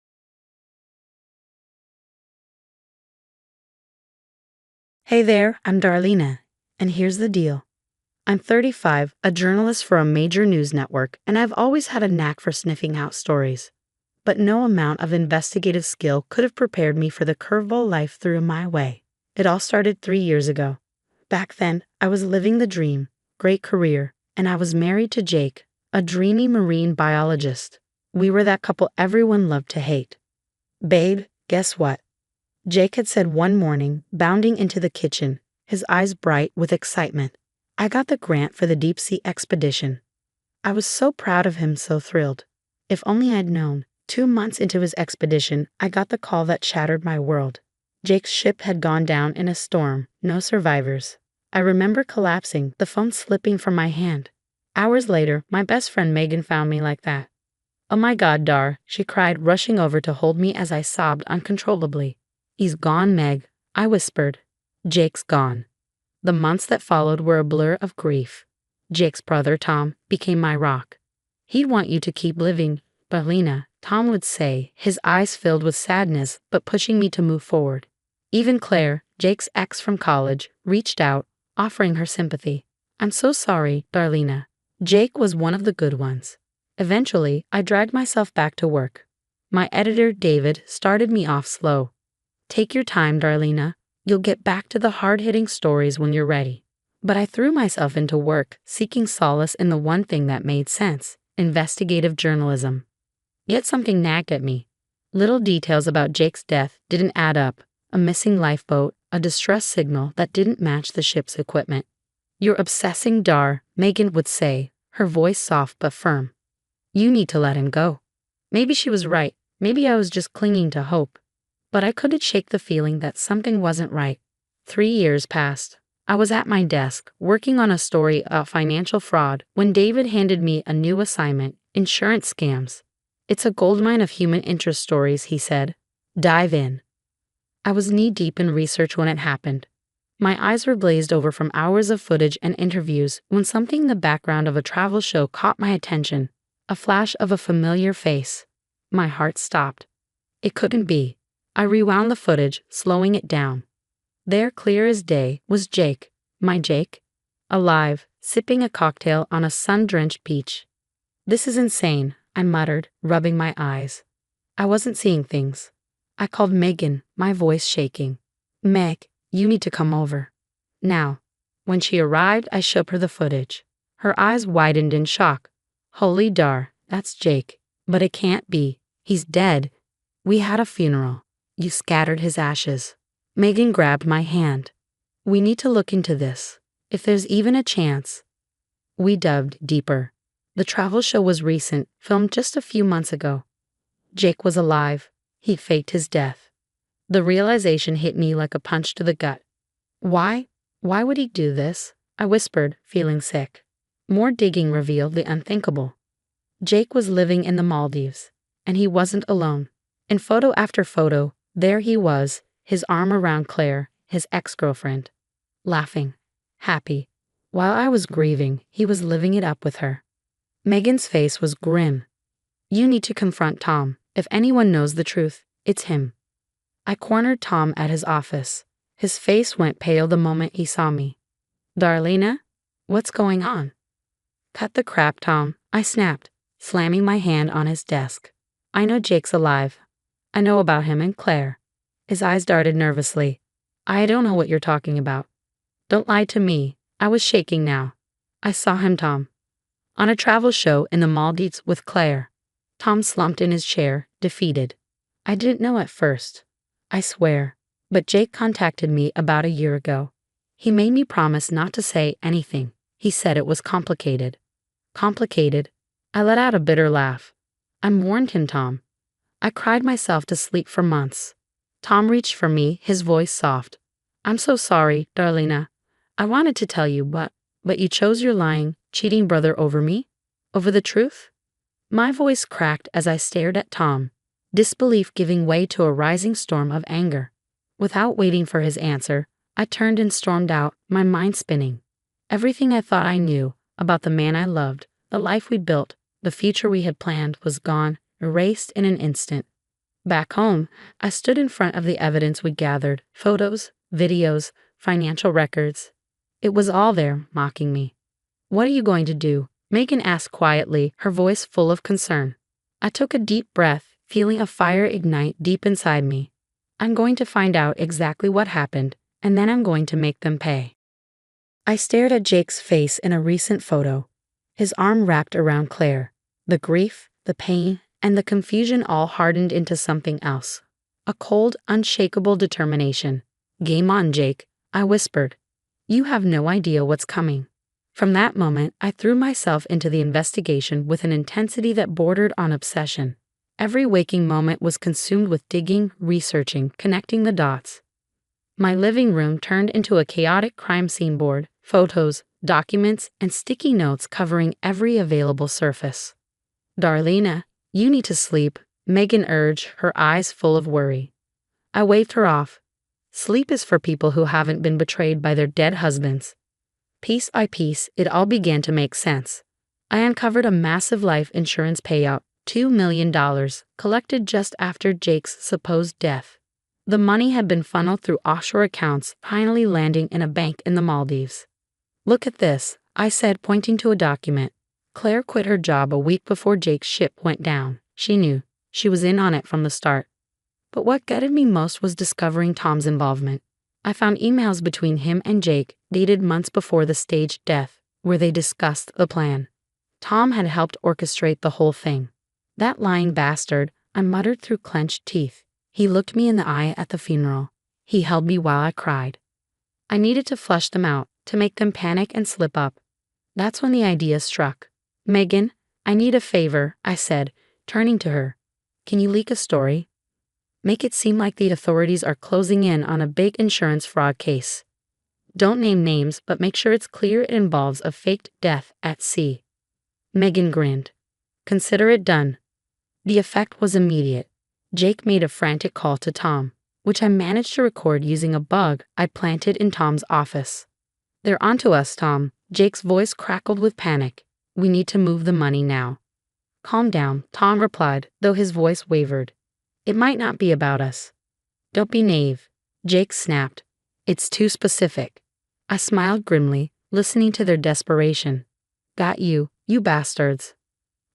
Hey there, I'm Darlena, and here's the deal. I'm 35, a journalist for a major news network, and I've always had a knack for sniffing out stories. But no amount of investigative skill could have prepared me for the curveball life threw my way. It all started 3 years ago. Back then, I was living the dream, great career, and I was married to Jake, a dreamy marine biologist. We were that couple everyone loved to hate. Babe, guess what? Jake had said one morning, bounding into the kitchen, his eyes bright with excitement. I got the grant for the deep-sea expedition. I was so proud of him, so thrilled. If only I'd known. 2 months into his expedition, I got the call that shattered my world. Jake's ship had gone down in a storm, no survivors. I remember collapsing, the phone slipping from my hand. Hours later, my best friend Megan found me like that. "Oh my God, Dar," she cried, rushing over to hold me as I sobbed uncontrollably. "He's gone, Meg," I whispered. "Jake's gone." The months that followed were a blur of grief. Jake's brother, Tom, became my rock. "He'd want you to keep living, Balina," Tom would say, his eyes filled with sadness but pushing me to move forward. Even Claire, Jake's ex from college, reached out, offering her sympathy. "I'm so sorry, Darlena." Jake was one of the good ones. Eventually, I dragged myself back to work. My editor, David, started me off slow. "Take your time, Darlena. You'll get back to the hard-hitting stories when you're ready." But I threw myself into work, seeking solace in the one thing that made sense: investigative journalism. Yet something nagged at me. Little details about Jake's death didn't add up: a missing lifeboat, a distress signal that didn't match the ship's equipment. "You're obsessing, Dar," Megan would say, her voice soft but firm. "You need to let him go." Maybe she was right. Maybe I was just clinging to hope. But I couldn't shake the feeling that something wasn't right. 3 years passed. I was at my desk, working on a story about financial fraud, when David handed me a new assignment: insurance scams. "It's a goldmine of human interest stories," he said. "Dive in." I was knee-deep in research when it happened. My eyes were glazed over from hours of footage and interviews when something in the background of a travel show caught my attention. A flash of a familiar face. My heart stopped. It couldn't be. I rewound the footage, slowing it down. There, clear as day, was Jake, my Jake, alive, sipping a cocktail on a sun-drenched beach. "This is insane," I muttered, rubbing my eyes. I wasn't seeing things. I called Megan, my voice shaking. "Meg, you need to come over. Now." When she arrived, I showed her the footage. Her eyes widened in shock. "Holy Dar, that's Jake. But it can't be. He's dead. We had a funeral. You scattered his ashes." Megan grabbed my hand. "We need to look into this. If there's even a chance." We dug deeper. The travel show was recent, filmed just a few months ago. Jake was alive. He faked his death. The realization hit me like a punch to the gut. Why? Why would he do this? I whispered, feeling sick. More digging revealed the unthinkable. Jake was living in the Maldives, and he wasn't alone. In photo after photo, there he was, his arm around Claire, his ex-girlfriend. Laughing. Happy. While I was grieving, he was living it up with her. Megan's face was grim. "You need to confront Tom. If anyone knows the truth, it's him." I cornered Tom at his office. His face went pale the moment he saw me. "Darlena? What's going on?" "Cut the crap, Tom," I snapped, slamming my hand on his desk. "I know Jake's alive. I know about him and Claire." His eyes darted nervously. "I don't know what you're talking about." "Don't lie to me." I was shaking now. "I saw him, Tom. On a travel show in the Maldives with Claire." Tom slumped in his chair, defeated. "I didn't know at first. I swear. But Jake contacted me about a year ago. He made me promise not to say anything. He said it was complicated." "Complicated?" I let out a bitter laugh. "I warned him, Tom. I cried myself to sleep for months." Tom reached for me, his voice soft. "I'm so sorry, Darlena. I wanted to tell you, but you chose your lying, cheating brother over me? Over the truth?" My voice cracked as I stared at Tom, disbelief giving way to a rising storm of anger. Without waiting for his answer, I turned and stormed out, my mind spinning. Everything I thought I knew about the man I loved, the life we built, the future we had planned was gone, erased in an instant. Back home, I stood in front of the evidence we gathered, photos, videos, financial records. It was all there, mocking me. "What are you going to do?" Megan asked quietly, her voice full of concern. I took a deep breath, feeling a fire ignite deep inside me. "I'm going to find out exactly what happened, and then I'm going to make them pay." I stared at Jake's face in a recent photo, his arm wrapped around Claire. The grief, the pain, and the confusion all hardened into something else. A cold, unshakable determination. "Game on, Jake," I whispered. "You have no idea what's coming." From that moment, I threw myself into the investigation with an intensity that bordered on obsession. Every waking moment was consumed with digging, researching, connecting the dots. My living room turned into a chaotic crime scene board, photos, documents, and sticky notes covering every available surface. "Darlena, you need to sleep," Megan urged, her eyes full of worry. I waved her off. "Sleep is for people who haven't been betrayed by their dead husbands." Piece by piece, it all began to make sense. I uncovered a massive life insurance payout, $2 million, collected just after Jake's supposed death. The money had been funneled through offshore accounts, finally landing in a bank in the Maldives. "Look at this," I said, pointing to a document. Claire quit her job a week before Jake's ship went down. She knew. She was in on it from the start. But what gutted me most was discovering Tom's involvement. I found emails between him and Jake, dated months before the staged death, where they discussed the plan. Tom had helped orchestrate the whole thing. "That lying bastard," I muttered through clenched teeth. He looked me in the eye at the funeral. He held me while I cried. I needed to flush them out, to make them panic and slip up. That's when the idea struck. "Megan, I need a favor," I said, turning to her. "Can you leak a story? Make it seem like the authorities are closing in on a big insurance fraud case. Don't name names, but make sure it's clear it involves a faked death at sea." Megan grinned. "Consider it done." The effect was immediate. Jake made a frantic call to Tom, which I managed to record using a bug I'd planted in Tom's office. "They're onto us, Tom." Jake's voice crackled with panic. "We need to move the money now." "Calm down," Tom replied, though his voice wavered. "It might not be about us." "Don't be naive," Jake snapped. "It's too specific." I smiled grimly, listening to their desperation. "Got you, you bastards."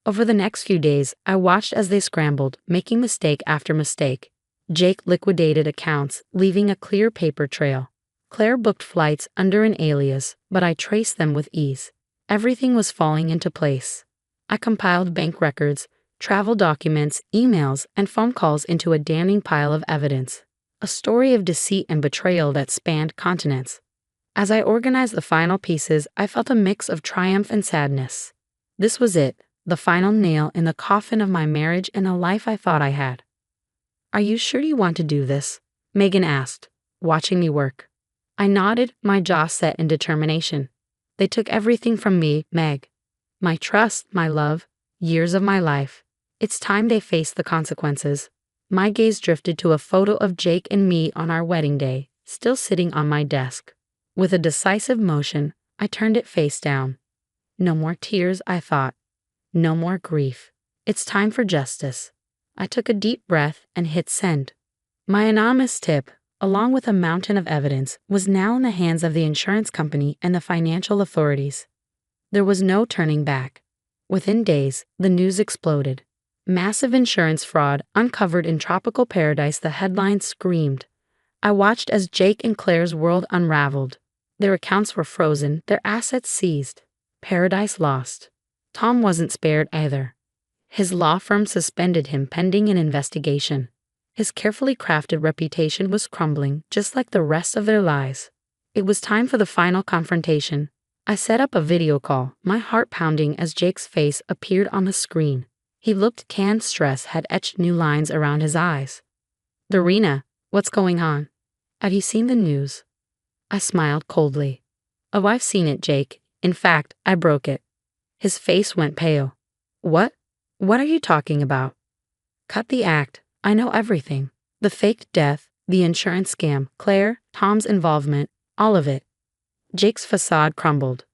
Over the next few days, I watched as they scrambled, making mistake after mistake. Jake liquidated accounts, leaving a clear paper trail. Claire booked flights under an alias, but I traced them with ease. Everything was falling into place. I compiled bank records, travel documents, emails, and phone calls into a damning pile of evidence. A story of deceit and betrayal that spanned continents. As I organized the final pieces, I felt a mix of triumph and sadness. This was it, the final nail in the coffin of my marriage and a life I thought I had. "Are you sure you want to do this?" Megan asked, watching me work. I nodded, my jaw set in determination. "They took everything from me, Meg. My trust, my love, years of my life. It's time they faced the consequences." My gaze drifted to a photo of Jake and me on our wedding day, still sitting on my desk. With a decisive motion, I turned it face down. No more tears, I thought. No more grief. It's time for justice. I took a deep breath and hit send. My anonymous tip, along with a mountain of evidence, was now in the hands of the insurance company and the financial authorities. There was no turning back. Within days, the news exploded. "Massive insurance fraud uncovered in tropical paradise," the headlines screamed. I watched as Jake and Claire's world unraveled. Their accounts were frozen, their assets seized. Paradise lost. Tom wasn't spared either. His law firm suspended him pending an investigation. His carefully crafted reputation was crumbling, just like the rest of their lives. It was time for the final confrontation. I set up a video call, my heart pounding as Jake's face appeared on the screen. He looked canned, stress had etched new lines around his eyes. "Darina, what's going on? Have you seen the news?" I smiled coldly. "Oh, I've seen it, Jake. In fact, I broke it." His face went pale. "What? What are you talking about?" "Cut the act. I know everything. The faked death, The insurance scam, Claire, Tom's involvement, all of it. Jake's facade crumbled.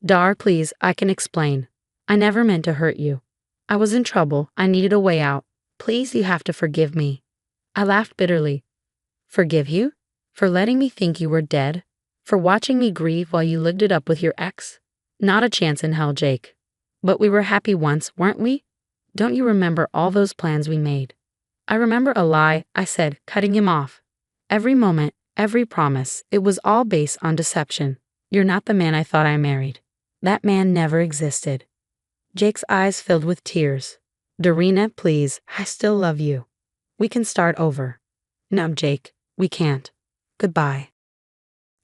Dar, please, I can explain. I never meant to hurt you. I was in trouble. I needed a way out. Please, you have to forgive me. I laughed bitterly. Forgive you? For letting me think you were dead? For watching me grieve while you lived it up with your ex? Not a chance in hell, Jake. But we were happy once, weren't we? Don't you remember all those plans we made? I remember a lie, I said, cutting him off. Every moment, every promise, it was all based on deception. You're not the man I thought I married. That man never existed. Jake's eyes filled with tears. Darina, please, I still love you. We can start over. No, Jake, we can't. Goodbye.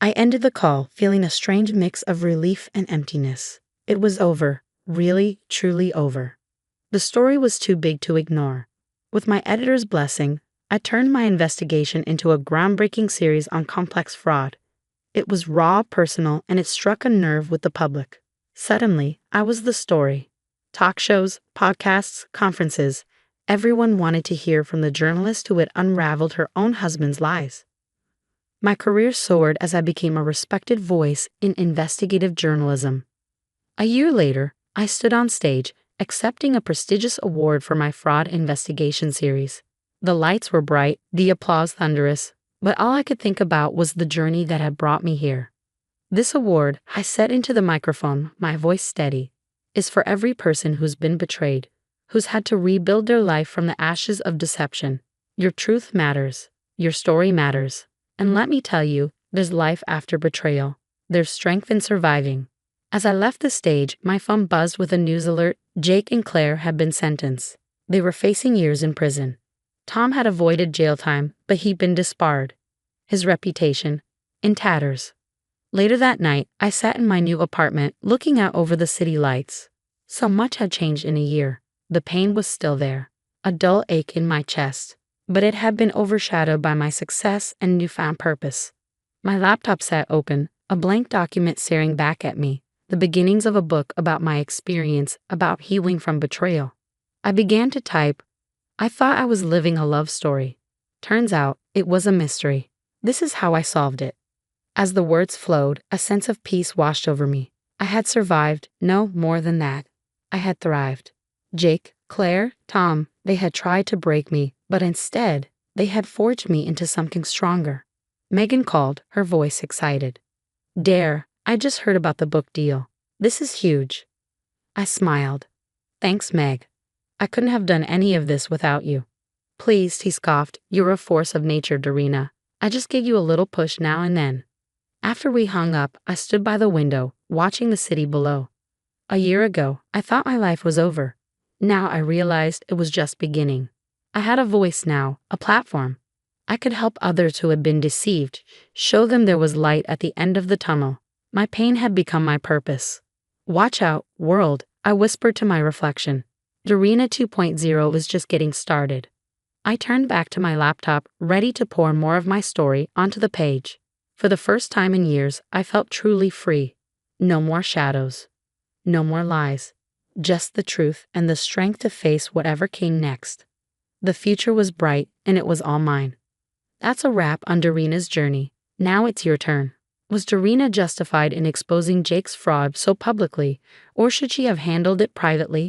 I ended the call, feeling a strange mix of relief and emptiness. It was over, really, truly over. The story was too big to ignore. With my editor's blessing, I turned my investigation into a groundbreaking series on complex fraud. It was raw, personal, and it struck a nerve with the public. Suddenly, I was the story. Talk shows, podcasts, conferences, everyone wanted to hear from the journalist who had unraveled her own husband's lies. My career soared as I became a respected voice in investigative journalism. A year later, I stood on stage, accepting a prestigious award for my fraud investigation series. The lights were bright, the applause thunderous, but all I could think about was the journey that had brought me here. This award, I said into the microphone, my voice steady, is for every person who's been betrayed, who's had to rebuild their life from the ashes of deception. Your truth matters. Your story matters. And let me tell you, there's life after betrayal. There's strength in surviving. As I left the stage, my phone buzzed with a news alert. Jake and Claire had been sentenced. They were facing years in prison. Tom had avoided jail time, but he'd been disbarred. His reputation, in tatters. Later that night, I sat in my new apartment, looking out over the city lights. So much had changed in a year. The pain was still there, a dull ache in my chest, but it had been overshadowed by my success and newfound purpose. My laptop sat open, a blank document staring back at me, the beginnings of a book about my experience, about healing from betrayal. I began to type. I thought I was living a love story. Turns out, it was a mystery. This is how I solved it. As the words flowed, a sense of peace washed over me. I had survived, no more than that. I had thrived. Jake, Claire, Tom, they had tried to break me, but instead, they had forged me into something stronger. Megan called, her voice excited. Dare, I just heard about the book deal. This is huge. I smiled. Thanks, Meg. I couldn't have done any of this without you. Please, he scoffed, you're a force of nature, Darina. I just give you a little push now and then. After we hung up, I stood by the window, watching the city below. A year ago, I thought my life was over. Now I realized it was just beginning. I had a voice now, a platform. I could help others who had been deceived, show them there was light at the end of the tunnel. My pain had become my purpose. Watch out, world, I whispered to my reflection. Darina 2.0 was just getting started. I turned back to my laptop, ready to pour more of my story onto the page. For the first time in years, I felt truly free. No more shadows. No more lies. Just the truth and the strength to face whatever came next. The future was bright, and it was all mine. That's a wrap on Darina's journey. Now it's your turn. Was Darina justified in exposing Jake's fraud so publicly, or should she have handled it privately?